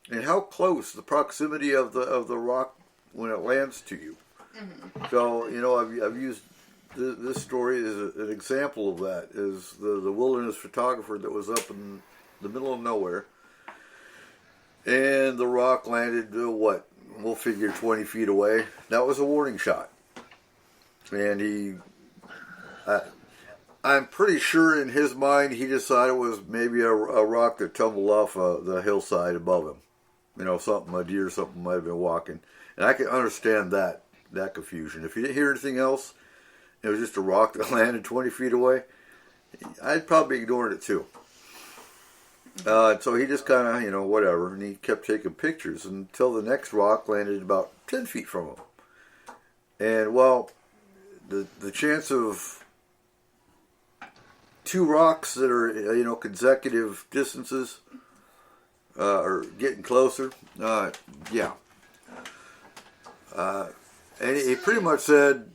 and how close, the proximity of the rock when it lands to you. So, I've used this story as an example of that, is the wilderness photographer that was up in the middle of nowhere, and the rock landed, we'll figure 20 feet away. That was a warning shot. And I'm pretty sure in his mind he decided it was maybe a rock that tumbled off the hillside above him. A deer or something might have been walking. And I can understand that confusion. If you didn't hear anything else, it was just a rock that landed 20 feet away, I'd probably ignored it too. So he just kind of, whatever, and he kept taking pictures until the next rock landed about 10 feet from him. And, the chance of two rocks that are, consecutive distances are getting closer, yeah. And he pretty much said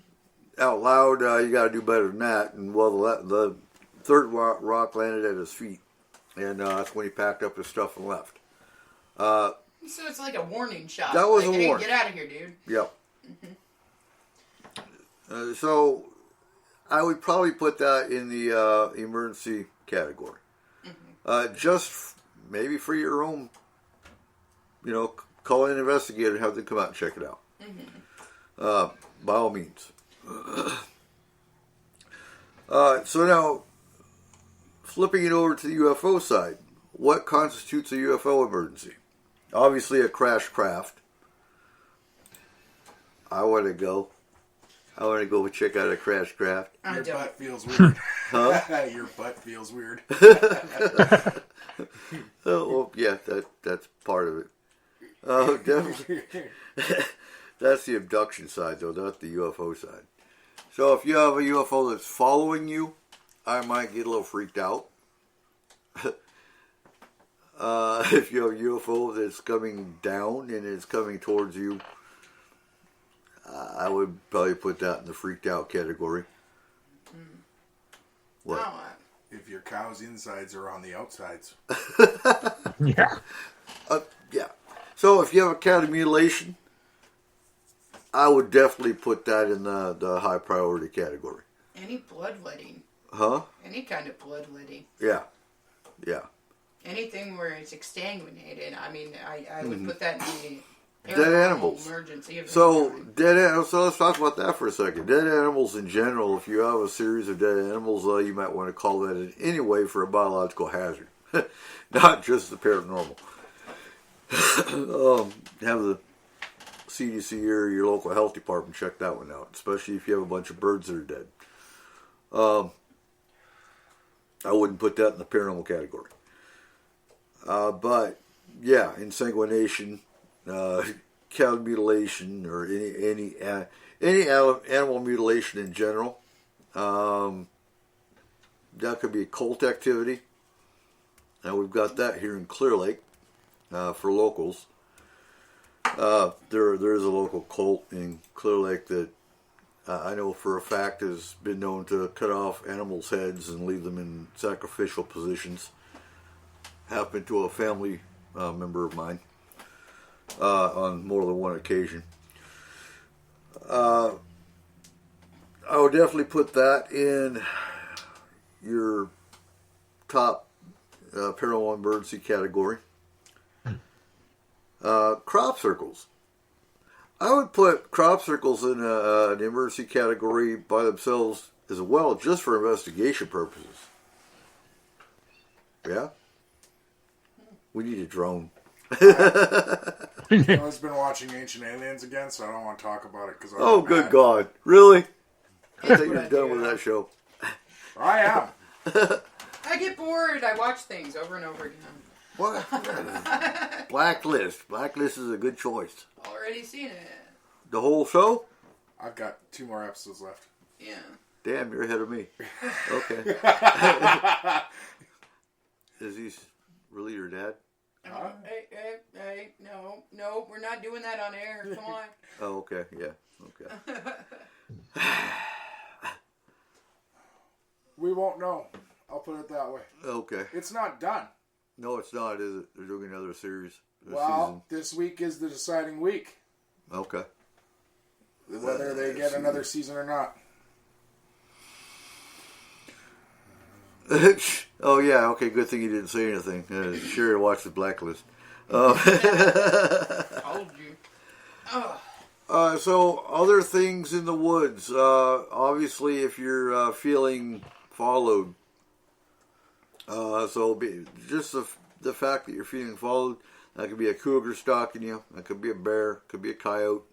out loud, you got to do better than that. And, the third rock landed at his feet. And that's when he packed up his stuff and left. So it's like a warning shot. That was like, a hey, warning. Get out of here, dude. Yep. So I would probably put that in the emergency category. Just maybe for your own, call in an investigator and have them come out and check it out. by all means. So now, flipping it over to the UFO side, what constitutes a UFO emergency? Obviously, a crash craft. I want to go check out a crash craft. Your butt feels weird. Huh? Your butt feels weird. Oh, well, yeah, that's part of it. Definitely. That's the abduction side, though, not the UFO side. So if you have a UFO that's following you, I might get a little freaked out. If you have a UFO that's coming down and it's coming towards you, I would probably put that in the freaked out category. What? Oh, If your cow's insides are on the outsides. Yeah. Yeah. So if you have a cat mutilation, I would definitely put that in the high priority category. any bloodletting. Huh? Any kind of bloodletting. Yeah. Yeah. Anything where it's exsanguinated. I mean, I would put that in the Dead paranormal animals. emergency. Of So some kind. dead animals. So let's talk about that for a second. Dead animals in general. If you have a series of dead animals, you might want to call that in any way for a biological hazard, not just the paranormal. Have the CDC or your local health department check that one out, especially if you have a bunch of birds that are dead. I wouldn't put that in the paranormal category. But yeah, insanguination, cow mutilation, or any animal mutilation in general. That could be occult activity. Now we've got that here in Clear Lake for locals. There is a local cult in Clear Lake that I know for a fact has been known to cut off animals' heads and leave them in sacrificial positions. Happened to a family member of mine on more than one occasion. I would definitely put that in your top paranormal emergency category. Crop circles. I would put crop circles in an emergency category by themselves as well, just for investigation purposes. Yeah? We need a drone. I've been watching Ancient Aliens again, so I don't want to talk about it. Oh, good God. Really? I think you're done with that show. I am. I get bored. I watch things over and over again. What? Blacklist. Blacklist is a good choice. Already seen it. The whole show? I've got 2 more episodes left. Yeah. Damn, you're ahead of me. Okay. Is he really your dad? Hey, no, we're not doing that on air. Come on. Oh, okay. Yeah. Okay. We won't know. I'll put it that way. Okay. It's not done. No, it's not, is it? They're doing another series. Well, this week is the deciding week. Okay. Whether they get another season or not. Oh, yeah. Okay, good thing you didn't say anything. Sure, watch the Blacklist. Told you. So, other things in the woods. Obviously, if you're feeling followed, just the fact that you're feeling followed, that could be a cougar stalking you, that could be a bear, could be a coyote.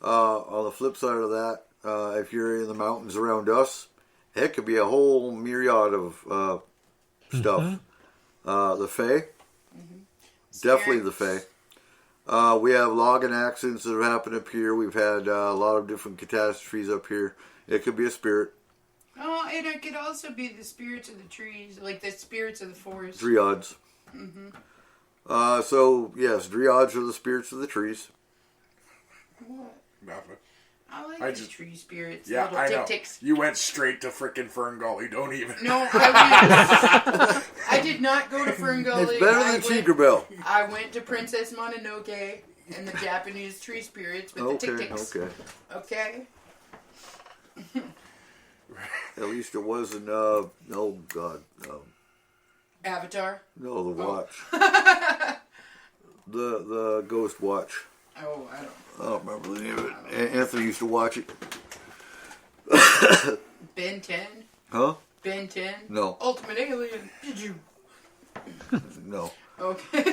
On the flip side of that, if you're in the mountains around us, it could be a whole myriad of stuff. The Fae, definitely the Fae. We have logging accidents that have happened up here. We've had a lot of different catastrophes up here. It could be a spirit. Oh, and it could also be the spirits of the trees, like the spirits of the forest. Dryads. So, yes, dryads are the spirits of the trees. What? Nothing. I like I these just- tree spirits. Yeah, little I know. tick-ticks. You went straight to frickin' Fern Gully. Don't even. No, I did not go to Fern Gully. It's better than Tinkerbell. I went to Princess Mononoke and the Japanese tree spirits with the tick-ticks. Okay. Okay? At least it wasn't, Avatar? no, the watch. The Ghost Watch. Oh, I don't know. I don't remember the name of it. Anthony used to watch it. Ben 10? Huh? Ben 10? No. Ultimate Alien. Did you? No. Okay.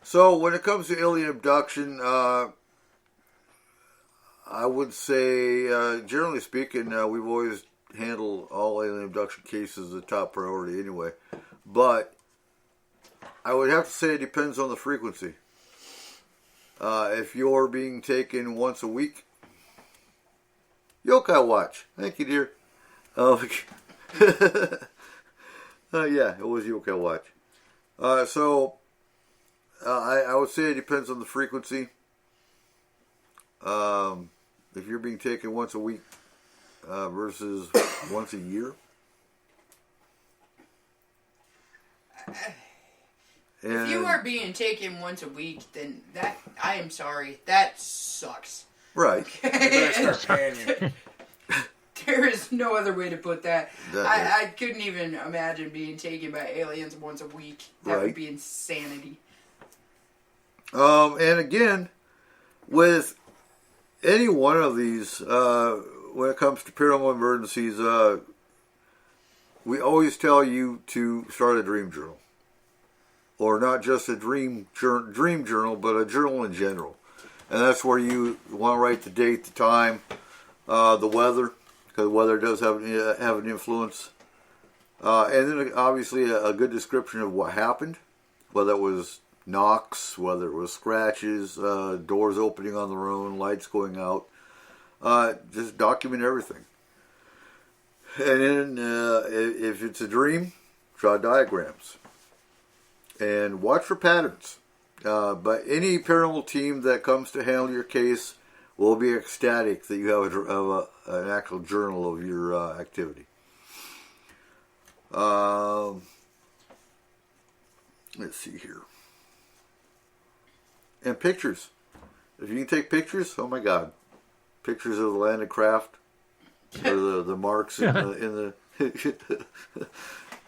So when it comes to alien abduction, I would say, generally speaking, we've always handled all alien abduction cases as a top priority anyway. But I would have to say it depends on the frequency. If you're being taken once a week, yokai watch. Thank you, dear. Yeah, it was yokai watch. So I would say it depends on the frequency. If you're being taken once a week versus once a year. If you are being taken once a week, then that, I am sorry, that sucks. Right. You better start paying you. There is no other way to put that. I couldn't even imagine being taken by aliens once a week. That would be insanity. And again, with any one of these, when it comes to paranormal emergencies, we always tell you to start a dream journal. Or not just a dream journal, but a journal in general. And that's where you want to write the date, the time, the weather, because the weather does have an influence. And then obviously a good description of what happened, whether it was knocks, whether it was scratches, doors opening on their own, lights going out. Just document everything. And then if it's a dream, draw diagrams. And watch for patterns. But any paranormal team that comes to handle your case will be ecstatic that you have an actual journal of your activity. Let's see here. And pictures. If you can take pictures, oh my God. Pictures of the landed craft. Or the marks in the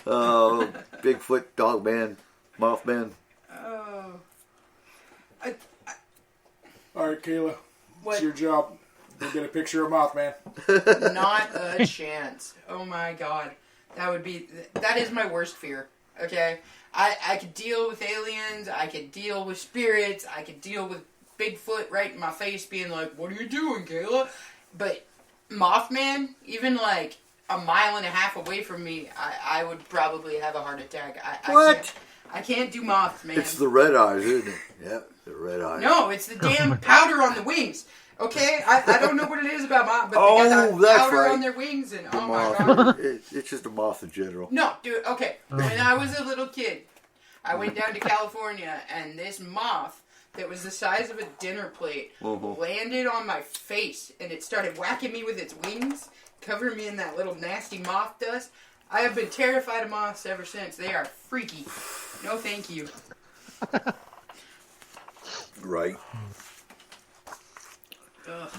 Bigfoot, Dogman, Mothman. Oh. All right, Kayla. What? It's your job. Go get a picture of Mothman. Not a chance. Oh my God. That is my worst fear. Okay? I could deal with aliens, I could deal with spirits, I could deal with Bigfoot right in my face being like, what are you doing, Kayla? But Mothman, even like a mile and a half away from me, I would probably have a heart attack. What? I can't do Mothman. It's the red eyes, isn't it? Yeah, the red eyes. No, it's the damn powder on the wings. Okay? I don't know what it is about moth, but Oh, they got that's powder right. on their wings and The oh my moth. God. It's just a moth in general. No, dude, okay. When I was a little kid, I went down to California, and this moth that was the size of a dinner plate landed on my face, and it started whacking me with its wings, covering me in that little nasty moth dust. I have been terrified of moths ever since. They are freaky. No, thank you. Right. Ugh.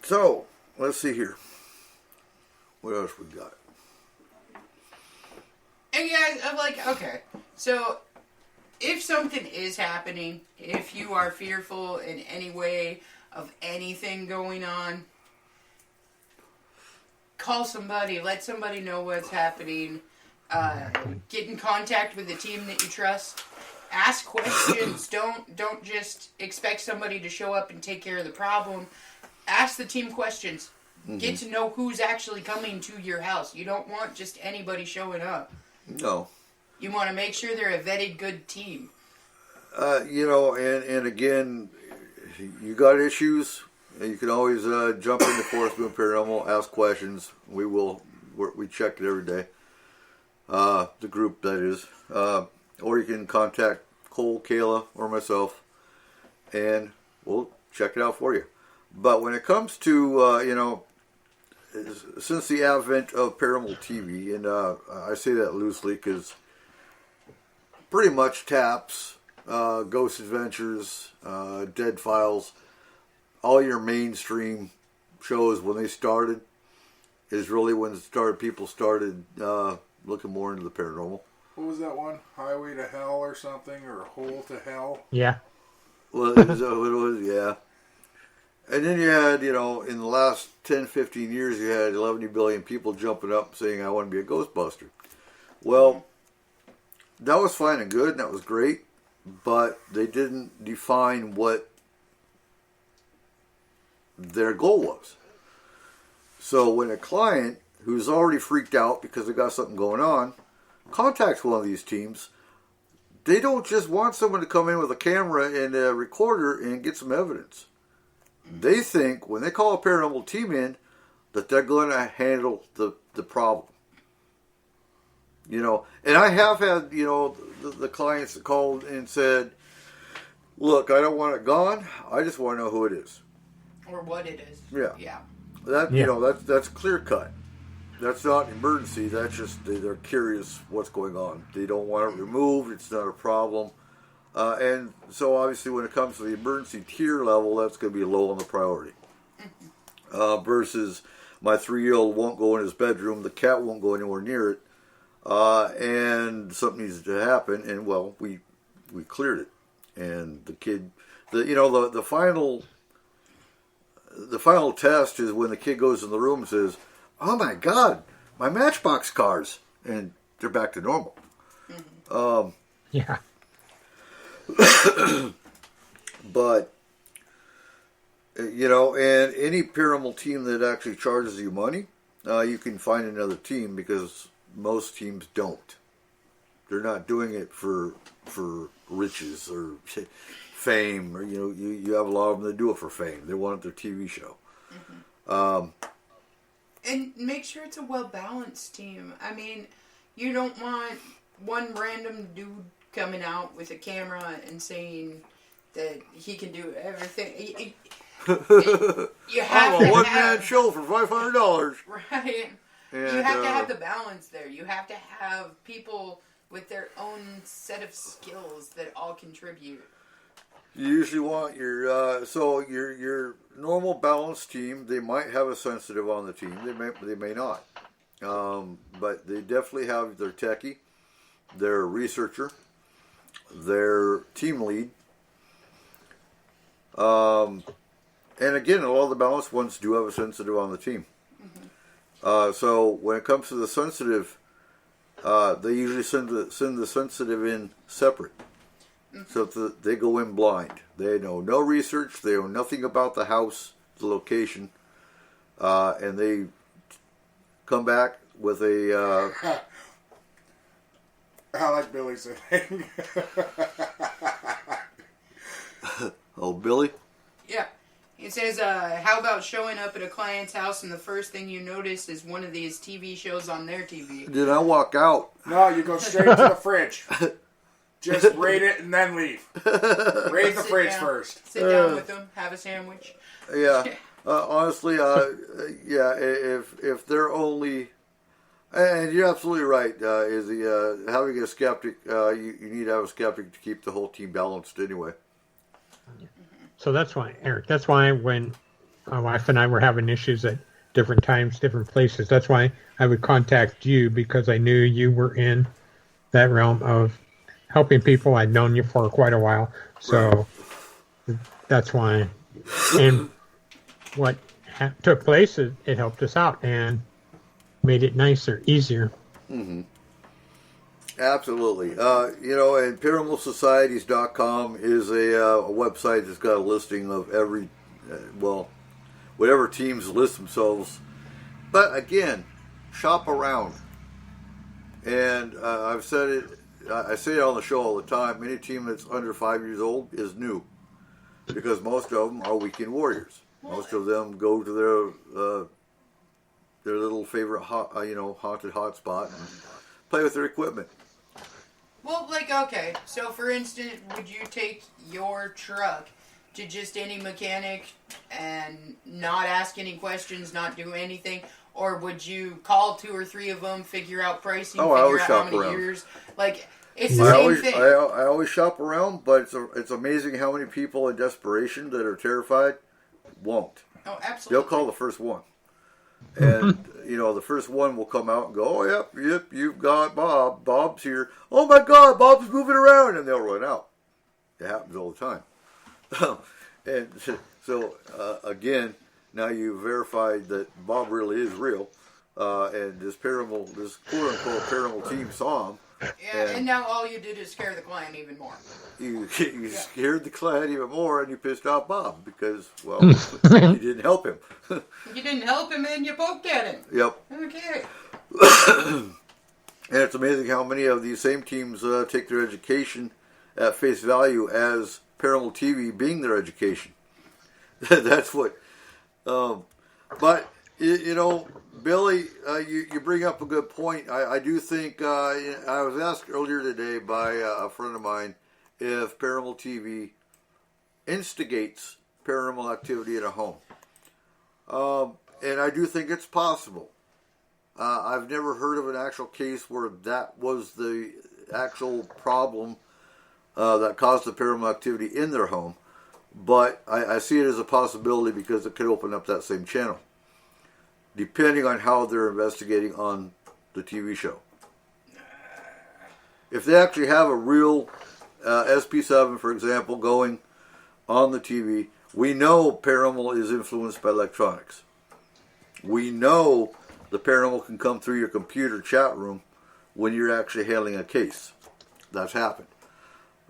So, let's see here. What else we got? And guys, I'm like, okay, so if something is happening, if you are fearful in any way of anything going on, call somebody, let somebody know what's happening, get in contact with the team that you trust, ask questions, don't just expect somebody to show up and take care of the problem. Ask the team questions. Get to know who's actually coming to your house. You don't want just anybody showing up. No. You want to make sure they're a vetted good team. And again, you got issues, you can always jump into Fourth Moon Paranormal, ask questions. We check it every day. The group, that is. Or you can contact Cole, Kayla, or myself, and we'll check it out for you. But when it comes to, since the advent of paranormal TV, and I say that loosely because pretty much Taps, Ghost Adventures, Dead Files, all your mainstream shows when they started is really when people started looking more into the paranormal. What was that one? Highway to Hell or something? Or Hole to Hell? Yeah. Well, is that what it was? Yeah. And then you had, in the last 10, 15 years, you had 11 billion people jumping up saying, I want to be a Ghostbuster. Well, that was fine and good, and that was great, but they didn't define what their goal was. So when a client who's already freaked out because they got something going on contacts one of these teams, they don't just want someone to come in with a camera and a recorder and get some evidence. They think when they call a paranormal team in that they're going to handle the problem. And I have had, the clients that called and said, look, I don't want it gone. I just want to know who it is. Or what it is. Yeah. Yeah. That's clear cut. That's not an emergency. That's just they're curious what's going on. They don't want it removed. It's not a problem. And so obviously when it comes to the emergency tier level, that's going to be low on the priority. Versus my 3-year-old won't go in his bedroom. The cat won't go anywhere near it. And something needs to happen. And well, we cleared it. And the kid, the final test is when the kid goes in the room and says, oh my God, my Matchbox cars. And they're back to normal. Yeah. But, and any paranormal team that actually charges you money, you can find another team because most teams don't. They're not doing it for riches or fame, or you have a lot of them that do it for fame. They want their TV show. And make sure it's a well-balanced team. I mean, you don't want one random dude coming out with a camera and saying that he can do everything. You have I'm a one-man show for $500. Right. And, you have to have the balance there. You have to have people with their own set of skills that all contribute. You usually want your normal balanced team. They might have a sensitive on the team. They may not, but they definitely have their techie, their researcher, their team lead. And again, a lot of the balanced ones do have a sensitive on the team. So when it comes to the sensitive, they usually send the sensitive in separate. So they go in blind. They know no research. They know nothing about the house, the location, and they come back with a. I like Billy saying. Oh, Billy? Yeah. It says, how about showing up at a client's house and the first thing you notice is one of these TV shows on their TV? Did I walk out? No, you go straight to the fridge. Just raid it and then leave. Raid the fridge first. Sit down with them, have a sandwich. Yeah. Honestly, yeah, if they're only... And you're absolutely right, Izzy. Having a skeptic, you need to have a skeptic to keep the whole team balanced anyway. So that's why, Eric, that's why when my wife and I were having issues at different times, different places, that's why I would contact you, because I knew you were in that realm of helping people. I'd known you for quite a while. So that's why. And what took place, it helped us out and made it nicer, easier. Mm-hmm. Absolutely. And ParanormalSocieties.com is a website that's got a listing of every, whatever teams list themselves. But again, shop around. And I've said it, I say it on the show all the time, any team that's under 5 years old is new. Because most of them are weekend warriors. Most of them go to their little favorite haunted hotspot and play with their equipment. Well, okay, so for instance, would you take your truck to just any mechanic and not ask any questions, not do anything? Or would you call 2 or 3 of them, figure out pricing, figure out how many years? It's the same thing. I always shop around, but it's amazing how many people in desperation that are terrified won't. Oh, absolutely. They'll call the first one. And, the first one will come out and go, oh, yep, you've got Bob. Bob's here. Oh, my God, Bob's moving around. And they'll run out. It happens all the time. And so, again, now you verified that Bob really is real. And this quote-unquote paranormal team saw him. Yeah, and now all you did is scare the client even more. You scared the client even more, and you pissed off Bob because, well, you didn't help him. You didn't help him, and you poked at him. Yep. Okay. And it's amazing how many of these same teams take their education at face value as paranormal TV being their education. That's what. But you know, Billy, you bring up a good point. I do think I was asked earlier today by a friend of mine if paranormal TV instigates paranormal activity in a home, and I do think it's possible. I've never heard of an actual case where that was the actual problem that caused the paranormal activity in their home, but I see it as a possibility because it could open up that same channel, depending on how they're investigating on the TV show. If they actually have a real SP7, for example, going on the TV, we know paranormal is influenced by electronics. We know the paranormal can come through your computer chat room when you're actually handling a case. That's happened.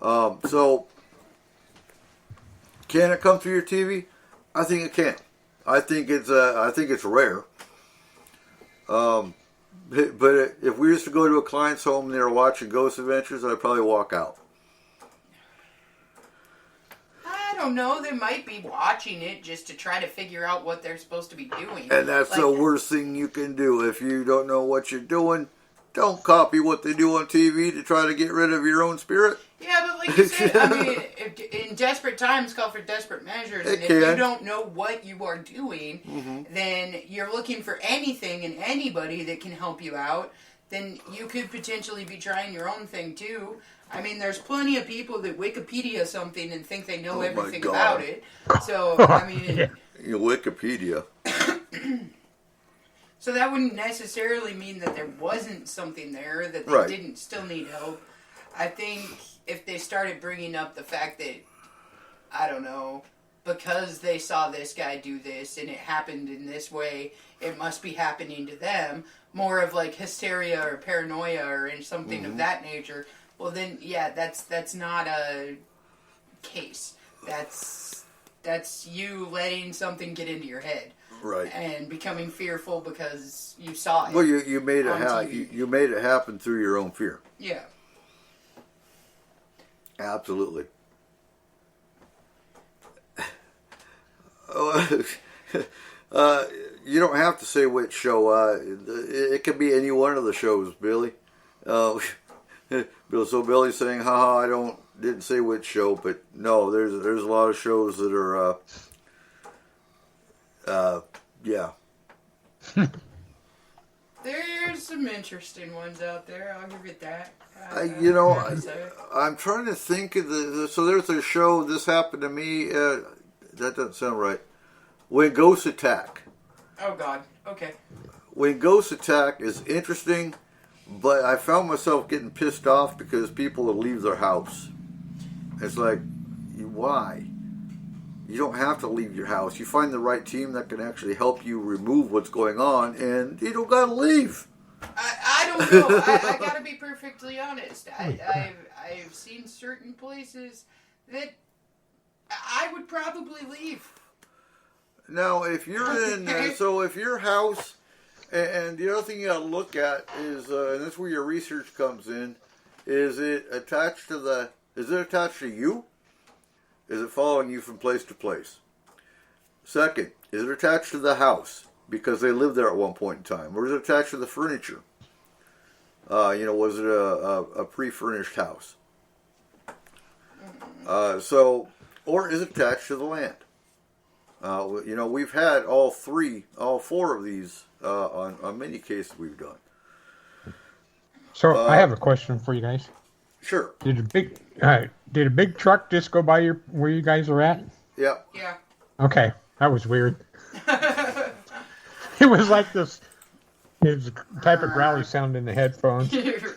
So, can it come through your TV? I think it can. I think it's rare. But if we used to go to a client's home and they were watching Ghost Adventures, I'd probably walk out. I don't know. They might be watching it just to try to figure out what they're supposed to be doing. And that's the worst thing you can do. If you don't know what you're doing, don't copy what they do on TV to try to get rid of your own spirit. Yeah, but like you said, I mean, in desperate times call for desperate measures. And if you don't know what you are doing, then you're looking for anything and anybody that can help you out. Then you could potentially be trying your own thing too. I mean, there's plenty of people that Wikipedia something and think they know everything about it. So, I mean... Wikipedia. So that wouldn't necessarily mean that there wasn't something there, that they didn't still need help. I think if they started bringing up the fact that, I don't know, because they saw this guy do this and it happened in this way, it must be happening to them, more of like hysteria or paranoia or something of that nature, well then, yeah, that's not a case. That's you letting something get into your head. Right. And becoming fearful because you saw it. Well, you made it you made it happen through your own fear. Yeah. Absolutely. You don't have to say which show. It could be any one of the shows, Billy. So Billy's saying, "Haha, I didn't say which show," but no, there's a lot of shows that are. Yeah. There's some interesting ones out there. I'll give it that. I'm trying to think of so there's a show. This happened to me. That doesn't sound right. When Ghosts Attack. Oh God. Okay. When Ghosts Attack is interesting, but I found myself getting pissed off because people would leave their house. It's like, why? You don't have to leave your house. You find the right team that can actually help you remove what's going on, and you don't gotta leave. I don't know. I gotta be perfectly honest. I've seen certain places that I would probably leave. Now, if you're in, so if your house, and the other thing you gotta look at is, and that's where your research comes in, is it attached to you? Is it following you from place to place? Second, is it attached to the house because they lived there at one point in time? Or is it attached to the furniture? Was it a pre-furnished house? Or is it attached to the land? We've had all four of these on many cases we've done. So I have a question for you guys. Sure. Did a big truck just go by where you guys are at? Yeah. Yeah. Okay, that was weird. It was like this. It was a type of growly sound in the headphones.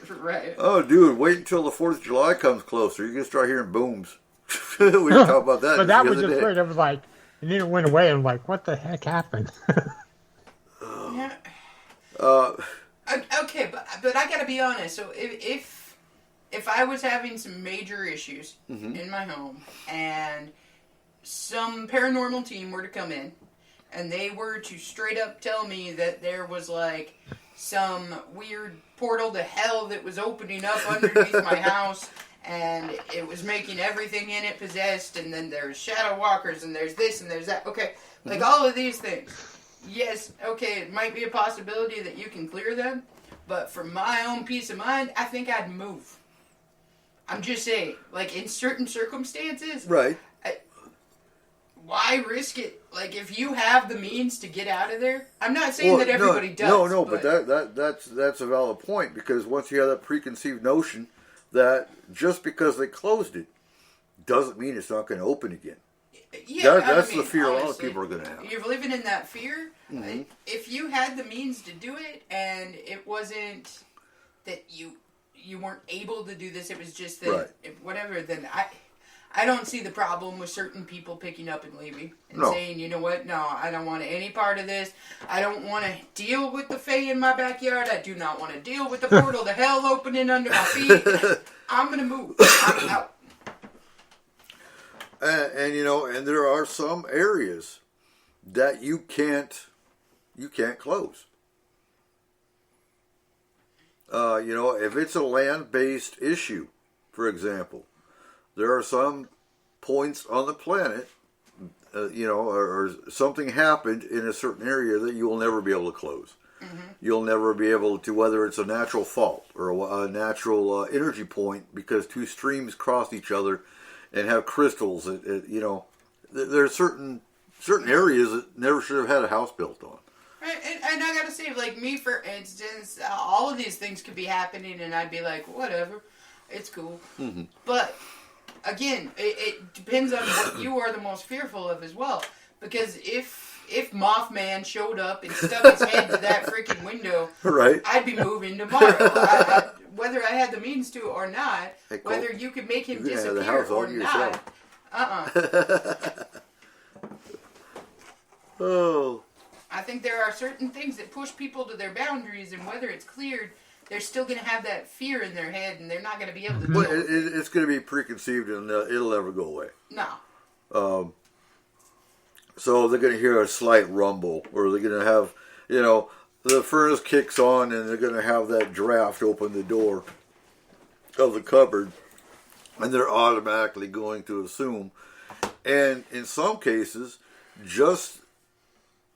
Right. Oh, dude, wait until the 4th of July comes closer. You're going to start hearing booms. We were talking about that. But that the was other just day. weird. It was like, and then it went away. And I'm like, what the heck happened? Yeah. Uh, Okay, but I gotta be honest. So if I was having some major issues in my home and some paranormal team were to come in and they were to straight up tell me that there was like some weird portal to hell that was opening up underneath my house and it was making everything in it possessed, and then there's shadow walkers and there's this and there's that. Okay, like all of these things. Yes, okay, it might be a possibility that you can clear them, but for my own peace of mind, I think I'd move. I'm just saying, like, in certain circumstances, right. Why risk it? Like, if you have the means to get out of there, I'm not saying that everybody does. No, but that's a valid point, because once you have that preconceived notion that just because they closed it doesn't mean it's not going to open again. Yeah, that's I mean, the fear honestly, a lot of people are going to have. You're living in that fear. If you had the means to do it, and it wasn't that you weren't able to do this, it was just that whatever. Then I don't see the problem with certain people picking up and leaving and saying, you know what? No, I don't want any part of this. I don't want to deal with the Fae in my backyard. I do not want to deal with the portal to hell opening under my feet. I'm gonna move. I'm out. And there are some areas that you can't close. If it's a land-based issue, for example, there are some points on the planet, or something happened in a certain area that you will never be able to close. You'll never be able to, whether it's a natural fault or a natural energy point, because two streams cross each other and have crystals. There are certain areas that never should have had a house built on. Right, and I gotta say, like me, for instance, all of these things could be happening, and I'd be like, whatever, it's cool. But again, it depends on what you are the most fearful of as well. Because if Mothman showed up and stuck his head to that freaking window, right, I'd be moving tomorrow. Whether I had the means to or not, hey, whether you could make him disappear the disappear house or not. Oh. I think there are certain things that push people to their boundaries, and whether it's cleared, they're still going to have that fear in their head, and they're not going to be able to deal with it. It's going to be preconceived, and it'll never go away. No. So they're going to hear a slight rumble, or they're going to have, the furnace kicks on, and they're going to have that draft open the door of the cupboard, and they're automatically going to assume. And in some cases, just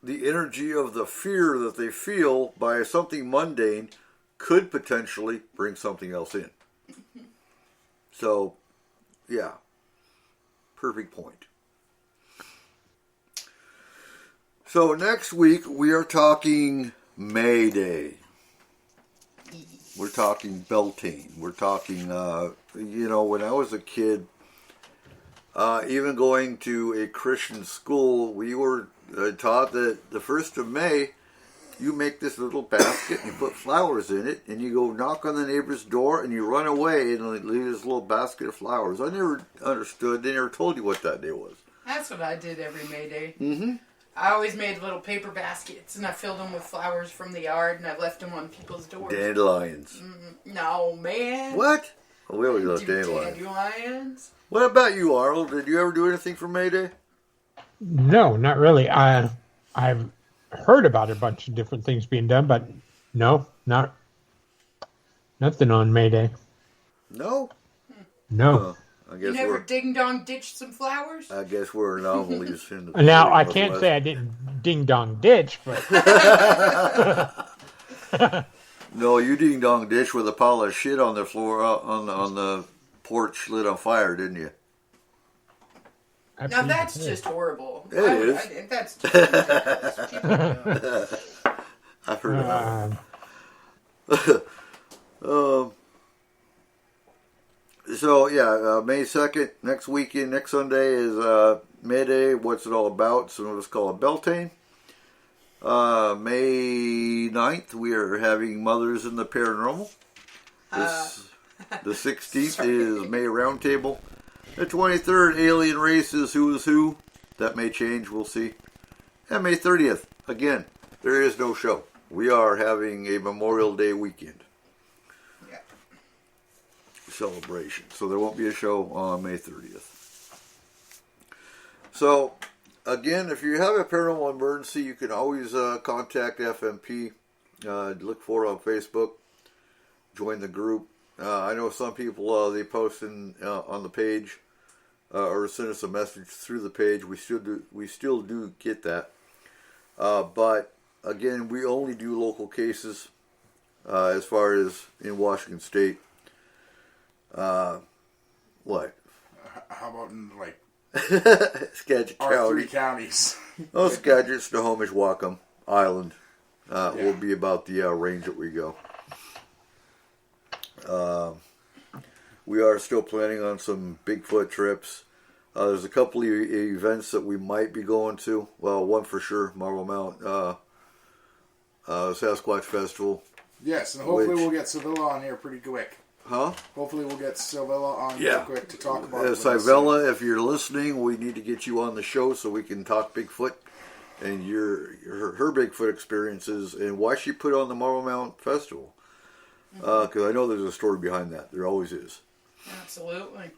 the energy of the fear that they feel by something mundane could potentially bring something else in. So, yeah. Perfect point. So next week we are talking May Day. We're talking Beltane. We're talking, when I was a kid, even going to a Christian school, we were taught that the 1st of May, you make this little basket and you put flowers in it, and you go knock on the neighbor's door and you run away and leave this little basket of flowers. I never understood. They never told you what that day was. That's what I did every May Day. Mm-hmm. I always made little paper baskets, and I filled them with flowers from the yard, and I left them on people's doors. Dandelions. No, man. What? Oh, we always love dandelions. Dandelions. What about you, Arnold? Did you ever do anything for May Day? No, not really. I've heard about a bunch of different things being done, but no, nothing on May Day. No? No. I guess You never ding-dong ditched some flowers? I guess we're anomalies in the Now, I can't say I didn't ding-dong ditch, but... No, you ding-dong ditch with a pile of shit on the floor, on the porch lit on fire, didn't you? Now that's just horrible. It is. That's just ridiculous. People don't. I've heard of that. So, yeah, May 2nd, next weekend, next Sunday is May Day. What's it all about? Some of us call it Beltane. May 9th, we are having Mothers in the Paranormal. The 16th is May Roundtable. The 23rd, Alien Races, Who is Who. That may change, we'll see. And May 30th, again, there is no show. We are having a Memorial Day weekend celebration. So there won't be a show on May 30th. So, again, if you have a paranormal emergency, you can always contact FMP. Look for it on Facebook. Join the group. I know some people, they post on the page or send us a message through the page. We still do get that. But, again, we only do local cases as far as in Washington State. What? How about in, like, Skagit our County? 3 counties? Oh, Skagit, Snohomish, Whatcom Island will be about the range that we go. We are still planning on some Bigfoot trips. There's a couple of events that we might be going to. Well, one for sure, Marble Mount Sasquatch Festival. Yes, and hopefully we'll get Sevilla on here pretty quick. Huh? Hopefully we'll get Sevilla on here quick to talk about it. Sevilla, if you're listening, we need to get you on the show so we can talk Bigfoot and her Bigfoot experiences and why she put on the Marble Mount Festival. Because I know there's a story behind that. There always is. Absolutely.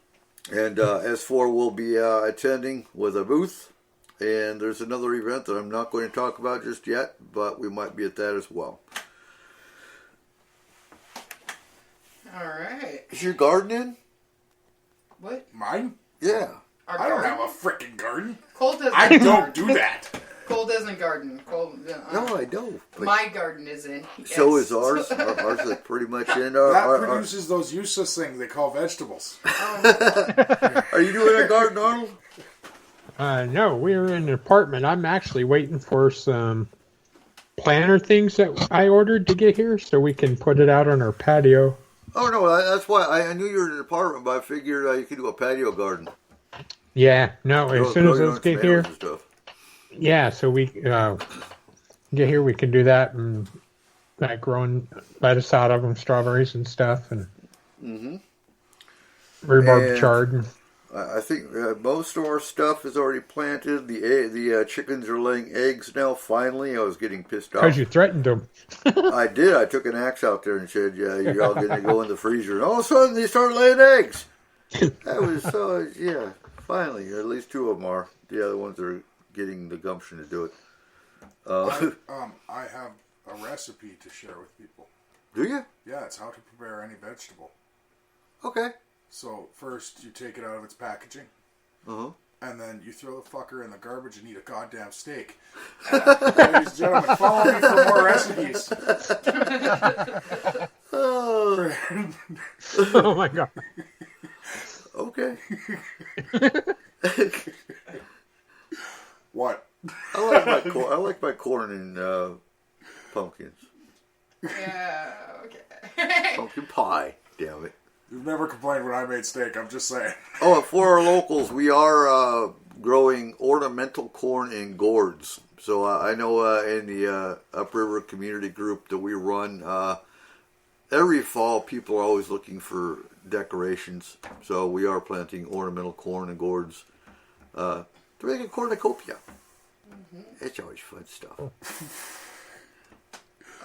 And S4 will be attending with a booth. And there's another event that I'm not going to talk about just yet, but we might be at that as well. All right. Is your garden in? What? Mine? Yeah. I don't have a frickin' garden. Cole doesn't. I don't do that. Cole doesn't garden. Cole. No, I don't. My garden is in. So Yes. is ours. Ours is pretty much in. That produces those useless things they call vegetables. Are you doing a garden, Arnold? No, we're in an apartment. I'm actually waiting for some planter things that I ordered to get here so we can put it out on our patio. Oh, no, that's why. I knew you were in an apartment, but I figured you could do a patio garden. Yeah, no, as soon as those get here. Yeah, so we get here, we can do that and like growing lettuce out of them, strawberries and stuff, and rhubarb chard. I think most of our stuff is already planted. The chickens are laying eggs now. Finally, I was getting pissed off Because you threatened them. I did. I took an axe out there and said, "Yeah, you're all going to go in the freezer." And all of a sudden, they started laying eggs. That was so. Yeah, finally, at least 2 of them are. The other ones are getting the gumption to do it. I have a recipe to share with people. Do you? Yeah, it's how to prepare any vegetable. Okay. So first you take it out of its packaging. And then you throw the fucker in the garbage and eat a goddamn steak. Ladies and gentlemen, follow me for more recipes. Oh my god. Okay. What? I like my corn and pumpkins. Yeah. Okay. Pumpkin pie. Damn it. You've never complained when I made steak, I'm just saying. Oh, and for our locals, we are growing ornamental corn in gourds. So I know in the Upriver Community Group that we run, every fall people are always looking for decorations. So we are planting ornamental corn and gourds to make a cornucopia. It's always fun stuff.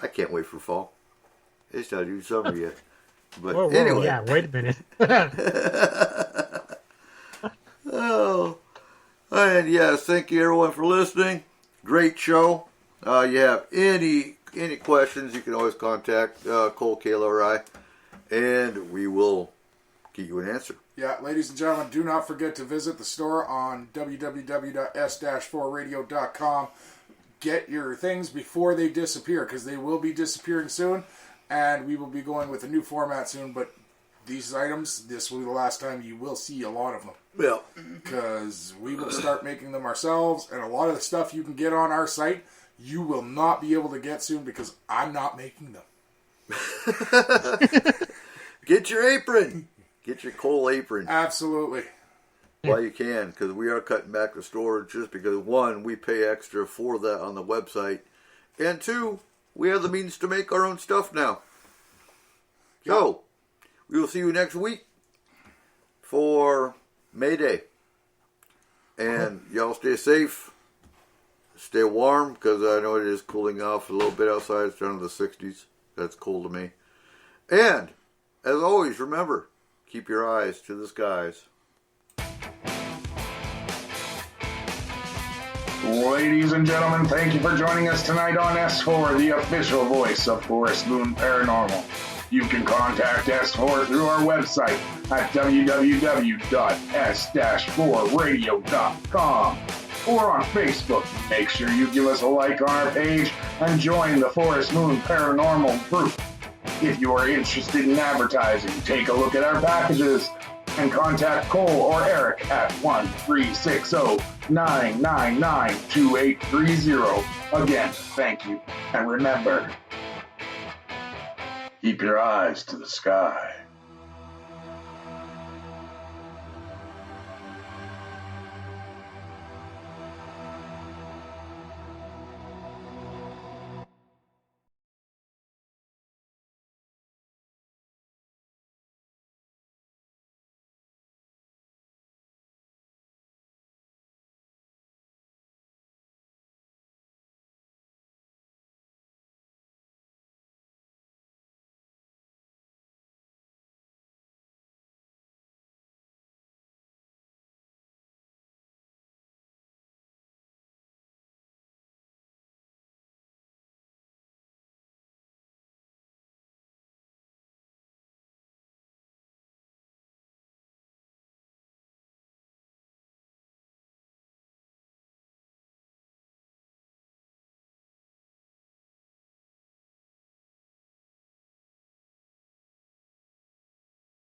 I can't wait for fall. It's not even summer yet. But Whoa, anyway. yeah, wait a minute. Oh, and yes, thank you everyone for listening. Great show. You have any questions, you can always contact Cole, Kayla, or I, and we will get you an answer. Yeah, ladies and gentlemen, do not forget to visit the store on www.s-4radio.com. Get your things before they disappear, because they will be disappearing soon. And we will be going with a new format soon, but these items, this will be the last time you will see a lot of them. Yeah. Because we will start making them ourselves, and a lot of the stuff you can get on our site, you will not be able to get soon because I'm not making them. Get your apron. Get your Cole apron. Absolutely. While you can, because we are cutting back the storage just because, 1, we pay extra for that on the website, and 2, we have the means to make our own stuff now. So, we will see you next week for May Day. And y'all stay safe. Stay warm, because I know it is cooling off a little bit outside. It's down to the 60s. That's cool to me. And, as always, remember, keep your eyes to the skies. Ladies and gentlemen, thank you for joining us tonight on S4, the official voice of Forest Moon Paranormal. You can contact S4 through our website at www.s-4radio.com or on Facebook. Make sure you give us a like on our page and join the Forest Moon Paranormal group. If you are interested in advertising, take a look at our packages and contact Cole or Eric at 1-360-999-2830. Again, thank you. And remember, keep your eyes to the sky.